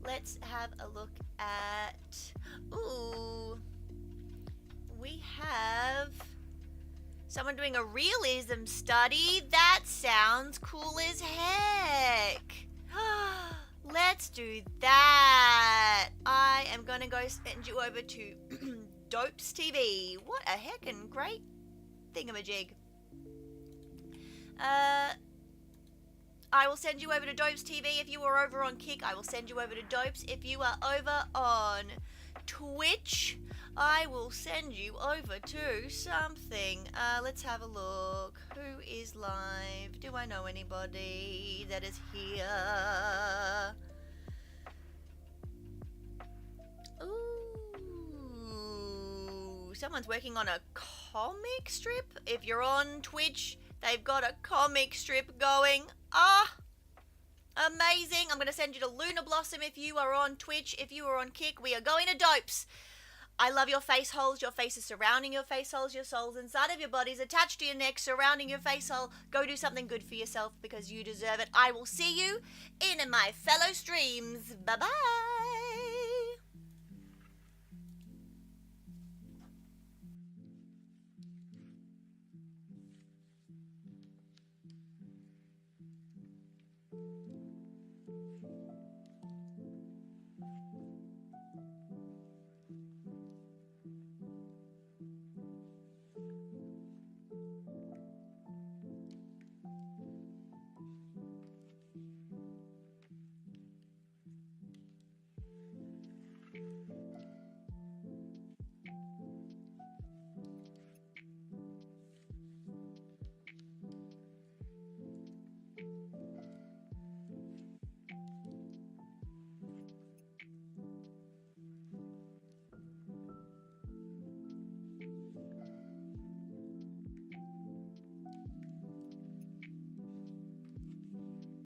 Let's have a look at. Ooh, we have someone doing a realism study. That sounds cool as heck. Let's do that. I am gonna go send you over to Dopes TV. What a heckin' great thingamajig. I will send you over to Dopes TV if you are over on Kick. I will send you over to Dopes if you are over on Twitch. I will send you over to something. Let's have a look. Who is live? Do I know anybody that is here? Ooh, someone's working on a comic strip. If you're on Twitch, they've got a comic strip going. Ah, amazing. I'm going to send you to Luna Blossom if you are on Twitch. If you are on Kick, we are going to Dopes. I love your face holes. Your face is surrounding your face holes. Your soul's inside of your bodies, attached to your neck, surrounding your face hole. Go do something good for yourself because you deserve it. I will see you in my fellow streams. Bye-bye.